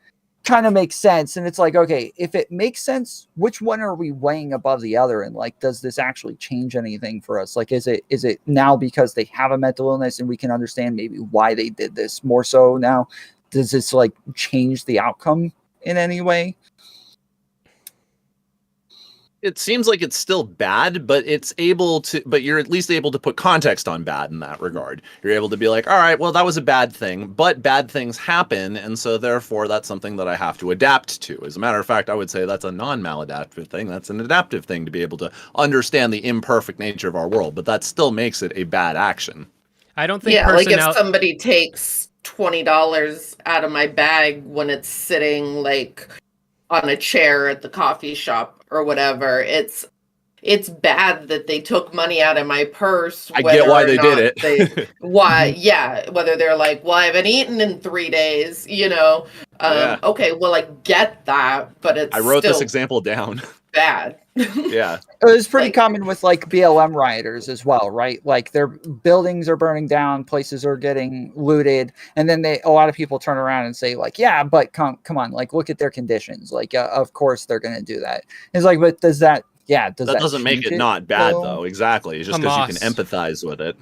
makes sense. And it's like, okay, if it makes sense, which one are we weighing above the other? And like, does this actually change anything for us? Like, is it now because they have a mental illness and we can understand maybe why they did this more so now? Does this like change the outcome in any way? It seems like it's still bad, but you're at least able to put context on bad in that regard. You're able to be like, all right, well, that was a bad thing, but bad things happen. And so therefore that's something that I have to adapt to. As a matter of fact, I would say that's a non-maladaptive thing. That's an adaptive thing to be able to understand the imperfect nature of our world, but that still makes it a bad action. I don't think like if somebody takes $20 out of my bag when it's sitting like on a chair at the coffee shop or whatever, it's bad that they took money out of my purse. I get why they did it. Whether they're like, well, I haven't eaten in 3 days, you know. Okay, well, I get that, but I wrote this example down. Bad. Yeah. It was pretty common with like BLM rioters as well, right? Like their buildings are burning down, places are getting looted, and then a lot of people turn around and say like, yeah, but come on, like look at their conditions. Like of course they're going to do that. It's like, but does that that doesn't make it not bad though? Exactly. Just because you can empathize with it.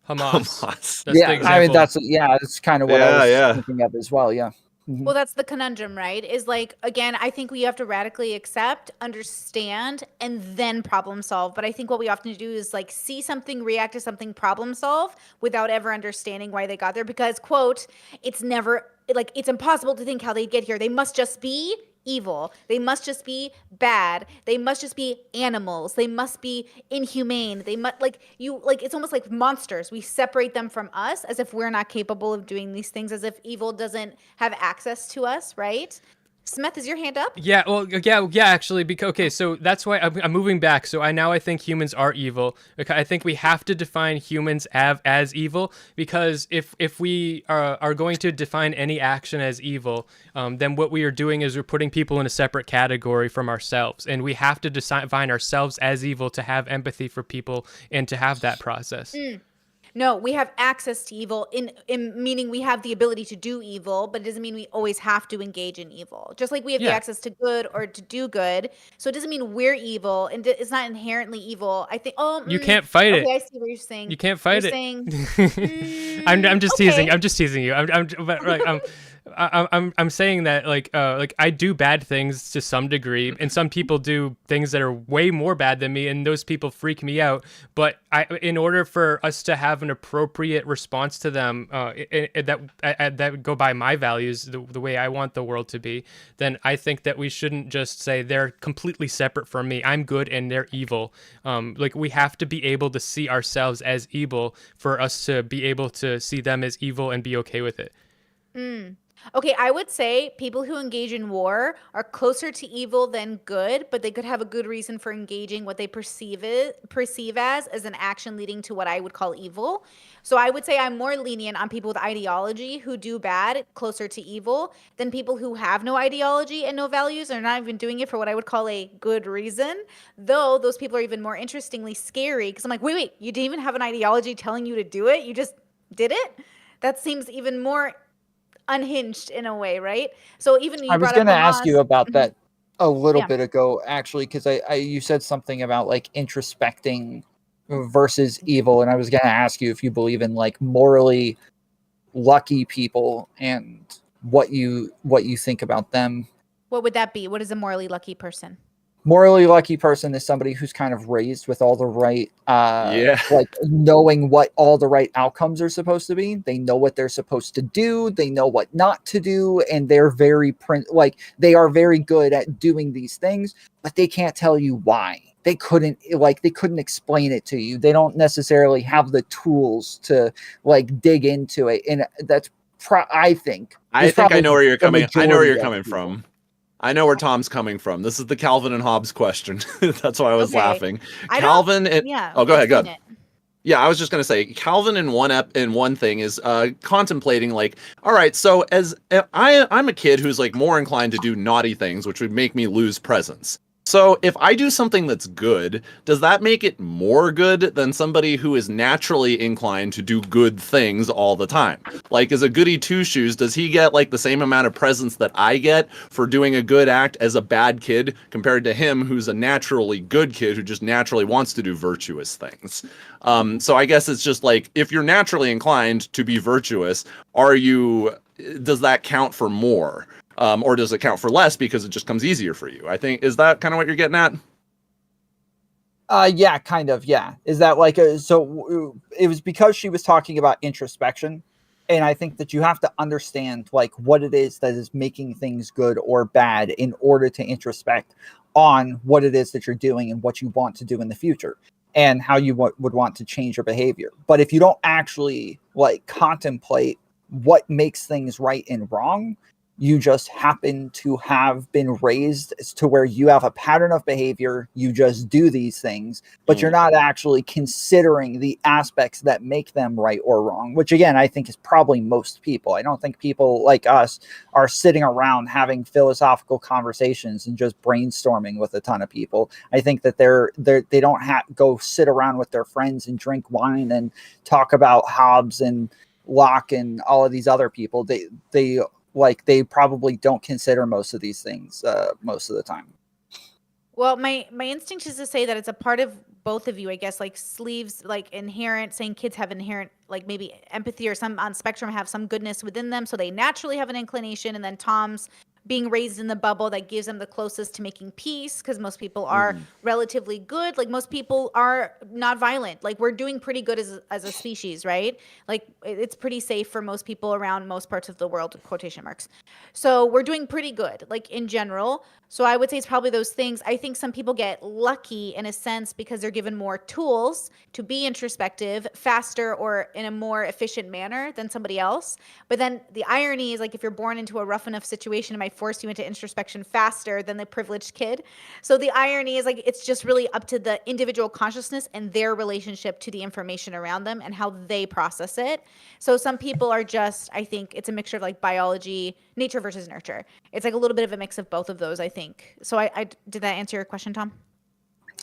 Hamas. I mean that's kind of what I was thinking of as well. Yeah. Well, that's the conundrum, right? Is like, again, I think we have to radically accept, understand, and then problem solve. But I think what we often do is like see something, react to something, problem solve without ever understanding why they got there. Because, quote, it's never like it's impossible to think how they get here. They must just be evil. They must just be bad. They must just be animals. They must be inhumane. They must it's almost like monsters. We separate them from us as if we're not capable of doing these things, as if evil doesn't have access to us, right? Smeth, is your hand up? Yeah, well, yeah, actually, because okay, so that's why I'm moving back. So I think humans are evil. I think we have to define humans as evil, because if we are going to define any action as evil, then what we are doing is we're putting people in a separate category from ourselves, and we have to define ourselves as evil to have empathy for people and to have that process. No, we have access to evil in meaning we have the ability to do evil, but it doesn't mean we always have to engage in evil. Just like we have the access to good or to do good. So it doesn't mean we're evil, and it's not inherently evil. I think you can't fight it. Okay, I see what you're saying. You can't fight you're it. Saying, I'm just teasing. I'm just teasing you. I'm saying that like I do bad things to some degree, and some people do things that are way more bad than me, and those people freak me out. But in order for us to have an appropriate response to them that go by my values, the way I want the world to be, then I think that we shouldn't just say they're completely separate from me. I'm good and they're evil. Like we have to be able to see ourselves as evil for us to be able to see them as evil and be okay with it. Okay, I would say people who engage in war are closer to evil than good, but they could have a good reason for engaging what they perceive as an action leading to what I would call evil. So I would say I'm more lenient on people with ideology who do bad, closer to evil, than people who have no ideology and no values and are not even doing it for what I would call a good reason. Though those people are even more interestingly scary, because I'm like, wait, you didn't even have an ideology telling you to do it? You just did it? That seems even more unhinged in a way, right? So even I was going to ask you about that a little bit ago, actually, because you said something about like introspecting versus evil, and I was going to ask you if you believe in like morally lucky people and what you think about them. What would that be? What is a morally lucky person? Morally lucky person is somebody who's kind of raised with all the right, like knowing what all the right outcomes are supposed to be. They know what they're supposed to do. They know what not to do. And they're they are very good at doing these things, but they can't tell you why. They couldn't explain it to you. They don't necessarily have the tools to like dig into it. And that's, I think I know where you're coming. I know where you're coming from. I know where Tom's coming from. This is the Calvin and Hobbes question. That's why I was laughing. Calvin and go ahead. Yeah, I was just gonna say Calvin in one thing is contemplating like, all right, so as I'm a kid who's like more inclined to do naughty things, which would make me lose presents. So if I do something that's good, does that make it more good than somebody who is naturally inclined to do good things all the time? Like, as a goody two shoes, does he get like the same amount of presents that I get for doing a good act as a bad kid compared to him who's a naturally good kid who just naturally wants to do virtuous things? So I guess it's just like, if you're naturally inclined to be virtuous, does that count for more? Or does it count for less because it just comes easier for you? I think, is that kind of what you're getting at? Yeah, kind of. Yeah. Is that like it was because she was talking about introspection. And I think that you have to understand like what it is that is making things good or bad in order to introspect on what it is that you're doing and what you want to do in the future and how you would want to change your behavior. But if you don't actually like contemplate what makes things right and wrong, you just happen to have been raised to where you have a pattern of behavior. You just do these things, but you're not actually considering the aspects that make them right or wrong, which again, I think is probably most people. I don't think people like us are sitting around having philosophical conversations and just brainstorming with a ton of people. I think that they don't go sit around with their friends and drink wine and talk about Hobbes and Locke and all of these other people. They probably don't consider most of these things most of the time. Well, my instinct is to say that it's a part of both of you, I guess, like Sleeves, like inherent, saying kids have inherent, like maybe empathy or some on spectrum have some goodness within them. So they naturally have an inclination. And then Tom's being raised in the bubble that gives them the closest to making peace because most people are relatively good. Like most people are not violent. Like we're doing pretty good as a species, right? Like it's pretty safe for most people around most parts of the world, quotation marks. So we're doing pretty good, like in general. So I would say it's probably those things. I think some people get lucky in a sense because they're given more tools to be introspective faster or in a more efficient manner than somebody else. But then the irony is like if you're born into a rough enough situation, it might force you into introspection faster than the privileged kid. So the irony is like it's just really up to the individual consciousness and their relationship to the information around them and how they process it. So some people are just, I think it's a mixture of like biology, nature versus nurture. It's like a little bit of a mix of both of those, I think. So I did that answer your question, Tom?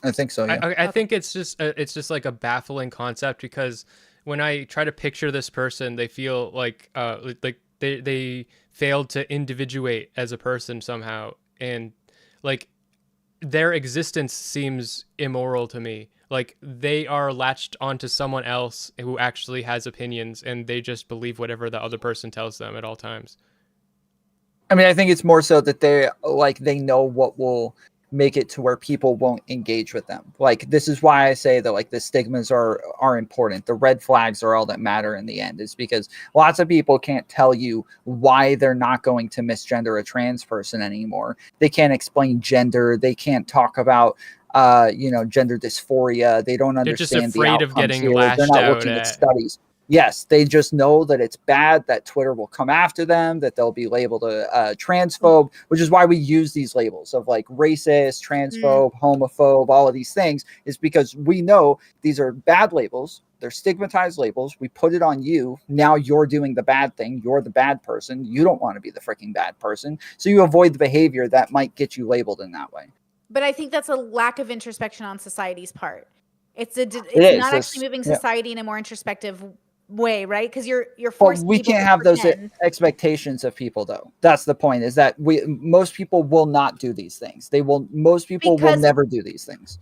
I think so. Yeah. I think it's just like a baffling concept because when I try to picture this person, they feel like they failed to individuate as a person somehow, and like their existence seems immoral to me. Like they are latched onto someone else who actually has opinions, and they just believe whatever the other person tells them at all times. I mean, I think it's more so that they know what will make it to where people won't engage with them. Like this is why I say that like the stigmas are important. The red flags are all that matter in the end, is because lots of people can't tell you why they're not going to misgender a trans person anymore. They can't explain gender. They can't talk about gender dysphoria. They don't They're just understand the afraid of outcomes getting here. They're lashed not out looking at at. studies. Yes, they just know that it's bad, that Twitter will come after them, that they'll be labeled a transphobe, which is why we use these labels of like racist, transphobe, homophobe, all of these things, is because we know these are bad labels. They're stigmatized labels. We put it on you. Now you're doing the bad thing. You're the bad person. You don't want to be the freaking bad person. So you avoid the behavior that might get you labeled in that way. But I think that's a lack of introspection on society's part. It's It is. not actually moving Yeah. society in a more introspective way, right? Because you're But forcing we people can't to have those pretend. expectations of people, though. That's the point. Is that most people will not do these things. Most people will Because never do these things.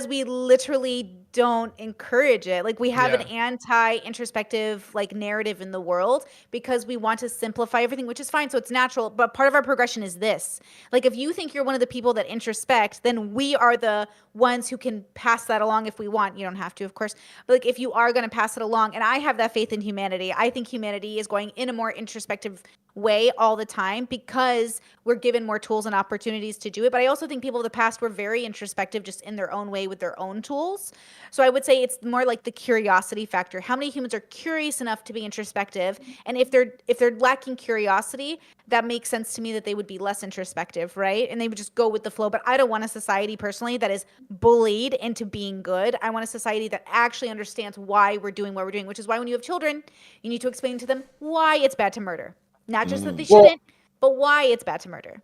we literally don't encourage it. Like we have an Yeah. anti-introspective like narrative in the world because we want to simplify everything, which is fine. So it's natural. But part of our progression is this. Like if you think you're one of the people that introspect, then we are the ones who can pass that along if we want. You don't have to, of course. But like if you are going to pass it along, and I have that faith in humanity, I think humanity is going in a more introspective way all the time because we're given more tools and opportunities to do it. But I also think people of the past were very introspective just in their own way with their own tools. So I would say it's more like the curiosity factor. How many humans are curious enough to be introspective? And if they're lacking curiosity, that makes sense to me that they would be less introspective, right? And they would just go with the flow. But I don't want a society personally that is bullied into being good. I want a society that actually understands why we're doing what we're doing, which is why when you have children, you need to explain to them why it's bad to murder. Not just that they Well, shouldn't, but why it's bad to murder.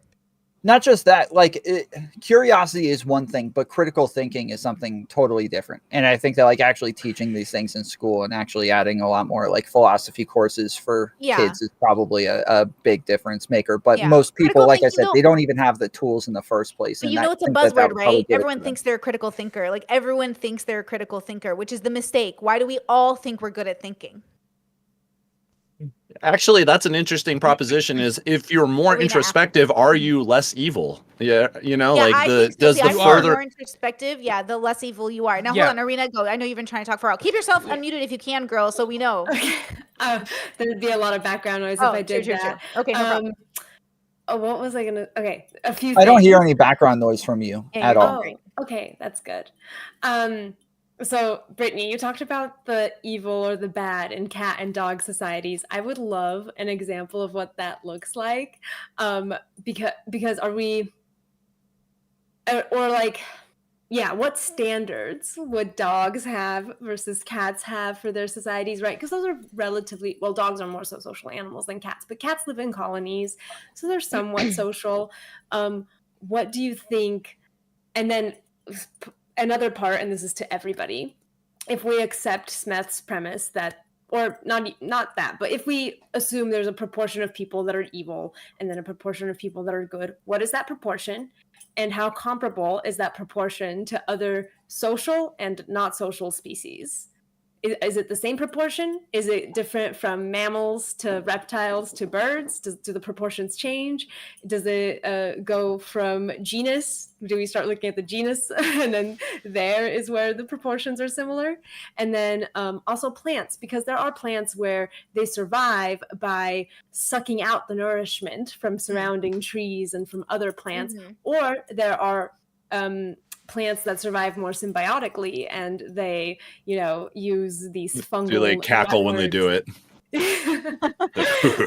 not just that, like curiosity is one thing, but critical thinking is something totally different. And I think that like actually teaching these things in school and actually adding a lot more like philosophy courses for Yeah. kids is probably a big difference maker. But Yeah. most people, Critical like I thinking, said, though, they don't even have the tools in the first place. but And you I know it's a think that buzzword, would probably right? give it Everyone to them. thinks they're a critical thinker. Like everyone thinks they're a critical thinker, which is the mistake. Why do we all think we're good at thinking? Actually, that's an interesting proposition. Is if you're more Arena after. introspective, are you less evil? Yeah, you know, Yeah, like I think so. does See, the I think are. the further more introspective, yeah, the less evil you are. Now, Yeah. hold on, Arena, go. I know you've been trying to talk for a while. Keep yourself unmuted if you can, girl, so we know. Okay. There'd be a lot of background noise if Oh, I true, did true, that. true. Okay, no problem. Oh, what was I gonna? Okay, a few I don't things. hear any background noise from you Yeah, at you're doing all. great. Oh, okay, that's good. So Brittany, you talked about the evil or the bad in cat and dog societies. I would love an example of what that looks like. Because are we, or like, yeah, what standards would dogs have versus cats have for their societies, right? Because those are relatively, well, dogs are more so social animals than cats, but cats live in colonies, so they're somewhat social. What do you think? And then another part, and this is to everybody, if we accept Smeth's premise that, or not that, but if we assume there's a proportion of people that are evil and then a proportion of people that are good, what is that proportion? And how comparable is that proportion to other social and not social species? Is it the same proportion? Is it different from mammals to reptiles to birds? Do the proportions change? Does it go from genus? Do we start looking at the genus and then there is where the proportions are similar? And then also plants, because there are plants where they survive by sucking out the nourishment from surrounding trees and from other plants, or there are plants that survive more symbiotically and they, use these fungal do they cackle when they do it?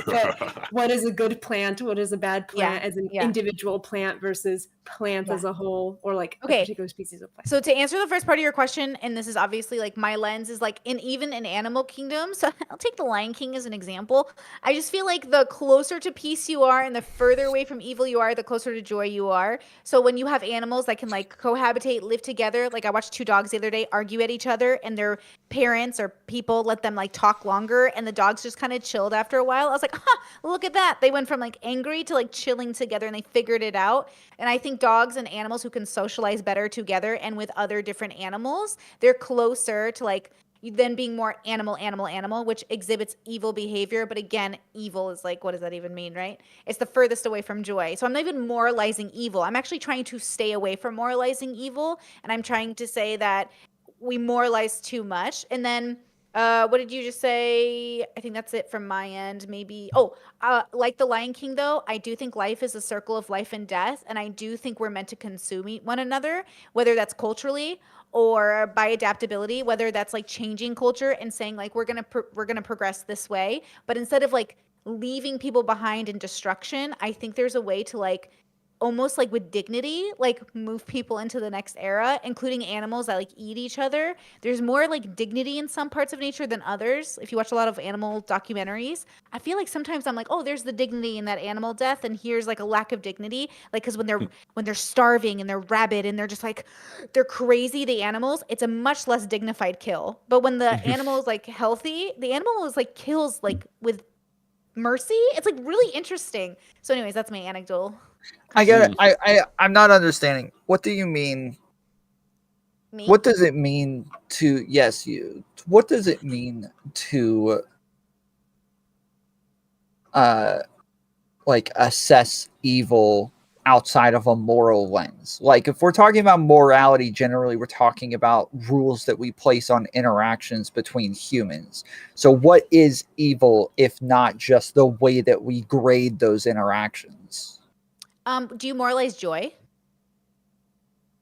But what is a good plant? What is a bad plant as an yeah. individual plant versus plants as a whole, or like a Okay. particular species of plant? So to answer the first part of your question, and this is obviously like my lens is like even in animal kingdom. So I'll take the Lion King as an example. I just feel like the closer to peace you are and the further away from evil you are, the closer to joy you are. So when you have animals that can like cohabitate, live together, like I watched two dogs the other day argue at each other and their parents or people let them like talk longer and the dogs just kind of chilled after a while. I was like, look at that. They went from like angry to like chilling together and they figured it out. And I think dogs and animals who can socialize better together and with other different animals, they're closer to like then being more animal, which exhibits evil behavior. But again, evil is like, what does that even mean, right? It's the furthest away from joy. So I'm not even moralizing evil. I'm actually trying to stay away from moralizing evil. And I'm trying to say that we moralize too much. And then what did you just say? I think that's it from my end. Maybe. Oh, like the Lion King, though, I do think life is a circle of life and death, and I do think we're meant to consume one another, whether that's culturally or by adaptability, whether that's like changing culture and saying like we're gonna progress this way, but instead of like leaving people behind in destruction, I think there's a way to like almost like with dignity, like move people into the next era, including animals that like eat each other. There's more like dignity in some parts of nature than others. If you watch a lot of animal documentaries, I feel like sometimes I'm like, oh, there's the dignity in that animal death, and here's like a lack of dignity. Like, because when they're starving and they're rabid and they're just like they're crazy, the animals, it's a much less dignified kill. But when the animal is like healthy, the animal is like kills like with mercy. It's like really interesting. So, anyways, that's my anecdotal. I get it. I'm not understanding. What do you mean? Me? What does it mean to, yes, you, what does it mean to like assess evil outside of a moral lens. Like if we're talking about morality, generally we're talking about rules that we place on interactions between humans. So what is evil if not just the way that we grade those interactions? Do you moralize joy?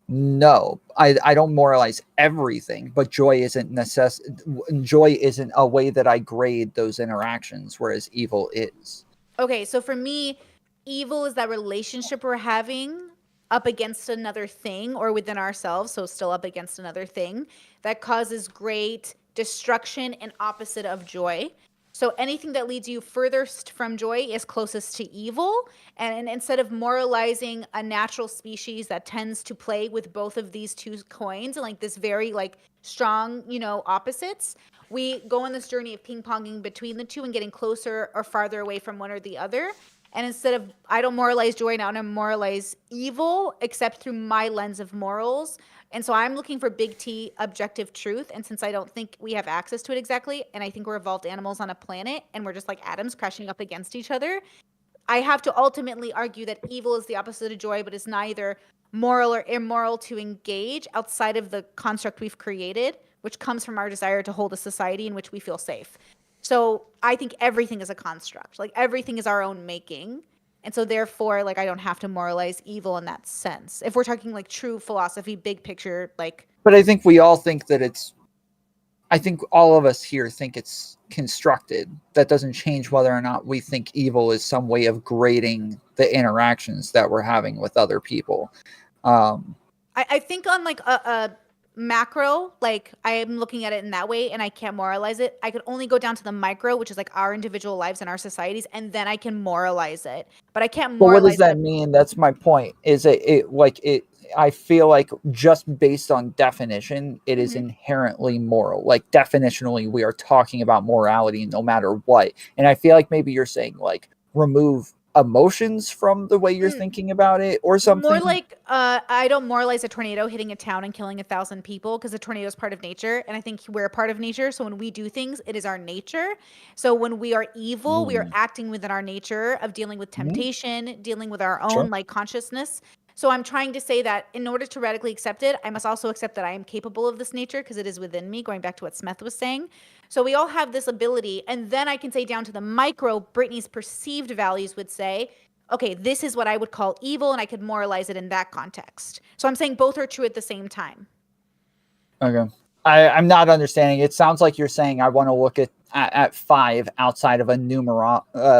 No, I don't moralize everything, but joy isn't a way that I grade those interactions, whereas evil is. Okay, so for me, evil is that relationship we're having up against another thing or within ourselves, so still up against another thing that causes great destruction and opposite of joy. So anything that leads you furthest from joy is closest to evil. And instead of moralizing a natural species that tends to play with both of these two coins and like this very like strong, opposites, we go on this journey of ping-ponging between the two and getting closer or farther away from one or the other. And instead of, I don't moralize joy now, and I moralize evil, except through my lens of morals. And so I'm looking for big T objective truth. And since I don't think we have access to it exactly, and I think we're evolved animals on a planet and we're just like atoms crashing up against each other, I have to ultimately argue that evil is the opposite of joy, but it's neither moral or immoral to engage outside of the construct we've created, which comes from our desire to hold a society in which we feel safe. So I think everything is a construct. Like everything is our own making. And so therefore, like I don't have to moralize evil in that sense. If we're talking like true philosophy, big picture, like. But I think we all think that I think all of us here think it's constructed. That doesn't change whether or not we think evil is some way of grading the interactions that we're having with other people. I think on like a macro, like I am looking at it in that way and I can't moralize it. I could only go down to the micro, which is like our individual lives and our societies, and then I can moralize it. But I can't But what does moralize that it. mean? That's my point. Is it I feel like just based on definition, it is inherently moral. Like definitionally, we are talking about morality no matter what. And I feel like maybe you're saying like remove emotions from the way you're thinking about it or More something. like I don't moralize a tornado hitting a town and killing 1,000 people because a tornado is part of nature, and I think we're a part of nature. So when we do things, it is our nature. So when we are evil, we are acting within our nature of dealing with temptation, dealing with our own Sure. like consciousness. So I'm trying to say that in order to radically accept it, I must also accept that I am capable of this nature because it is within me. Going back to what Smeth was saying. So we all have this ability, and then I can say down to the micro, Brittany's perceived values would say, okay, this is what I would call evil, and I could moralize it in that context. So I'm saying both are true at the same time. Okay. I'm not understanding. It sounds like you're saying I want to look at 5 outside of a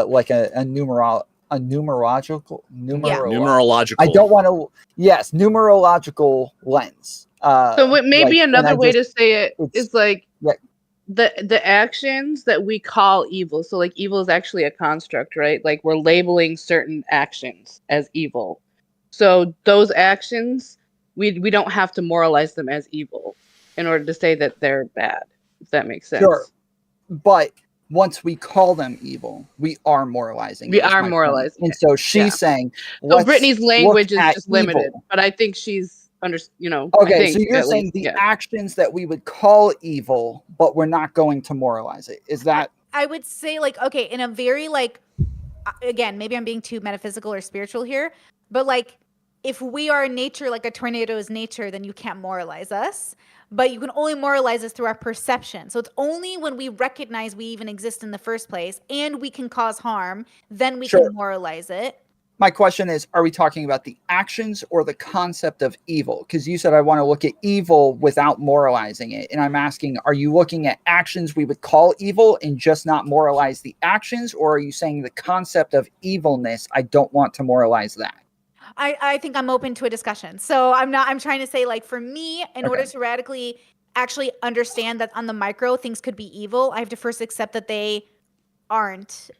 like a numerological. Yeah. Numerological. I don't want to. Yes, numerological lens. So what maybe and another I way just to say it is like yeah, the actions that we call evil. So like evil is actually a construct, right? Like we're labeling certain actions as evil. So those actions, we don't have to moralize them as evil in order to say that they're bad, if that makes sense. sure. But once we call them evil, we are moralizing. We it, is are my point. moralizing And it. so she's Yeah. saying, So let's Brittany's language look is at just limited, evil. but I think she's I Okay, think so you're at saying least, the yeah. actions that we would call evil, but we're not going to moralize it. Is that I would say like, okay, in a very like, again, maybe I'm being too metaphysical or spiritual here, but like if we are in nature like a tornado is nature, then you can't moralize us. But you can only moralize us through our perception. So it's only when we recognize we even exist in the first place and we can cause harm, then we sure? can moralize it. My question is, are we talking about the actions or the concept of evil? Because you said I want to look at evil without moralizing it. And I'm asking, are you looking at actions we would call evil and just not moralize the actions? Or are you saying the concept of evilness, I don't want to moralize that? I think I'm open to a discussion. So I'm trying to say like for me, in order to radically actually understand that on the micro things could be evil, I have to first accept that they aren't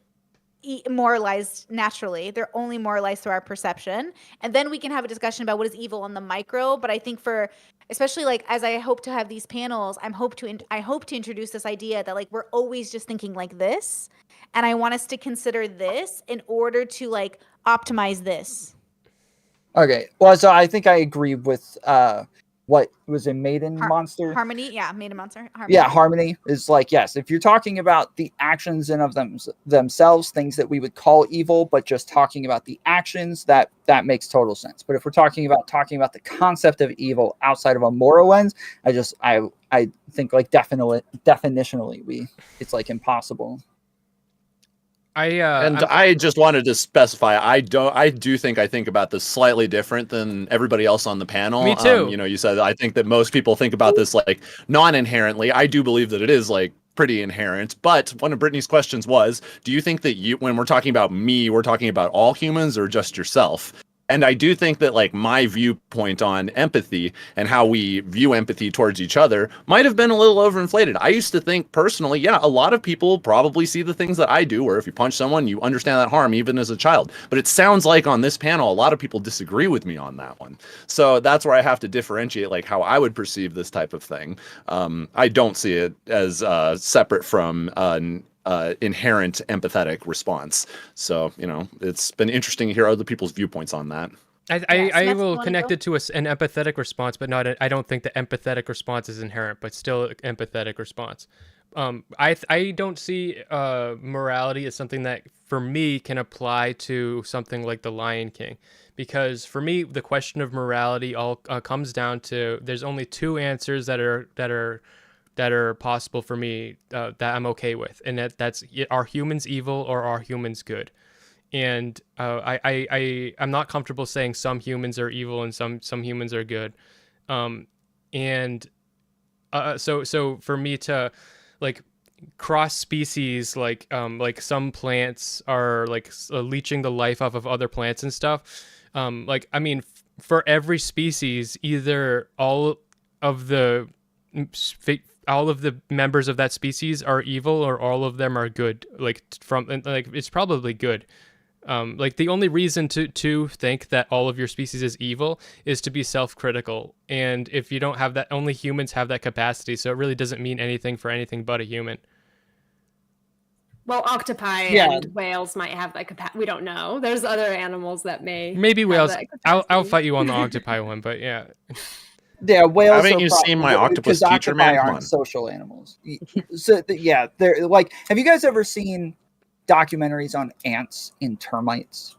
moralized naturally. They're only moralized through our perception. And then we can have a discussion about what is evil on the micro. But I think for, especially like as I hope to have these panels, I hope to introduce this idea that like we're always just thinking like this. And I want us to consider this in order to like optimize this. Okay. Well, so I think I agree with what was a maiden monster? Harmony, yeah, maiden monster. Harmony. Yeah, harmony is like, yes, if you're talking about the actions in of themselves, things that we would call evil, but just talking about the actions, that makes total sense. But if we're talking about the concept of evil outside of a moral lens, I think like definitionally it's like impossible. I just wanted to specify, I do think I think about this slightly different than everybody else on the panel. Me too. You said I think that most people think about this like non-inherently. I do believe that it is like pretty inherent. But one of Brittany's questions was, do you think that when we're talking about me, we're talking about all humans or just yourself? And I do think that like my viewpoint on empathy and how we view empathy towards each other might have been a little overinflated. I used to think personally, yeah, a lot of people probably see the things that I do, where if you punch someone, you understand that harm even as a child. But it sounds like on this panel, a lot of people disagree with me on that one. So that's where I have to differentiate like how I would perceive this type of thing. I don't see it as separate from inherent empathetic response. So, it's been interesting to hear other people's viewpoints on that. I will connect it to an empathetic response, but I don't think the empathetic response is inherent, but still an empathetic response. I don't see morality as something that for me can apply to something like The Lion King, because for me the question of morality all comes down to there's only two answers that are possible for me that I'm okay with, and that's are humans evil or are humans good? And I'm not comfortable saying some humans are evil and some humans are good, so for me to like cross species, like some plants are like leeching the life off of other plants and stuff. I mean, for every species, either all of the members of that species are evil or all of them are good. It's probably good. The only reason to think that all of your species is evil is to be self-critical. And if you don't have that, only humans have that capacity. So it really doesn't mean anything for anything but a human. Well, octopi and whales might have that capacity. We don't know. There's other animals that maybe whales. I'll fight you on the octopi one, but yeah. Yeah, whales. Haven't you seen my octopus teacher, man? Come on. Social animals. So yeah, they're like. Have you guys ever seen documentaries on ants and termites?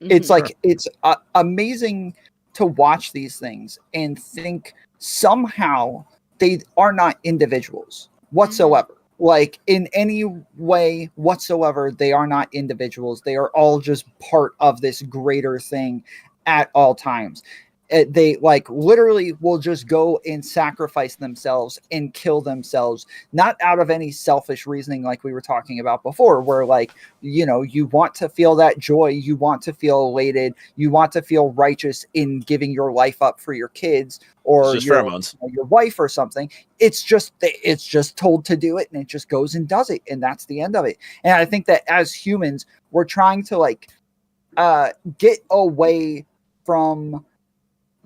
It's like it's amazing to watch these things and think somehow they are not individuals whatsoever. Like in any way whatsoever, they are not individuals. They are all just part of this greater thing at all times. They like literally will just go and sacrifice themselves and kill themselves, not out of any selfish reasoning like we were talking about before, where like, you want to feel that joy, you want to feel elated, you want to feel righteous in giving your life up for your kids or your wife or something. It's just told to do it, and it just goes and does it, and that's the end of it. And I think that as humans, we're trying to like get away from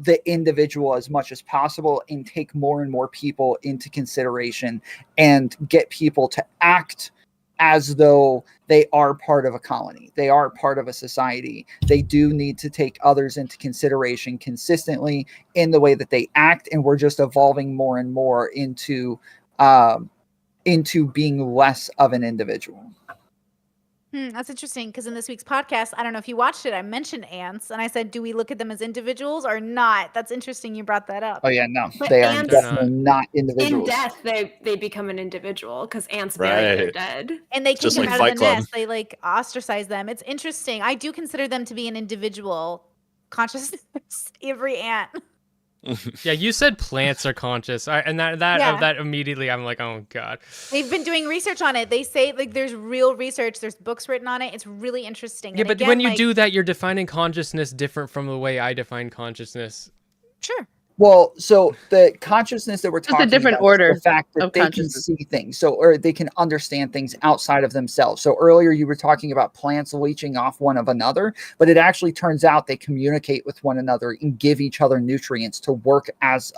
the individual as much as possible and take more and more people into consideration and get people to act as though they are part of a colony. They are part of a society. They do need to take others into consideration consistently in the way that they act. And we're just evolving more and more into being less of an individual. That's interesting, because in this week's podcast, I don't know if you watched it, I mentioned ants, and I said, do we look at them as individuals or not? That's interesting you brought that up. Oh, yeah, no. But they are definitely not individuals. In death, they become an individual because ants bury their dead. And they kick them like out Fight of the Club. nest. They like ostracize them. It's interesting. I do consider them to be an individual consciousness, every ant. Yeah, you said plants are conscious, that immediately I'm like, oh god. They've been doing research on it. They say like there's real research. There's books written on it. It's really interesting. Yeah, and but again, when you do that, you're defining consciousness different from the way I define consciousness. Sure. Well, so the consciousness that we're talking a different about order is the fact that of they can consciousness. see things, or they can understand things outside of themselves. So earlier you were talking about plants leeching off one of another, but it actually turns out they communicate with one another and give each other nutrients to work as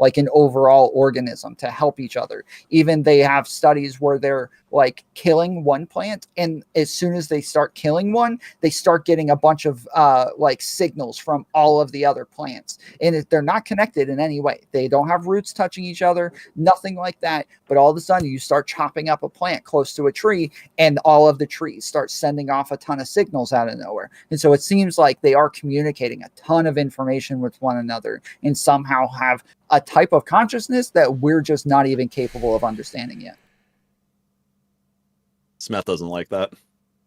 like an overall organism to help each other. Even they have studies where they're like killing one plant, and as soon as they start killing one, they start getting a bunch of like signals from all of the other plants, and they're not connected in any way. They don't have roots touching each other, nothing like that. But all of a sudden you start chopping up a plant close to a tree, and all of the trees start sending off a ton of signals out of nowhere. And so it seems like they are communicating a ton of information with one another, and somehow have a type of consciousness that we're just not even capable of understanding yet. Smeth doesn't like that.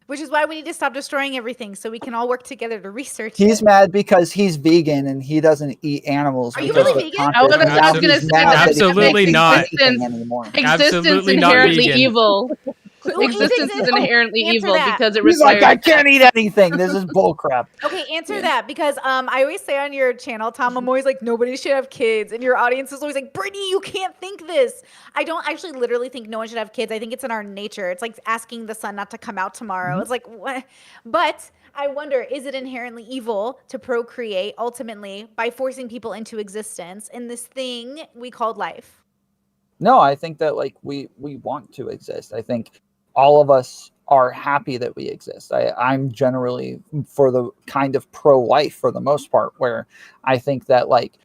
Which is why we need to stop destroying everything so we can all work together to research He's it. mad because he's vegan and he doesn't eat animals. Are you because really of vegan? I was conscious, and now gonna he's say mad that he Absolutely can't not. eat anything anymore. Existence Absolutely not inherently vegan. evil. Who eats Existence is exist- inherently answer evil that. because it He's like, requires I can't eat anything. This is bullcrap. Okay, answer that, because I always say on your channel, Tom, I'm always like, nobody should have kids, and your audience is always like, Brittany, you can't think this. I don't actually literally think no one should have kids. I think it's in our nature. It's like asking the sun not to come out tomorrow. It's like, what? But I wonder, is it inherently evil to procreate ultimately by forcing people into existence in this thing we called life? No, I think that like we want to exist. I think all of us are happy that we exist. I'm generally for the kind of pro-life for the most part, where I think that like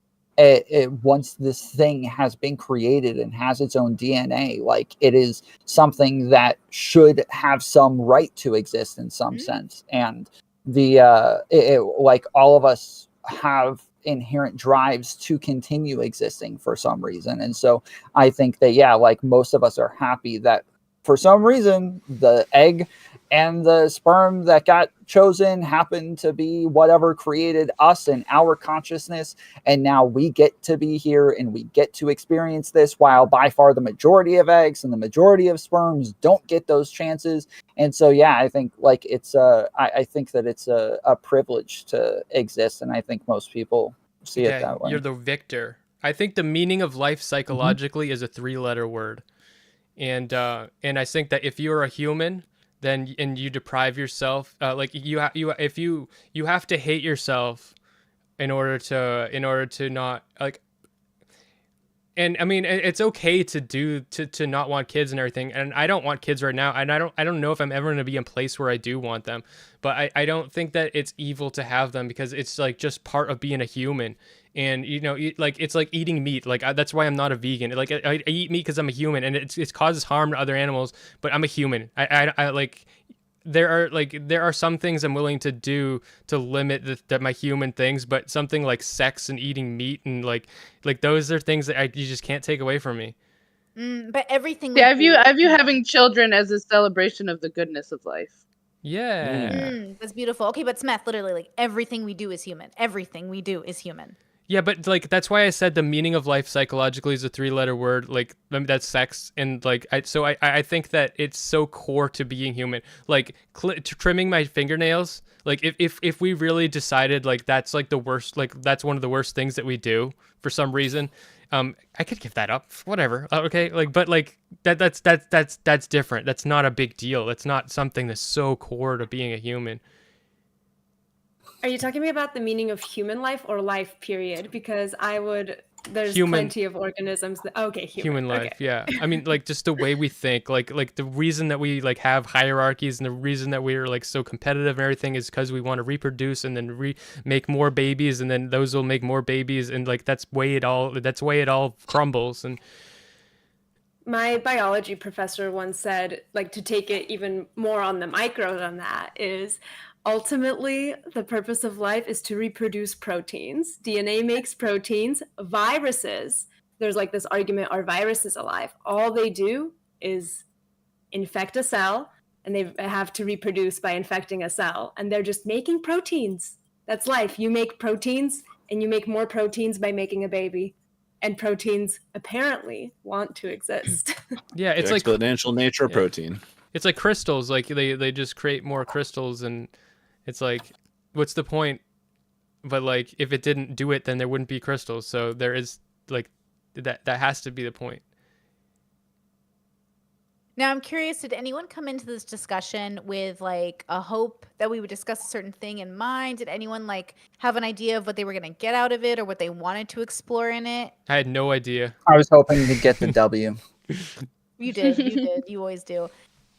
once this thing has been created and has its own DNA, like it is something that should have some right to exist in some sense. And like all of us have inherent drives to continue existing for some reason. And so I think that, yeah, like most of us are happy that for some reason the egg and the sperm that got chosen happened to be whatever created us and our consciousness. And now we get to be here and we get to experience this, while by far the majority of eggs and the majority of sperms don't get those chances. And so, yeah, I think like it's I think that it's a privilege to exist. And I think most people see it that way. You're the victor. I think the meaning of life psychologically is a 3-letter word. And I think that if you're a human, then and you deprive yourself, like you have to hate yourself in order to not like. And I mean, it's okay to not want kids and everything. And I don't want kids right now, and I don't know if I'm ever going to be in a place where I do want them. But I don't think that it's evil to have them, because it's like just part of being a human. And like it's like eating meat. Like that's why I'm not a vegan. Like I eat meat because I'm a human, and it causes harm to other animals. But I'm a human. I like. There are some things I'm willing to do to limit my human things, but something like sex and eating meat and like those are things that you just can't take away from me. But everything. Yeah, I view having children as a celebration of the goodness of life. Yeah. That's beautiful. Okay, but Smeth, literally, like everything we do is human. Everything we do is human. Yeah, but like that's why I said the meaning of life psychologically is a 3-letter word. Like that's sex, and like I think that it's so core to being human. Like trimming my fingernails. Like if we really decided like that's like the worst, like that's one of the worst things that we do for some reason, I could give that up. Whatever. Okay. Like, but like that's different. That's not a big deal. That's not something that's so core to being a human. Are you talking about the meaning of human life or life period? Because there's Human. plenty of organisms that, okay, Human life. okay. Yeah. I mean, like just the way we think, like the reason that we like have hierarchies and the reason that we're like so competitive and everything is because we want to reproduce and then make more babies, and then those will make more babies, and like that's way it all crumbles. And my biology professor once said, like, to take it even more on the micro than that, is ultimately the purpose of life is to reproduce proteins. DNA makes proteins. Viruses, there's like this argument, are viruses alive? All they do is infect a cell, and they have to reproduce by infecting a cell, and they're just making proteins. That's life. You make proteins, and you make more proteins by making a baby. And proteins apparently want to exist. yeah, it's The like exponential nature of protein. It's like crystals. Like they just create more crystals, and it's like, what's the point? But like, if it didn't do it, then there wouldn't be crystals. So there is like that has to be the point. Now, I'm curious, did anyone come into this discussion with like a hope that we would discuss a certain thing in mind? Did anyone like have an idea of what they were going to get out of it or what they wanted to explore in it? I had no idea. I was hoping to get the W. You did. You always do.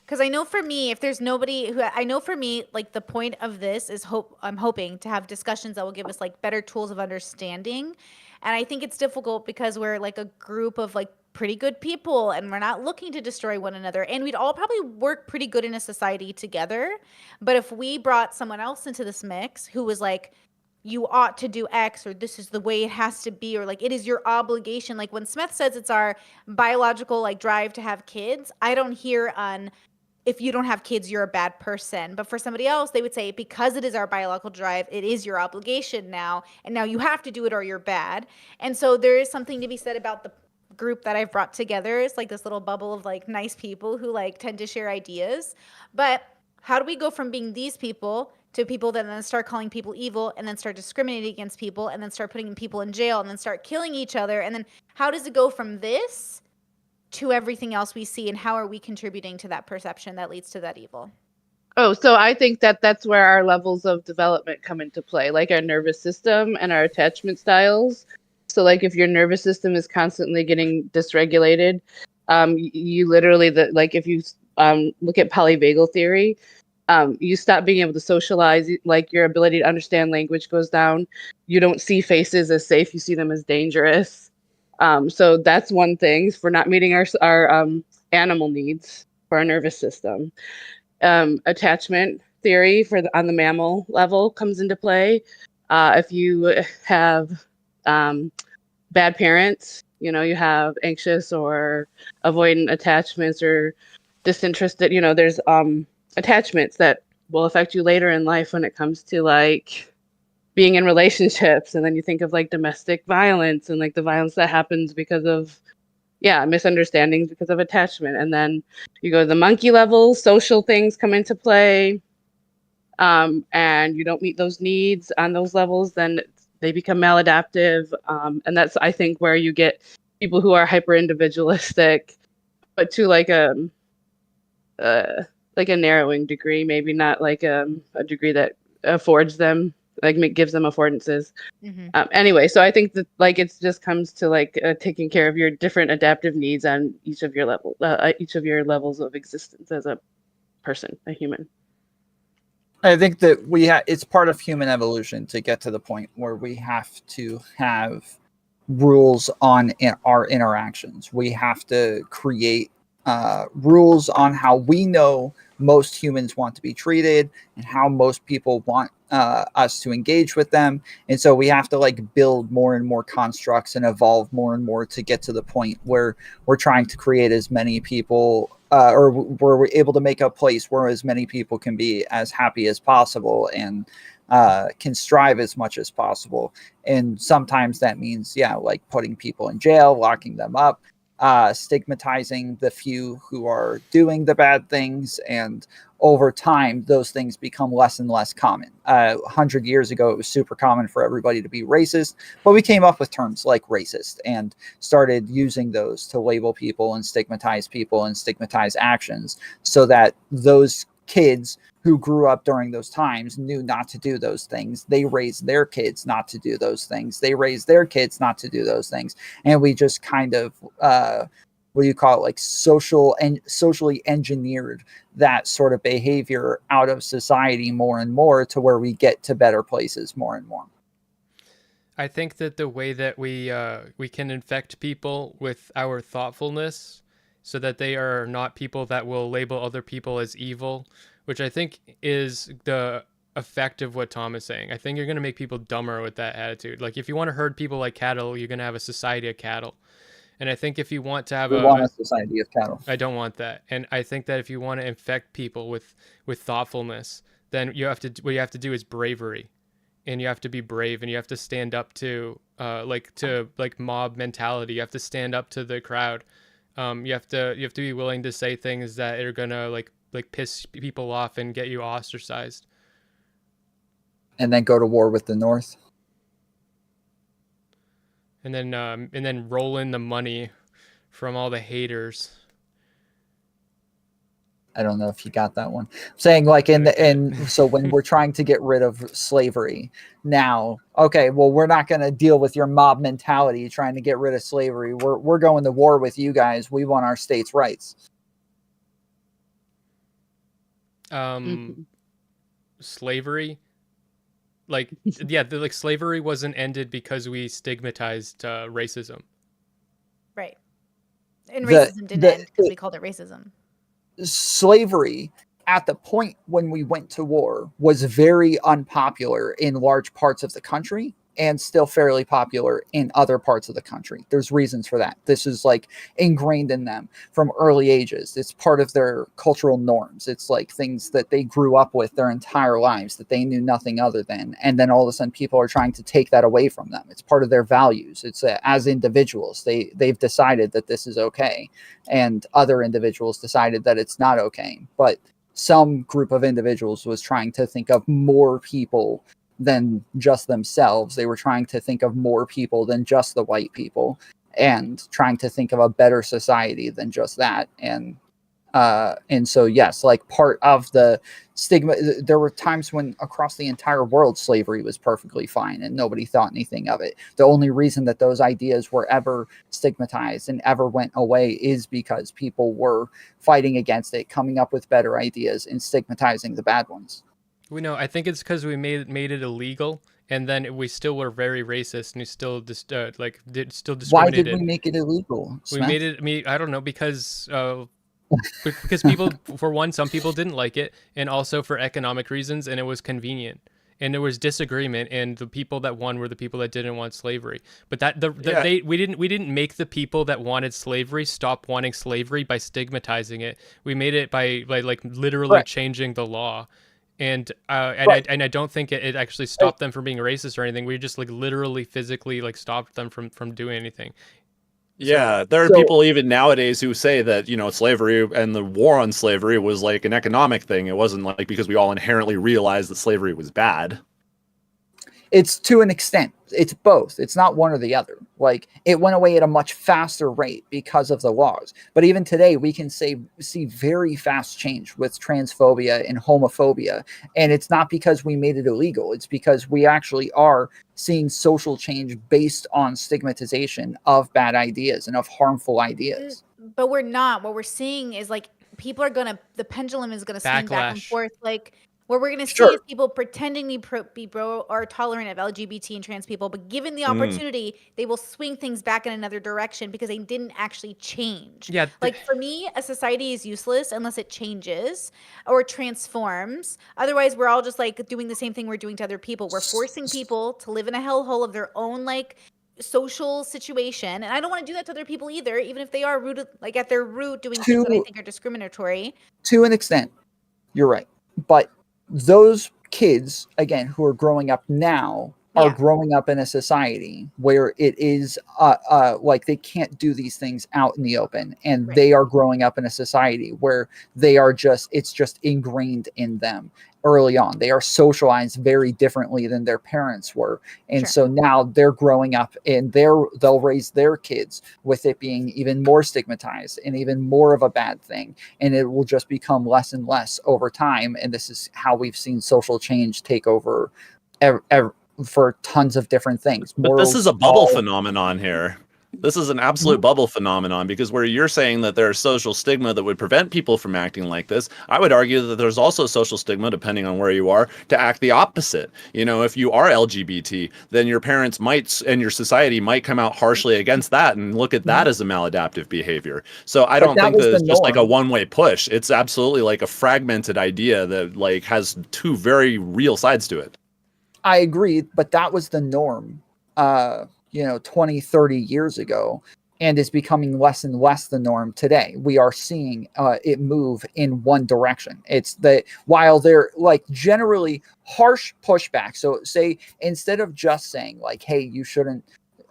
Because I know for me, if there's nobody who I know for me, like the point of this is I'm hoping to have discussions that will give us like better tools of understanding. And I think it's difficult because we're like a group of like pretty good people and we're not looking to destroy one another. And we'd all probably work pretty good in a society together. But if we brought someone else into this mix who was like, you ought to do X, or this is the way it has to be, or like it is your obligation. Like when Smith says it's our biological like drive to have kids, I don't hear on if you don't have kids, you're a bad person. But for somebody else, they would say, because it is our biological drive, it is your obligation now. And now you have to do it or you're bad. And so there is something to be said about the group that I've brought together. It's like this little bubble of like nice people who like tend to share ideas. But how do we go from being these people to people that then start calling people evil and then start discriminating against people and then start putting people in jail and then start killing each other? And then how does it go from this to everything else we see, and how are we contributing to that perception that leads to that evil? Oh, so I think that that's where our levels of development come into play, like our nervous system and our attachment styles. So like if your nervous system is constantly getting dysregulated, you literally, like if you look at polyvagal theory, you stop being able to socialize, like your ability to understand language goes down. You don't see faces as safe, you see them as dangerous. So that's one thing for not meeting our animal needs for our nervous system. Attachment theory on the mammal level comes into play. If you have bad parents, you know, you have anxious or avoidant attachments or disinterested, you know, there's attachments that will affect you later in life when it comes to like being in relationships. And then you think of like domestic violence and like the violence that happens because of misunderstandings because of attachment. And then you go to the monkey level, social things come into play, and you don't meet those needs on those levels, then they become maladaptive. And that's, I think, where you get people who are hyper individualistic, but to like a narrowing degree, maybe not like a degree that affords them, like gives them affordances. Anyway, so I think that like it just comes to like taking care of your different adaptive needs on each of your levels of existence as a person, a human. I think that it's part of human evolution to get to the point where we have to have rules on our interactions. We have to create rules on how we know most humans want to be treated and how most people want us to engage with them. And so we have to like build more and more constructs and evolve more and more to get to the point where we're trying to create as many people or where we're able to make a place where as many people can be as happy as possible and can strive as much as possible. And sometimes that means, like putting people in jail, locking them up, stigmatizing the few who are doing the bad things. And over time, those things become less and less common. 100 years ago, it was super common for everybody to be racist, but we came up with terms like racist and started using those to label people and stigmatize actions so that those kids who grew up during those times knew not to do those things. They raised their kids not to do those things. They raised their kids not to do those things. And we just kind of, what do you call it? Like socially engineered that sort of behavior out of society more and more to where we get to better places more and more. I think that the way that we can infect people with our thoughtfulness so that they are not people that will label other people as evil, which I think is the effect of what Tom is saying. I think you're going to make people dumber with that attitude. Like if you want to herd people like cattle, you're going to have a society of cattle. And I think if you want to have a society of cattle, I don't want that. And I think that if you want to infect people with thoughtfulness, then what you have to do is bravery. And you have to be brave, and you have to stand up to mob mentality. You have to stand up to the crowd. You have to be willing to say things that are gonna like piss people off and get you ostracized. And then go to war with the North. And then roll in the money from all the haters. I don't know if you got that one. I'm saying like so when we're trying to get rid of slavery now, okay, well, we're not going to deal with your mob mentality trying to get rid of slavery. We're going to war with you guys. We want our states' rights. um slavery, like yeah, like slavery wasn't ended because we stigmatized racism. Right. And The racism didn't the end because we called it racism. slavery at the point when we went to war was very unpopular in large parts of the country and still fairly popular in other parts of the country. There's reasons for that. This is like ingrained in them from early ages. It's part of their cultural norms. It's like things that they grew up with their entire lives that they knew nothing other than. And then all of a sudden people are trying to take that away from them. It's part of their values. It's as individuals, they've decided that this is okay, and other individuals decided that it's not okay. But some group of individuals was trying to think of more people than just themselves. They were trying to think of more people than just the white people, and trying to think of a better society than just that. And so yes, like part of the stigma, there were times when across the entire world slavery was perfectly fine and nobody thought anything of it. The only reason that those ideas were ever stigmatized and ever went away is because people were fighting against it, coming up with better ideas and stigmatizing the bad ones. We know. I think it's because we made it illegal, and then we still were very racist, and we still still Why did we discriminated. make it illegal, We made Smith? it. I don't know, because people, for one, some people didn't like it, and also for economic reasons, and it was convenient, and there was disagreement, and the people that won were the people that didn't want slavery. But Yeah. we didn't make the people that wanted slavery stop wanting slavery by stigmatizing it. We made it by like literally Right. changing the law. And Right. I don't think it actually stopped them from being racist or anything. We just like literally physically like stopped them from doing anything. So Yeah, there are So people even nowadays who say that, slavery and the war on slavery was like an economic thing. It wasn't like because we all inherently realized that slavery was bad. it's to an extent, it's both. It's not one or the other. Like it went away at a much faster rate because of the laws. But even today, we can see very fast change with transphobia and homophobia. And it's not because we made it illegal. It's because we actually are seeing social change based on stigmatization of bad ideas and of harmful ideas. But we're not. What we're seeing is like people are gonna the pendulum is gonna swing back and backlash. forth. Like what we're gonna see is Sure. people pretending be pro or tolerant of LGBT and trans people, but given the Mm. opportunity, they will swing things back in another direction because they didn't actually change. Yeah, Like for me, a society is useless unless it changes or transforms. Otherwise, we're all just like doing the same thing we're doing to other people. We're forcing people to live in a hellhole of their own like social situation, and I don't want to do that to other people either, even if they are rooted like at their root doing things that I To think are discriminatory. to an extent, you're right. But those kids, again, who are growing up now, are Yeah, growing up in a society where it is like they can't do these things out in the open. And right. they are growing up in a society where it's just ingrained in them early on. They are socialized very differently than their parents were. And Sure. so now they're growing up and they'll raise their kids with it being even more stigmatized and even more of a bad thing, and it will just become less and less over time. And this is how we've seen social change take over for tons of different things. But this is Morals, a bubble all. phenomenon here. This is an absolute Mhm. bubble phenomenon because where you're saying that there's social stigma that would prevent people from acting like this, I would argue that there's also social stigma, depending on where you are, to act the opposite. If you are LGBT, then your parents might and your society might come out harshly against that and look at that Mhm. as a maladaptive behavior. So I But don't that think was that the it's just like a norm. one-way push. It's absolutely like a fragmented idea that like has two very real sides to it. I agree, but that was the norm, 20, 30 years ago, and is becoming less and less the norm today. We are seeing it move in one direction. It's that while they're like generally harsh pushback, so say instead of just saying like, hey,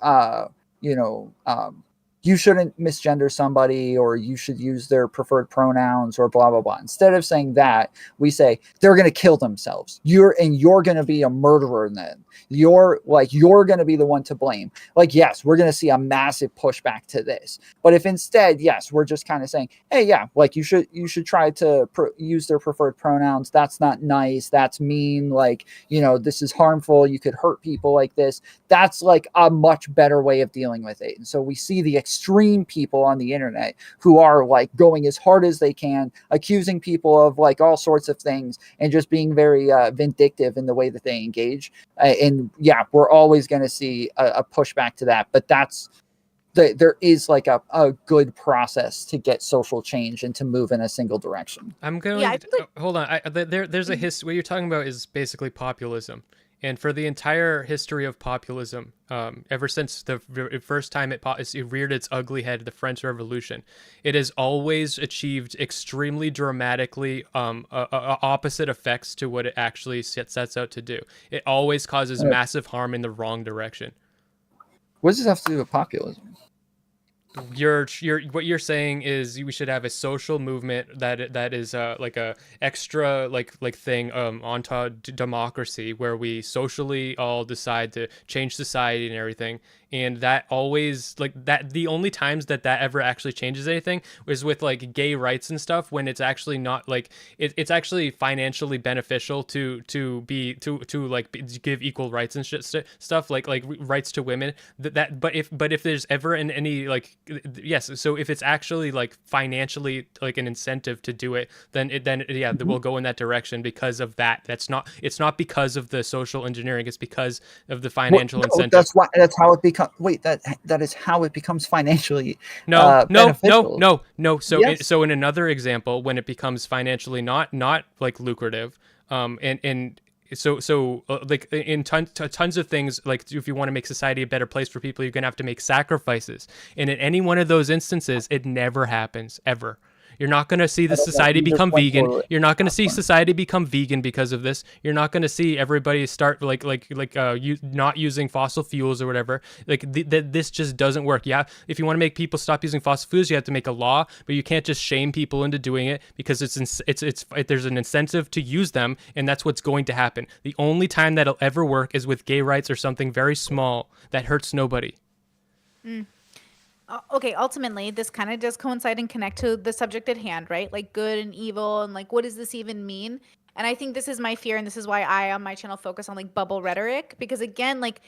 uh, you know, um, you shouldn't misgender somebody, or you should use their preferred pronouns, or blah blah blah. Instead of saying that, we say they're going to kill themselves. You're going to be a murderer then. You're going to be the one to blame. Like, yes, we're going to see a massive pushback to this. But if instead, yes, we're just kind of saying, hey, yeah, like you should try to use their preferred pronouns. That's not nice. That's mean. Like, this is harmful. You could hurt people like this. That's like a much better way of dealing with it. And so we see the extreme people on the internet who are like going as hard as they can, accusing people of like all sorts of things, and just being very vindictive in the way that they engage. And yeah, we're always going to see a pushback to that, but there is like a good process to get social change and to move in a single direction. I'm Yeah, I going. feel like Hold on. There's a history. What you're talking about is basically populism, and for the entire history of populism, ever since the first time it reared its ugly head, the French Revolution, it has always achieved extremely dramatically opposite effects to what it actually sets out to do. It always causes massive harm in the wrong direction. What does this have to do with populism? What you're saying is we should have a social movement that is like a extra like thing onto democracy, where we socially all decide to change society and everything, and that always like that the only times that ever actually changes anything is with like gay rights and stuff, when it's actually not like it's actually financially beneficial to give equal rights and stuff like rights to women, but if there's ever in any like yes, so if it's actually like financially like an incentive to do it, then we'll go in that direction because of that. It's not because of the social engineering, it's because of the financial incentive. That's how it becomes. Wait, that is how it becomes financially no beneficial. so Yes. so in another example, when it becomes financially not like lucrative, and so like in tons of things, like if you want to make society a better place for people, you're gonna have to make sacrifices, and in any one of those instances it never happens ever. You're not going to see the society become vegan. You're not going to see society become vegan because of this. You're not going to see everybody start not using fossil fuels or whatever. Like this just doesn't work. Yeah, if you want to make people stop using fossil fuels, you have to make a law, but you can't just shame people into doing it because there's an incentive to use them, and that's what's going to happen. The only time that'll ever work is with gay rights or something very small that hurts nobody. Okay, ultimately, this kind of does coincide and connect to the subject at hand, right? Like good and evil, and like what does this even mean? And I think this is my fear, and this is why I on my channel focus on like bubble rhetoric, because again, like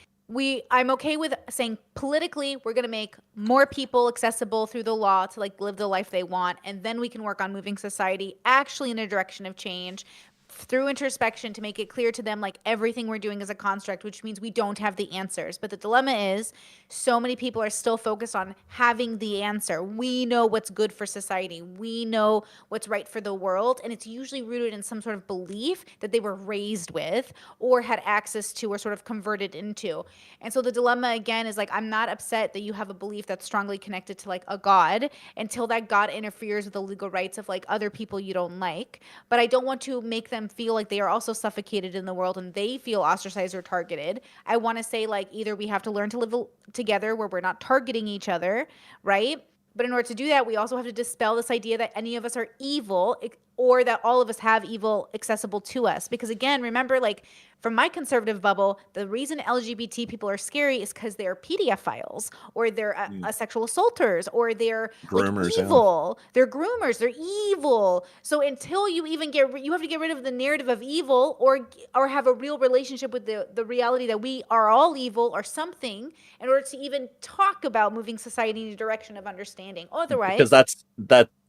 I'm okay with saying politically we're gonna make more people accessible through the law to like live the life they want, and then we can work on moving society actually in a direction of change through introspection to make it clear to them like everything we're doing is a construct, which means we don't have the answers. But the dilemma is so many people are still focused on having the answer. We know what's good for society, we know what's right for the world, and it's usually rooted in some sort of belief that they were raised with or had access to or sort of converted into. And so the dilemma again is like, I'm not upset that you have a belief that's strongly connected to like a god until that god interferes with the legal rights of like other people you don't like. But I don't want to make them feel like they are also suffocated in the world and they feel ostracized or targeted. I want to say like either we have to learn to live together where we're not targeting each other, right? But in order to do that, we also have to dispel this idea that any of us are evil or that all of us have evil accessible to us. Because again, remember, like from my conservative bubble, the reason LGBT people are scary is because they're pedophiles or they're sexual assaulters or they're Groomers, like evil. They're groomers. They're evil. So until you even you have to get rid of the narrative of evil or have a real relationship with the reality that we are all evil or something in order to even talk about moving society in a direction of understanding. because Otherwise,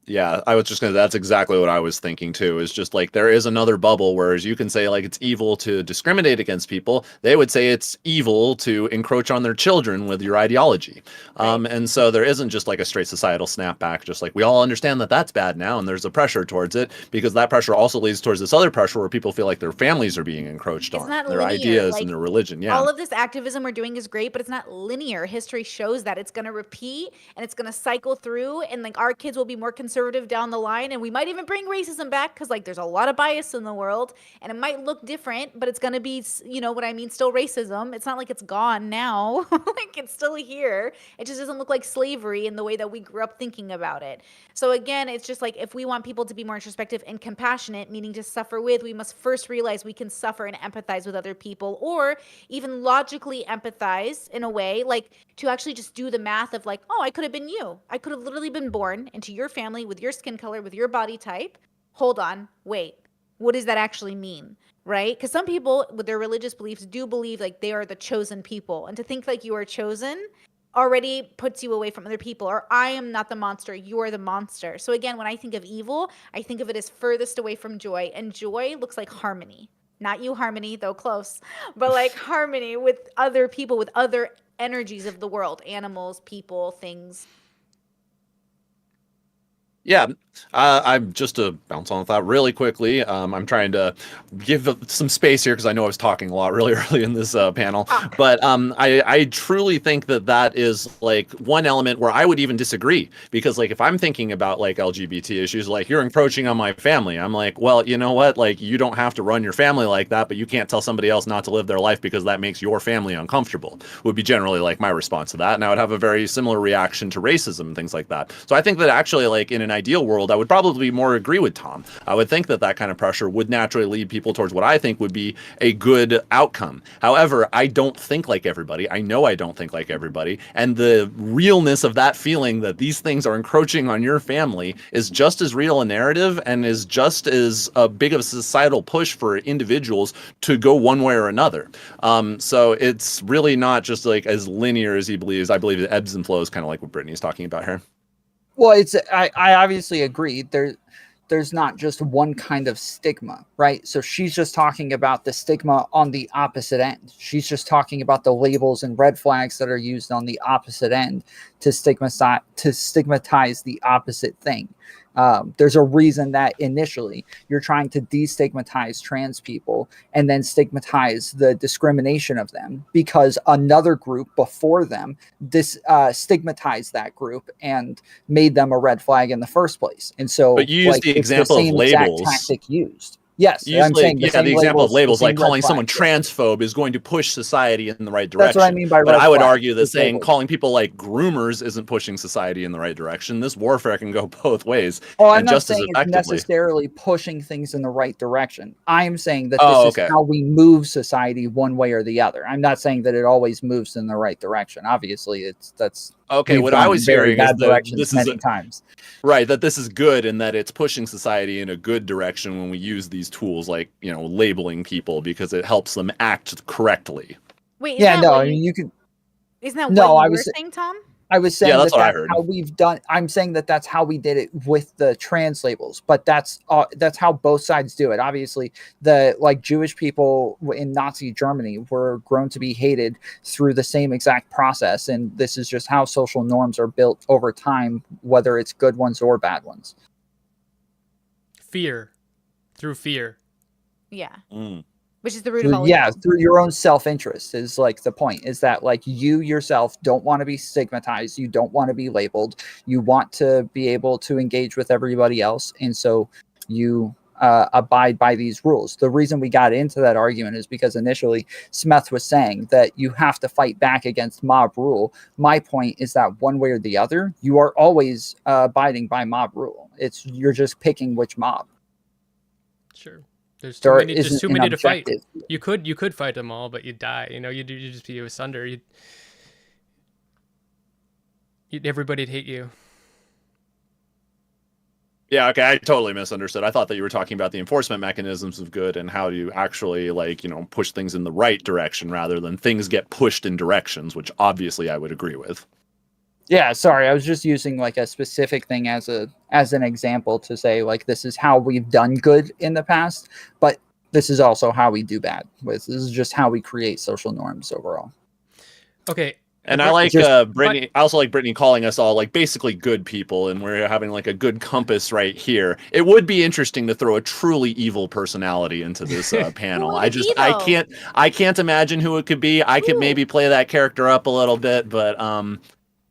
yeah, I was just gonna that's exactly what I was thinking too, is just like there is another bubble, whereas you can say like it's evil to discriminate against people, they would say it's evil to encroach on their children with your ideology. And so there isn't just like a straight societal snapback, just like we all understand that that's bad now and there's a pressure towards it, because that pressure also leads towards this other pressure where people feel like their families are being encroached it's on, not their linear. ideas Like and their religion. all of this activism we're doing is great, but it's not linear. History shows that it's going to repeat and it's going to cycle through, and like our kids will be more conservative down the line, and we might even bring racism back because like there's a lot of bias in the world, and it might look different, but it's going to be, you know what I mean, still racism. It's not like it's gone now. Like it's still here. It just doesn't look like slavery in the way that we grew up thinking about it. So again, it's just like if we want people to be more introspective and compassionate, meaning to suffer with, we must first realize we can suffer and empathize with other people, or even logically empathize in a way, like to actually just do the math of like, oh, I could have been you. I could have literally been born into your family with your skin color, with your body type. Hold on, wait. What does that actually mean? Right? Because some people with their religious beliefs do believe like they are the chosen people. And to think like you are chosen already puts you away from other people, or I am not the monster, you're the monster. So again, when I think of evil, I think of it as furthest away from joy, and joy looks like harmony. Not you, Harmony, though close, but like harmony with other people, with other energies of the world, animals, people, things. Yeah, I'm just to bounce on that really quickly. I'm trying to give some space here because I know I was talking a lot really early in this panel. But I truly think that that is like one element where I would even disagree, because like if I'm thinking about like LGBT issues, like you're encroaching on my family, I'm like, well, you know what? Like you don't have to run your family like that, but you can't tell somebody else not to live their life because that makes your family uncomfortable. Would be generally like my response to that, and I would have a very similar reaction to racism and things like that. So I think that actually, like in an ideal world, I would probably more agree with Tom. I would think that that kind of pressure would naturally lead people towards what I think would be a good outcome. However, I don't think like everybody. I know I don't think like everybody. And the realness of that feeling that these things are encroaching on your family is just as real a narrative and is just as big of a societal push for individuals to go one way or another. So it's really not just like as linear as he believes. I believe it ebbs and flows, kind of like what Brittany's talking about here. Well, I obviously agree. There's not just one kind of stigma, right? So she's just talking about the stigma on the opposite end. She's just talking about the labels and red flags that are used on the opposite end to stigmatize the opposite thing. There's a reason that initially you're trying to destigmatize trans people and then stigmatize the discrimination of them, because another group before them stigmatized that group and made them a red flag in the first place. And so, but you use the example of labels. Tactic used. Yes, I'm saying the example of labels, like calling someone flags, transphobe, is going to push society in the right direction. That's what I mean by red But I would flag, argue that saying labels. calling people like groomers isn't pushing society in the right direction. This warfare can go both ways. Oh, I'm and not just saying as it's effectively. necessarily pushing things in the right direction. I'm saying that this is how we move society one way or the other. I'm not saying that it always moves in the right direction. Obviously, that's okay. What I was hearing is that this is many times. Right, that this is good and that it's pushing society in a good direction when we use these tools like, you know, labeling people, because it helps them act correctly. Wait, yeah, no, I mean you can. Isn't that what you were saying, Tom? I was saying that's that's how we've done. I'm saying that that's how we did it with the trans labels, but that's how both sides do it. Obviously, the Jewish people in Nazi Germany were grown to be hated through the same exact process, and this is just how social norms are built over time, whether it's good ones or bad ones. Fear, through fear. Yeah. Mm. Which is the root of all evil. Through your own self-interest is like the point, is that like you yourself don't want to be stigmatized, you don't want to be labeled, you want to be able to engage with everybody else, and so you abide by these rules. The reason we got into that argument is because initially Smeth was saying that you have to fight back against mob rule. My point is that one way or the other, you are always abiding by mob rule. You're just picking which mob. Sure. There's too many to fight. Objective. You could fight them all, but you'd die. You know, you'd just be asunder. Everybody'd hate you. Yeah, okay, I totally misunderstood. I thought that you were talking about the enforcement mechanisms of good and how you actually, like, you know, push things in the right direction rather than things get pushed in directions, which obviously I would agree with. Yeah, sorry, I was just using like a specific thing as an example to say like this is how we've done good in the past, but this is also how we do bad. This is just how we create social norms overall. Okay. And I like Brittany. I also like Brittany calling us all like basically good people, and we're having like a good compass right here. It would be interesting to throw a truly evil personality into this panel. I can't imagine who it could be. I could maybe play that character up a little bit, but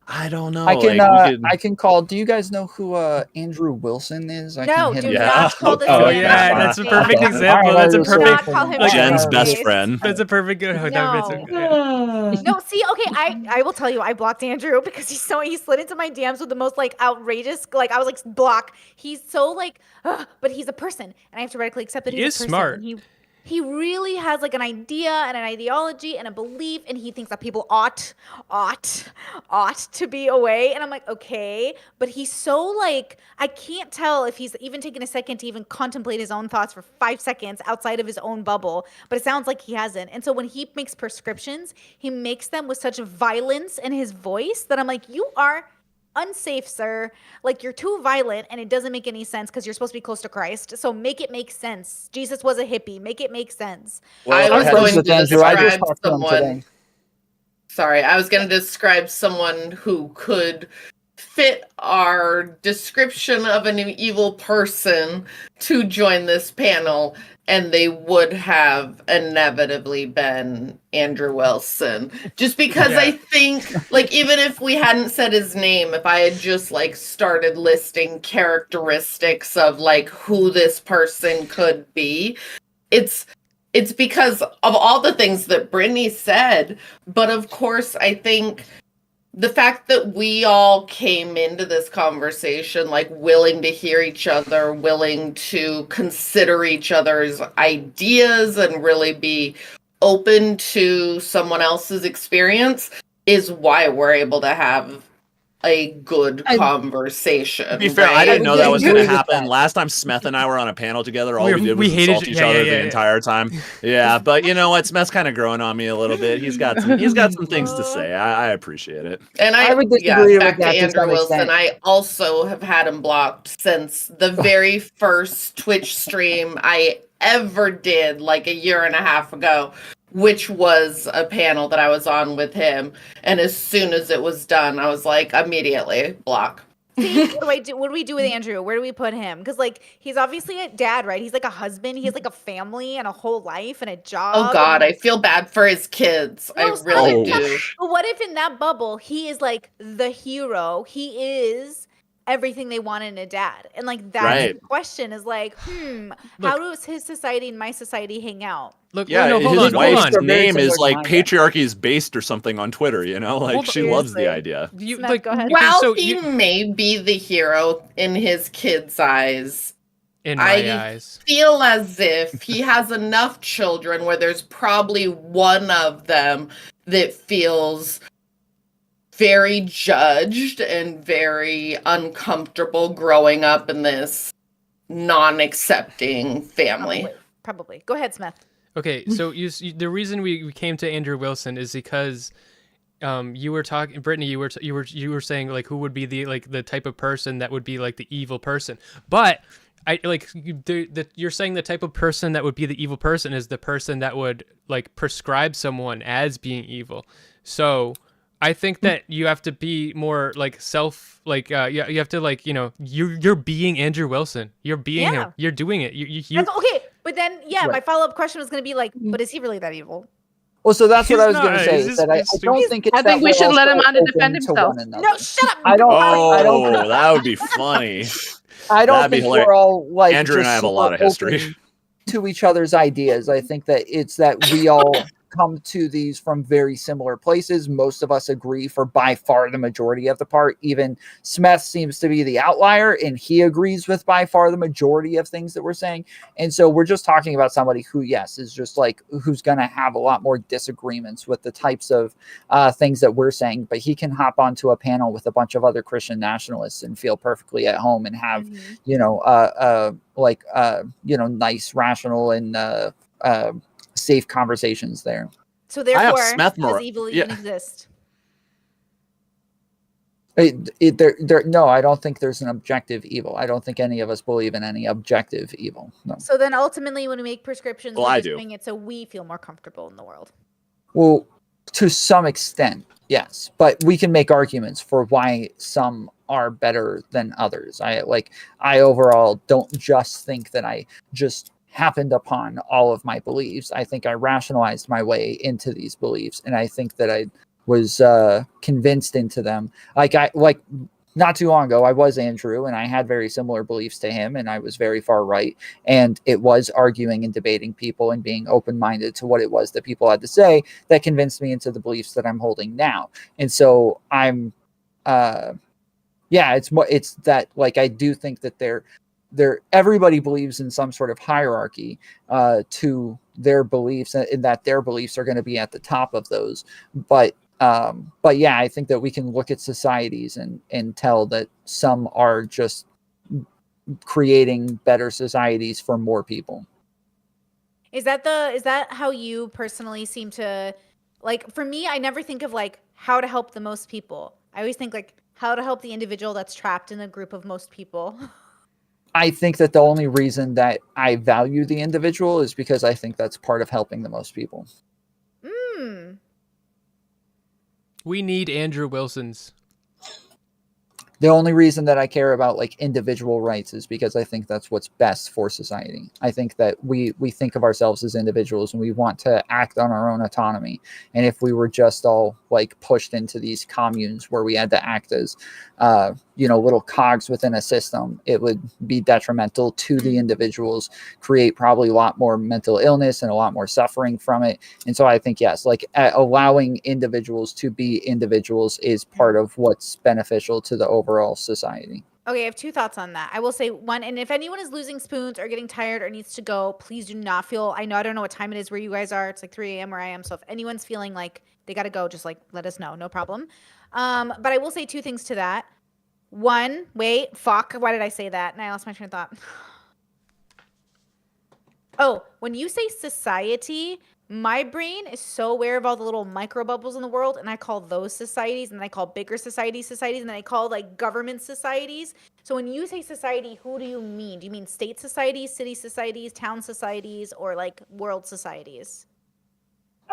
I don't know. I can call. Do you guys know who Andrew Wilson is? Not call this man. Oh yeah, that's a perfect example. That's a perfect Jen's best friend. That's a perfect good. No, see, okay, I will tell you, I blocked Andrew because he slid into my DMs with the most like outrageous, like I was like block. He's so like, but he's a person, and I have to radically accept that he's a person. Smart. he really has like an idea and an ideology and a belief, and he thinks that people ought to be away. And I'm like, okay, but he's so like, I can't tell if he's even taken a second to even contemplate his own thoughts for 5 seconds outside of his own bubble, but it sounds like he hasn't. And so when he makes prescriptions, he makes them with such violence in his voice that I'm like, you are unsafe, sir. Like, you're too violent, and it doesn't make any sense because you're supposed to be close to Christ. So make it make sense. Jesus was a hippie. Make it make sense. I Well, was had- going to Andrew, I just describe talked to him someone. today. Sorry, I was going to describe someone who could fit our description of an evil person to join this panel, and they would have inevitably been Andrew Wilson. Just because Yeah. I think, like, even if we hadn't said his name, if I had just, like, started listing characteristics of, like, who this person could be, it's because of all the things that Brittany said, but of course, I think the fact that we all came into this conversation like willing to hear each other, willing to consider each other's ideas and really be open to someone else's experience is why we're able to have a good conversation. To be fair, right? I didn't know that was going to agree with happen. that. Last time Smeth and I were on a panel together, all We- we did we was hated insult you. each Yeah, other yeah, the yeah. entire time. Yeah, but you know what? Smeth's kind of growing on me a little bit. He's got some things to say. I appreciate it. And I would disagree with back to that to Andrew some Wilson. extent. I also have had him blocked since the very first Twitch stream I ever did, like a year and a half ago, which was a panel that I was on with him. And as soon as it was done, I was like, immediately block. See, what do I do? What do we do with Andrew? Where do we put him? Because like he's obviously a dad, right? He's like a husband. He has like a family and a whole life and a job. Oh God, and I feel bad for his kids. No, I stop really it. do. But what if in that bubble he is like the hero? He is everything they want in a dad. And like that's Right. the question is like, how does his society and my society hang out? Look, Yeah, no, hold his on, hold wife's on. They're very name is similar like to mine. patriarchy is based or something on Twitter. You know, like Hold she on. loves the Seriously. idea. You, Smeth, like, go ahead. okay, While so he may be the hero in his kids' eyes, in my I eyes, feel as if he has enough children where there's probably one of them that feels very judged and very uncomfortable growing up in this non-accepting family. Probably. Go ahead, Smith. okay, so the reason we came to Andrew Wilson is because you were talking, Brittany, you were saying like who would be the type of person that would be like the evil person, but I like you're saying the type of person that would be the evil person is the person that would like prescribe someone as being evil. So I think that you have to be more like you have to like, you know, you're being Andrew Wilson. You're being Yeah. him. You're doing it. You That's okay. But then, my Right. follow-up question was going to be like, but is he really that evil? Well, so that's what He's I was not. going to say. He's- Is that I he's- don't think it's I think that we we're should let him also on to open defend to himself. one another. No, shut up. I don't. Oh, that would be funny. I don't That'd be think hilarious. we're all like Andrew and just I have a lot of super history. open to each other's ideas. I think that it's that we all come to these from very similar places. Most of us agree for by far the majority of the part. Even Smith seems to be the outlier, and he agrees with by far the majority of things that we're saying. And so we're just talking about somebody who, yes, is just like who's going to have a lot more disagreements with the types of things that we're saying. But he can hop onto a panel with a bunch of other Christian nationalists and feel perfectly at home and have, you know, nice, rational, and safe conversations there. So I have therefore, Smeth more. does evil even exist? No, I don't think there's an objective evil. I don't think any of us believe in any objective evil. No. So then ultimately when we make prescriptions, Well, we're I just do. doing it so we feel more comfortable in the world. Well, to some extent, yes, but we can make arguments for why some are better than others. I overall don't just think that I just happened upon all of my beliefs. I think I rationalized my way into these beliefs, and I think that I was convinced into them. Not too long ago, I was Andrew, and I had very similar beliefs to him, and I was very far right. And it was arguing and debating people and being open-minded to what it was that people had to say that convinced me into the beliefs that I'm holding now. And so I'm, it's that, like, I do think that everybody believes in some sort of hierarchy to their beliefs, and that their beliefs are going to be at the top of those. But yeah, I think that we can look at societies and tell that some are just creating better societies for more people. Is that how you personally seem to, like, for me, I never think of like how to help the most people. I always think like how to help the individual that's trapped in a group of most people. I think that the only reason that I value the individual is because I think that's part of helping the most people. Mm. We need Andrew Wilson's. The only reason that I care about like individual rights is because I think that's what's best for society. I think that we think of ourselves as individuals and we want to act on our own autonomy. And if we were just all like pushed into these communes where we had to act as, little cogs within a system, it would be detrimental to the individuals, create probably a lot more mental illness and a lot more suffering from it. And so I think, yes, like allowing individuals to be individuals is part of what's beneficial to the overall society. Okay, I have two thoughts on that. I will say one, and if anyone is losing spoons or getting tired or needs to go, please do not feel, I know, I don't know what time it is where you guys are. It's like 3 a.m. where I am. So if anyone's feeling like they got to go, just like let us know. No problem. But I will say two things to that. One, wait, fuck. Why did I say that? And I lost my train of thought. Oh, when you say society, my brain is so aware of all the little micro bubbles in the world, and I call those societies, and then I call bigger societies, and then I call like government societies. So when you say society, who do you mean? Do you mean state societies, city societies, town societies, or like world societies?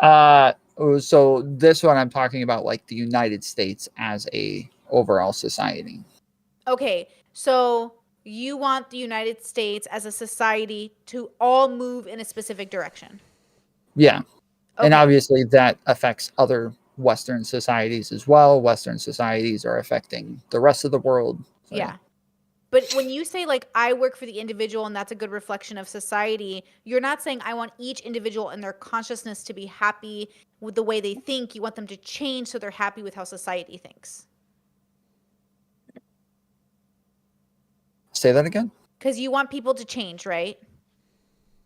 So this one I'm talking about like the United States as a overall society. Okay, so you want the United States as a society to all move in a specific direction. Yeah. Okay. And obviously that affects other Western societies as well. Western societies are affecting the rest of the world. So, yeah. But when you say like I work for the individual and that's a good reflection of society, you're not saying I want each individual and their consciousness to be happy with the way they think. You want them to change so they're happy with how society thinks. Say that again? Because you want people to change, right?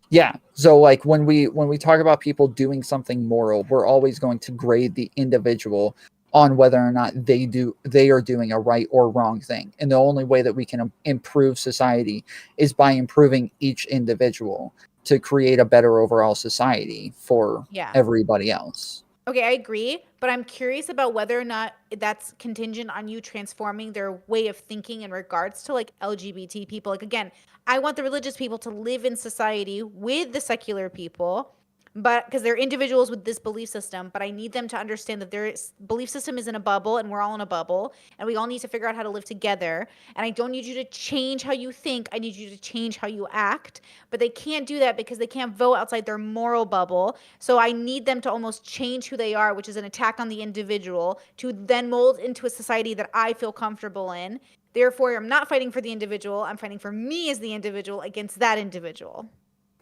Yeah. So like when we talk about people doing something moral, we're always going to grade the individual on whether or not they are doing a right or wrong thing. And the only way that we can improve society is by improving each individual to create a better overall society for everybody else. Okay, I agree, but I'm curious about whether or not that's contingent on you transforming their way of thinking in regards to like LGBT people. Like again, I want the religious people to live in society with the secular people, but because they're individuals with this belief system, but I need them to understand that their belief system is in a bubble and we're all in a bubble and we all need to figure out how to live together. And I don't need you to change how you think. I need you to change how you act, but they can't do that because they can't vote outside their moral bubble. So I need them to almost change who they are, which is an attack on the individual, to then mold into a society that I feel comfortable in. Therefore, I'm not fighting for the individual. I'm fighting for me as the individual against that individual.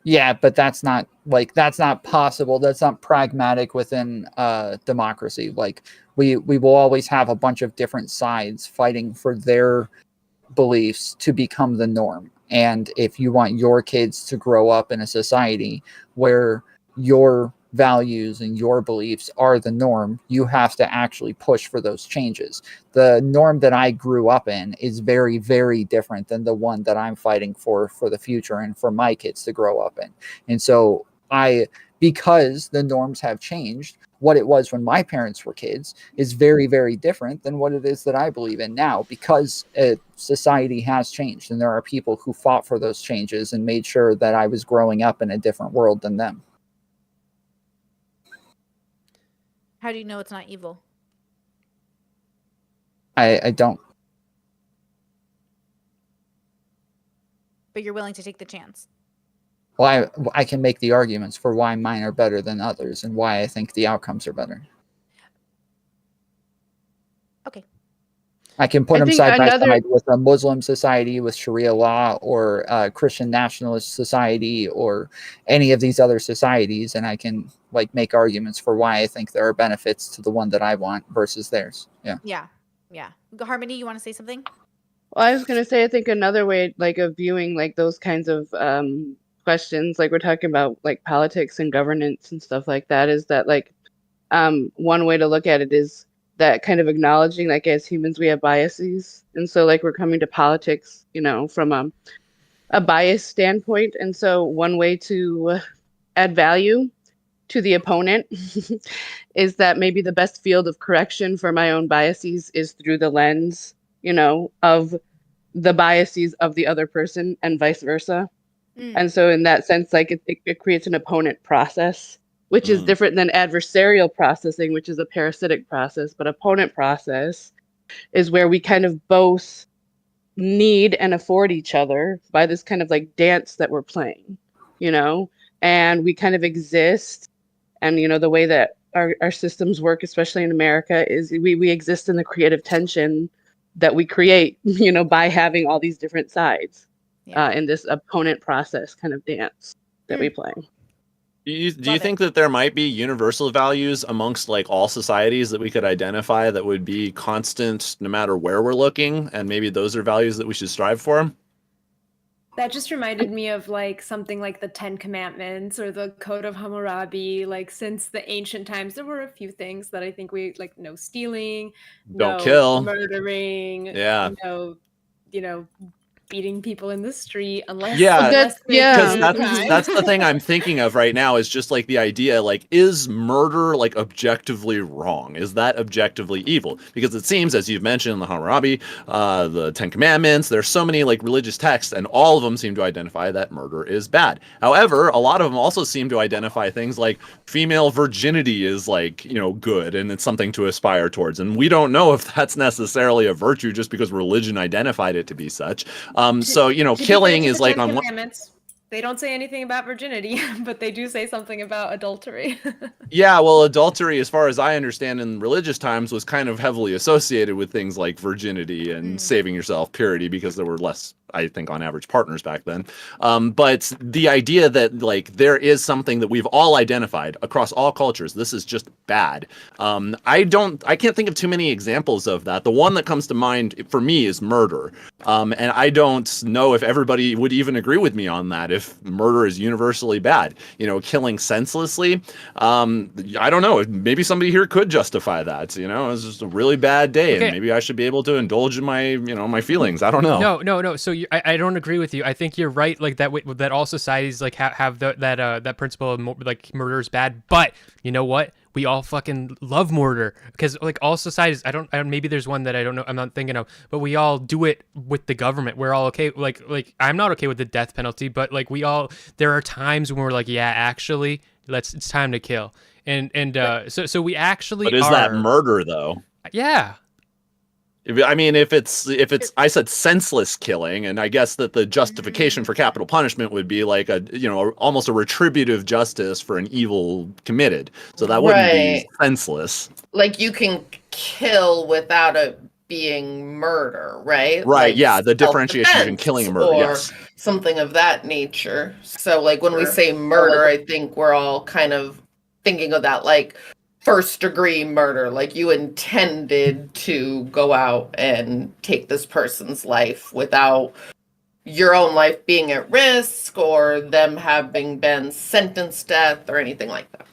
Yeah, but that's not possible. That's not pragmatic within democracy. Like we will always have a bunch of different sides fighting for their beliefs to become the norm. And if you want your kids to grow up in a society where your values and your beliefs are the norm, you have to actually push for those changes. The norm that I grew up in is very, very different than the one that I'm fighting for the future and for my kids to grow up in. And so because the norms have changed, what it was when my parents were kids is very, very different than what it is that I believe in now, because society has changed and there are people who fought for those changes and made sure that I was growing up in a different world than them. How do you know it's not evil? I don't. But you're willing to take the chance. Well, I can make the arguments for why mine are better than others and why I think the outcomes are better. Okay. I can put them side by side with a Muslim society with Sharia law or a Christian nationalist society or any of these other societies, and I can like make arguments for why I think there are benefits to the one that I want versus theirs. Yeah. Harmony, you want to say something? Well, I was going to say, I think another way like of viewing like those kinds of questions, like we're talking about like politics and governance and stuff like that, is that like one way to look at it is that kind of acknowledging like as humans we have biases, and so like we're coming to politics, you know, from a bias standpoint. And so one way to add value to the opponent is that maybe the best field of correction for my own biases is through the lens, you know, of the biases of the other person and vice versa. And so in that sense, like it creates an opponent process, which is different than adversarial processing, which is a parasitic process. But opponent process is where we kind of both need and afford each other by this kind of like dance that we're playing, you know, and we kind of exist. And, you know, the way that our systems work, especially in America, is we exist in the creative tension that we create, you know, by having all these different sides in this opponent process kind of dance that we play. Do you think that there might be universal values amongst like all societies that we could identify that would be constant no matter where we're looking, and maybe those are values that we should strive for? That just reminded me of like something like the Ten Commandments or the Code of Hammurabi. Like since the ancient times, there were a few things that I think we like: no stealing, Don't no kill. murdering, Yeah. no, you know, beating people in the street unless because because that's the thing I'm thinking of right now, is just like the idea, like, is murder like objectively wrong? Is that objectively evil? Because it seems, as you've mentioned, the Hammurabi, the Ten Commandments, there's so many like religious texts, and all of them seem to identify that murder is bad. However, a lot of them also seem to identify things like female virginity is like, you know, good and it's something to aspire towards, and we don't know if that's necessarily a virtue just because religion identified it to be such. So, you know, killing is like on one. They don't say anything about virginity, but they do say something about adultery. Yeah, well, adultery, as far as I understand in religious times, was kind of heavily associated with things like virginity and saving yourself, purity, because there were less, I think, on average partners back then. But the idea that like there is something that we've all identified across all cultures, this is just bad. I can't think of too many examples of that. The one that comes to mind for me is murder. And I don't know if everybody would even agree with me on that, if murder is universally bad. You know, killing senselessly. I don't know. Maybe somebody here could justify that. You know, it's just a really bad day, and maybe I should be able to indulge in my, you know, my feelings. I don't know. No. So I don't agree with you. I think you're right. Like that all societies like have that principle of like murder is bad. But you know what? We all fucking love murder, because like all societies, I don't maybe there's one that I don't know, I'm not thinking of, but we all do it with the government. We're all okay. Like I'm not okay with the death penalty, but like there are times when we're like, yeah, actually, it's time to kill. And so we actually But is that murder though? Yeah. I mean, if it's I said senseless killing, and I guess that the justification for capital punishment would be like almost a retributive justice for an evil committed. So that wouldn't be senseless. Like you can kill without it being murder, right? Right. Like yeah. The differentiation between killing and murder, or yes. something of that nature. So like when we say murder, I think we're all kind of thinking of that like first degree murder, like you intended to go out and take this person's life without your own life being at risk or them having been sentenced to death or anything like that.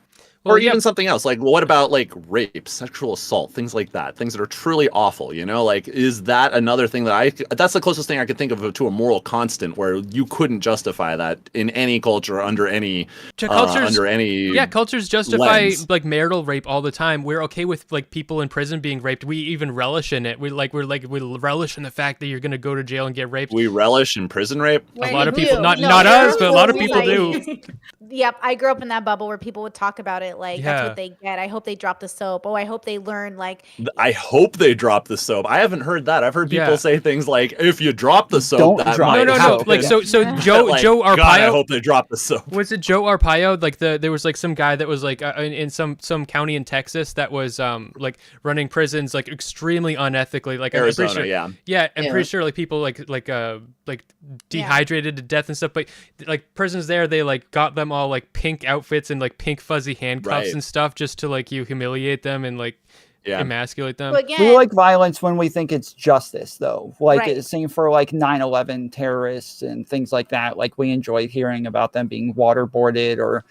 Or even something else, like what about like rape, sexual assault, things like that, things that are truly awful, you know, like is that another thing that's the closest thing I could think of to a moral constant where you couldn't justify that in any culture under any cultures justify lens. Like marital rape all the time. We're okay with like people in prison being raped. We even relish in it. We relish in the fact that you're going to go to jail and get raped. We relish in prison rape. A lot of people, not us, but a lot of people do. Yep, I grew up in that bubble where people would talk about it like that's what they get. I hope they drop the soap. Oh, I hope they learn like. I hope they drop the soap. I haven't heard that. I've heard people say things like, "If you drop the soap, that might happen." Like so Joe like, Joe Arpaio. God, I hope they drop the soap. Was it Joe Arpaio? Like there was like some guy that was like in some county in Texas that was like running prisons like extremely unethically. Like Arizona, I'm pretty sure, I'm pretty sure like people like dehydrated to death and stuff. But like prisons there, they like got them all like pink outfits and like pink fuzzy handcuffs and stuff just to like humiliate them and like Yeah. emasculate them. So We again, like violence when we think it's justice, though. Like Right. same for like 9/11 terrorists and things like that. Like we enjoy hearing about them being waterboarded or,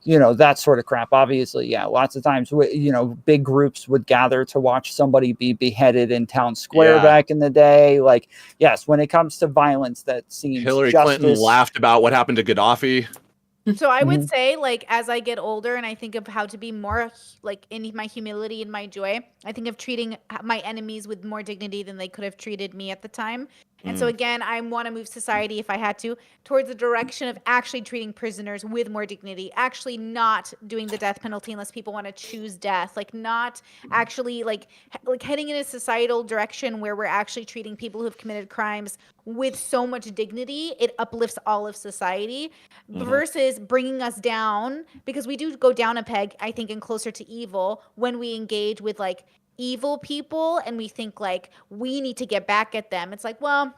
that sort of crap. Obviously, yeah, lots of times, big groups would gather to watch somebody be beheaded in town square Yeah. back in the day. Like, yes, when it comes to violence, that seems Hillary justice. Clinton laughed about what happened to Gaddafi. so I would Mhm. say, like, as I get older and I think of how to be more, like, in my humility and my joy, I think of treating my enemies with more dignity than they could have treated me at the time. And so, again, I want to move society, if I had to, towards the direction of actually treating prisoners with more dignity, actually not doing the death penalty unless people want to choose death, like, not actually, like heading in a societal direction where we're actually treating people who have committed crimes with so much dignity. It uplifts all of society versus bringing us down, because we do go down a peg, I think, and closer to evil when we engage with like evil people and we think like we need to get back at them. It's like, well,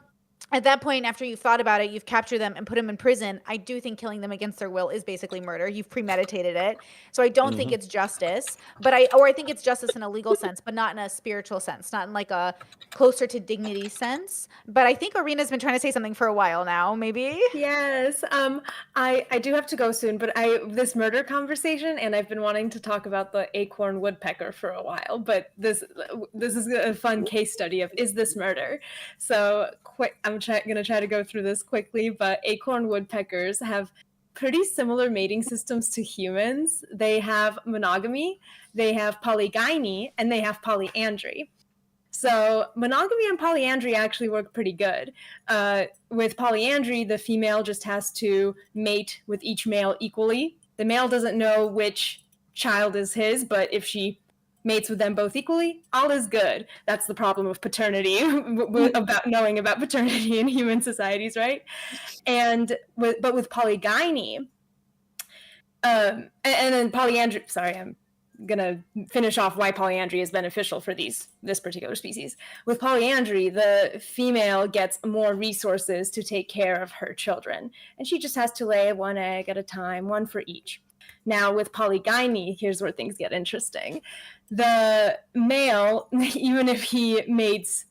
at that point, after you've thought about it, you've captured them and put them in prison. I do think killing them against their will is basically murder. You've premeditated it. So I don't think it's justice, but I think it's justice in a legal sense, but not in a spiritual sense, not in like a closer to dignity sense. But I think Arena's been trying to say something for a while now, maybe. Yes. I do have to go soon, but this murder conversation, and I've been wanting to talk about the acorn woodpecker for a while. But this is a fun case study of, is this murder? So I'm gonna try to go through this quickly. But acorn woodpeckers have pretty similar mating systems to humans. They have monogamy, they have polygyny, and they have polyandry. So monogamy and polyandry actually work pretty good. With polyandry, the female just has to mate with each male equally. The male doesn't know which child is his, but if she mates with them both equally, all is good. That's the problem of paternity, about knowing about paternity in human societies, right? But with polygyny, and then polyandry. Sorry, I'm gonna finish off why polyandry is beneficial for this particular species. With polyandry, the female gets more resources to take care of her children, and she just has to lay one egg at a time, one for each. Now, with polygyny, here's where things get interesting. The male, even if he mates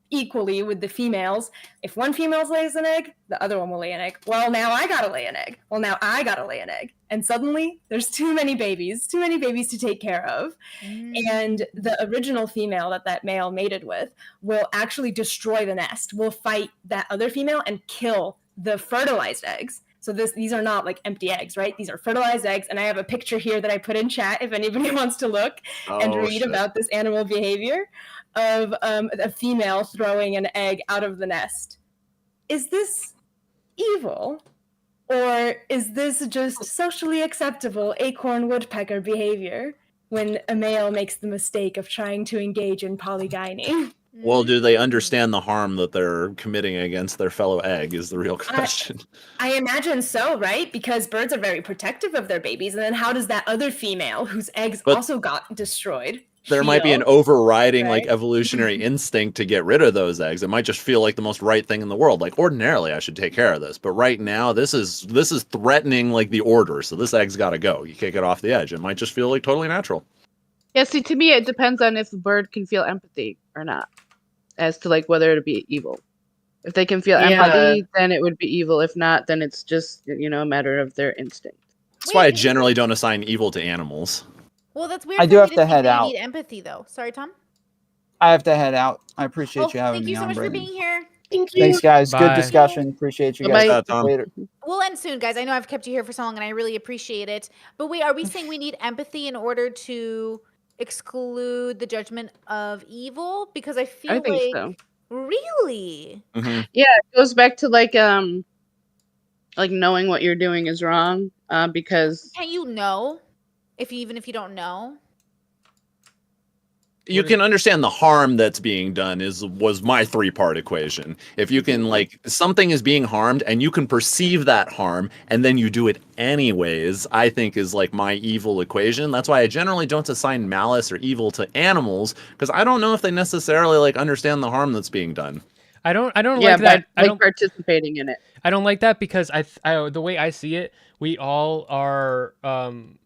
equally with the females, if one female lays an egg, the other one will lay an egg. Well, now I gotta lay an egg. Well, now I gotta lay an egg. And suddenly there's too many babies to take care of. And the original female that male mated with will actually destroy the nest, will fight that other female and kill the fertilized eggs. So these are not like empty eggs, right? These are fertilized eggs. And I have a picture here that I put in chat if anybody wants to look and read about this animal behavior of a female throwing an egg out of the nest. Is this evil? Or is this just socially acceptable acorn woodpecker behavior when a male makes the mistake of trying to engage in polygyny? Well, do they understand the harm that they're committing against their fellow egg is the real question. I imagine so, right? Because birds are very protective of their babies. And then how does that other female whose eggs also got destroyed there might be an feel? overriding right? like evolutionary instinct to get rid of those eggs. It might just feel like the most right thing in the world. Like ordinarily I should take care of this, but right now this is threatening like the order. So this egg's got to go. You kick it off the edge. It might just feel like totally natural. Yeah, see, to me, it depends on if a bird can feel empathy or not, as to like whether it'd be evil. If they can feel empathy, then it would be evil. If not, then it's just, a matter of their instinct. That's why I generally don't assign evil to animals. Well, that's weird. I do have to head out. You need empathy, though. Sorry, Tom. I have to head out. I appreciate you having thank me you so on, much for Brittany. being here. Thank you. Thanks, guys. Bye. Good discussion. Appreciate you Bye-bye. guys. Tom. Later. We'll end soon, guys. I know I've kept you here for so long, and I really appreciate it. But wait, are we saying we need empathy in order to exclude the judgment of evil? Because I feel I think like so. really. Mm-hmm. Yeah, it goes back to like knowing what you're doing is wrong. Because Can you know even if you don't know? You can understand the harm that's being done was my 3-part equation. If you can like something is being harmed and you can perceive that harm and then you do it anyways, I think is like my evil equation. That's why I generally don't assign malice or evil to animals, because I don't know if they necessarily like understand the harm that's being done. I don't Yeah, like by that. like participating in it. I don't like that because the way I see it, we all are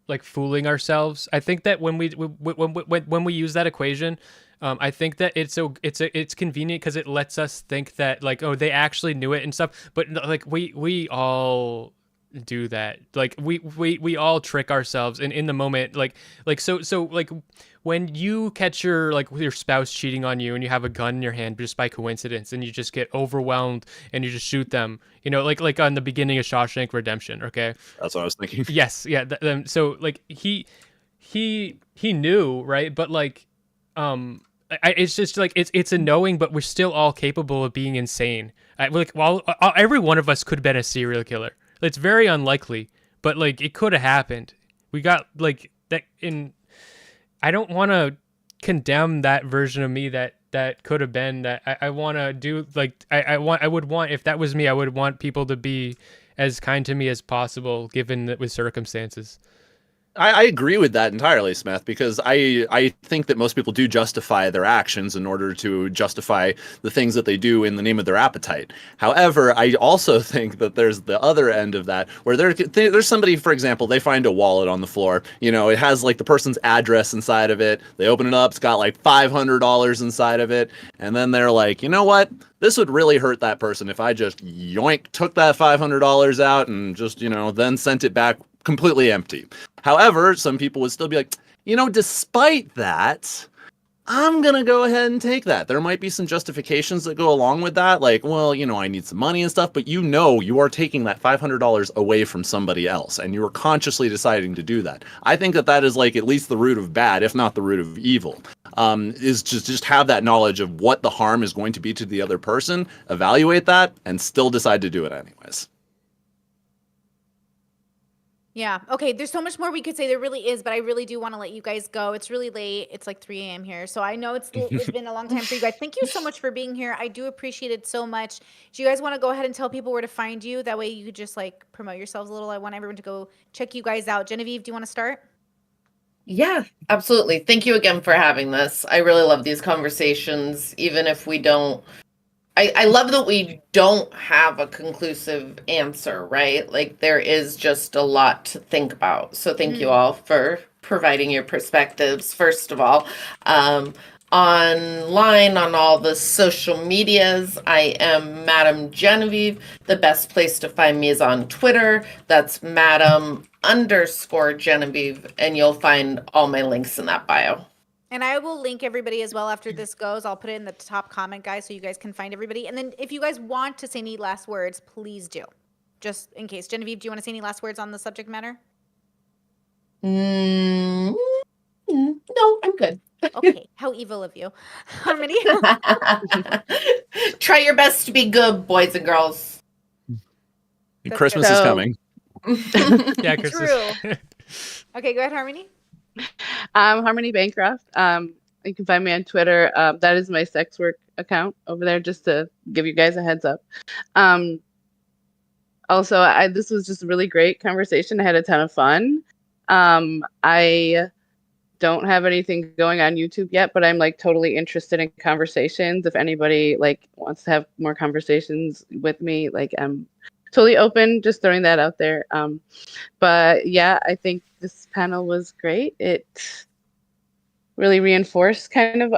like fooling ourselves. I think that when we use that equation, I think that it's convenient because it lets us think that like, oh, they actually knew it and stuff. But like we all do that. Like we all trick ourselves in the moment. So like when you catch your spouse cheating on you and you have a gun in your hand just by coincidence and you just get overwhelmed and you just shoot them, like on the beginning of Shawshank Redemption. Okay. That's what I was thinking. Yes. Yeah. So like he knew, right? But like, it's just like it's a knowing, but we're still all capable of being insane. Every one of us could have been a serial killer. It's very unlikely, but like it could have happened. We got like that in. I don't want to condemn that version of me that could have been that. I want to do like I would want, if that was me, I would want people to be as kind to me as possible given that with circumstances. I agree with that entirely, Smeth, because I think that most people do justify their actions in order to justify the things that they do in the name of their appetite. However, I also think that there's the other end of that, where there's somebody, for example, they find a wallet on the floor. It has like the person's address inside of it. They open it up, it's got like $500 inside of it, and then they're like, you know what? This would really hurt that person if I just took that $500 out and just, then sent it back completely empty. However, some people would still be like, despite that, I'm going to go ahead and take that. There might be some justifications that go along with that. Like, well, I need some money and stuff, but you are taking that $500 away from somebody else and you are consciously deciding to do that. I think that is like at least the root of bad, if not the root of evil. Is just have that knowledge of what the harm is going to be to the other person, evaluate that, and still decide to do it anyways. Yeah. Okay. There's so much more we could say. There really is, but I really do want to let you guys go. It's really late. It's like 3 a.m. here. So I know it's been a long time for you guys. Thank you so much for being here. I do appreciate it so much. Do you guys want to go ahead and tell people where to find you? That way you could just like promote yourselves a little. I want everyone to go check you guys out. Genevieve, do you want to start? Yeah, absolutely. Thank you again for having this. I really love these conversations, even if we don't. I love that we don't have a conclusive answer, right? Like there is just a lot to think about. So thank you all for providing your perspectives, first of all. Online on all the social medias, I am Madam Genevieve. The best place to find me is on Twitter. That's Madam_Genevieve, and you'll find all my links in that bio. And I will link everybody as well after this goes. I'll put it in the top comment, guys, so you guys can find everybody. And then if you guys want to say any last words, please do. Just in case. Genevieve, do you want to say any last words on the subject matter? No, I'm good. Okay. How evil of you. Harmony? Try your best to be good, boys and girls. Christmas is coming. Yeah, Christmas. True. Okay, go ahead, Harmony. Harmony Bancroft. You can find me on Twitter. That is my sex work account over there, just to give you guys a heads up. Also, this was just a really great conversation. I had a ton of fun. I don't have anything going on YouTube yet, but I'm like totally interested in conversations. If anybody like wants to have more conversations with me, like I'm totally open, just throwing that out there. But yeah, I think this panel was great. It really reinforced kind of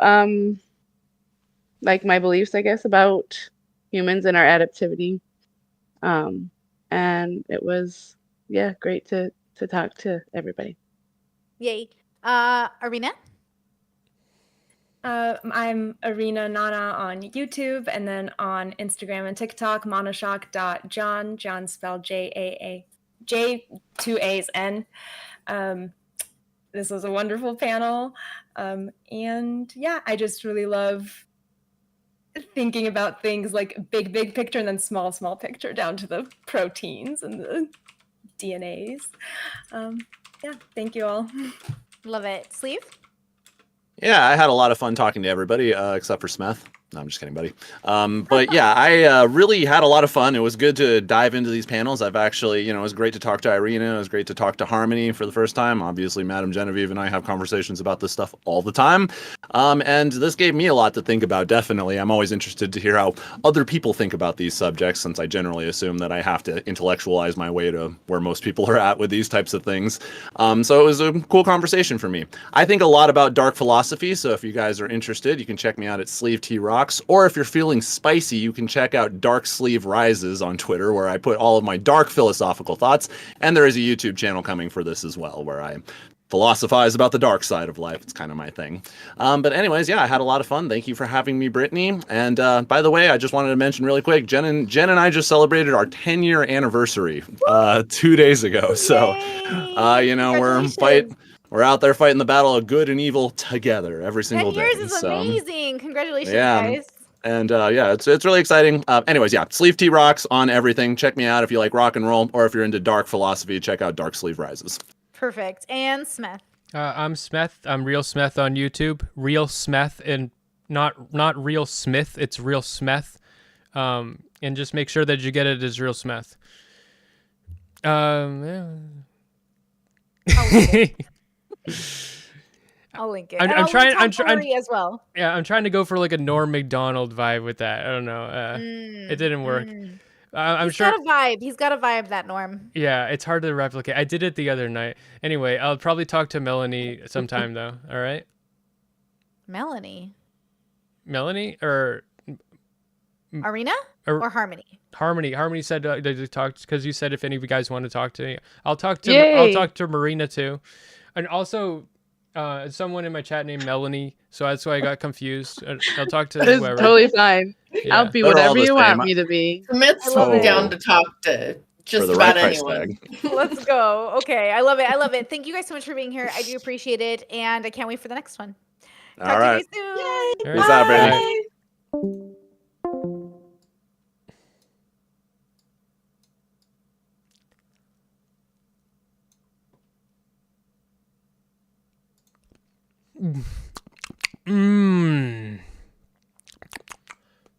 like my beliefs, I guess, about humans and our adaptivity. And it was, yeah, great to talk to everybody. Yay. Arena? I'm Arena Nana on YouTube, and then on Instagram and TikTok, monoshock.john. John spelled J, 2 A's, N. This was a wonderful panel. And yeah, I just really love thinking about things like big picture and then small picture down to the proteins and the DNAs. Yeah, thank you all. Love it. Sleeve? Yeah, I had a lot of fun talking to everybody, except for Smeth. No, I'm just kidding, buddy. But yeah, I really had a lot of fun. It was good to dive into these panels. I've actually, it was great to talk to Irina. It was great to talk to Harmony for the first time. Obviously, Madam Genevieve and I have conversations about this stuff all the time. And this gave me a lot to think about, definitely. I'm always interested to hear how other people think about these subjects, since I generally assume that I have to intellectualize my way to where most people are at with these types of things. So it was a cool conversation for me. I think a lot about dark philosophy, so if you guys are interested, you can check me out at Sleeve T Rocks. Or if you're feeling spicy, you can check out Dark Sleeve Rises on Twitter, where I put all of my dark philosophical thoughts. And there is a YouTube channel coming for this as well, where I philosophize about the dark side of life. It's kind of my thing. But anyways, yeah, I had a lot of fun. Thank you for having me, Brittany. And by the way, I just wanted to mention really quick, Jen and I just celebrated our 10-year anniversary 2 days ago. So, we're out there fighting the battle of good and evil together every single 10 years day. is amazing. Congratulations, yeah. guys. And it's really exciting. Anyways, yeah, Sleeve T Rocks on everything. Check me out if you like rock and roll, or if you're into dark philosophy, check out Dark Sleeve Rises. Perfect. And Smeth. I'm Smeth. I'm Real Smeth on YouTube. Real Smeth, and not Real Smith. It's Real Smeth. And just make sure that you get it as Real Smeth. Yeah. I'll link it. I'm trying as well. Yeah, I'm trying to go for like a Norm Macdonald vibe with that. I don't know. It didn't work. I'm sure. He's got a vibe, that Norm. Yeah, it's hard to replicate. I did it the other night. Anyway, I'll probably talk to Melanie sometime though. All right. Melanie or Arena or Harmony? Harmony said they talked, because you said if any of you guys want to talk to me, I'll talk to Marina too, and also someone in my chat named Melanie. So that's why I got confused. I'll talk to It's whoever. totally fine. Yeah. I'll be whatever you want me to be. Smith's love down it. to talk to just For the about right price anyone. tag. Let's go. Okay, I love it. Thank you guys so much for being here. I do appreciate it, and I can't wait for the next one. Talk to you guys soon. Yay. Peace out, Brittany.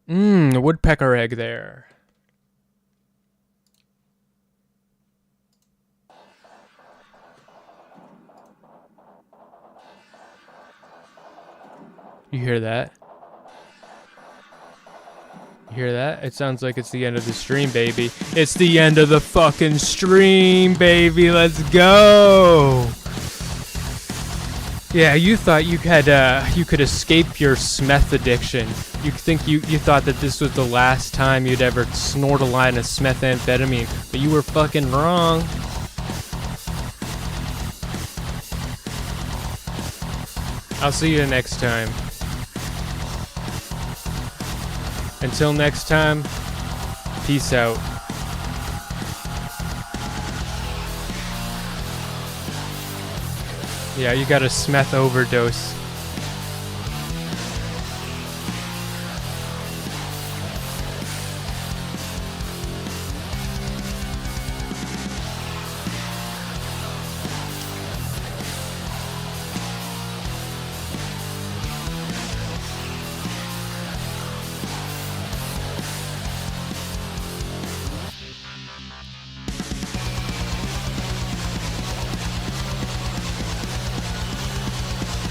A woodpecker egg there. You hear that? You hear that? It sounds like it's the end of the stream, baby. It's the end of the fucking stream, baby. Let's go. Yeah, you thought you could escape your Smeth addiction. You thought that this was the last time you'd ever snort a line of methamphetamine, but you were fucking wrong. I'll see you next time. Until next time, peace out. Yeah, you got a Smeth overdose.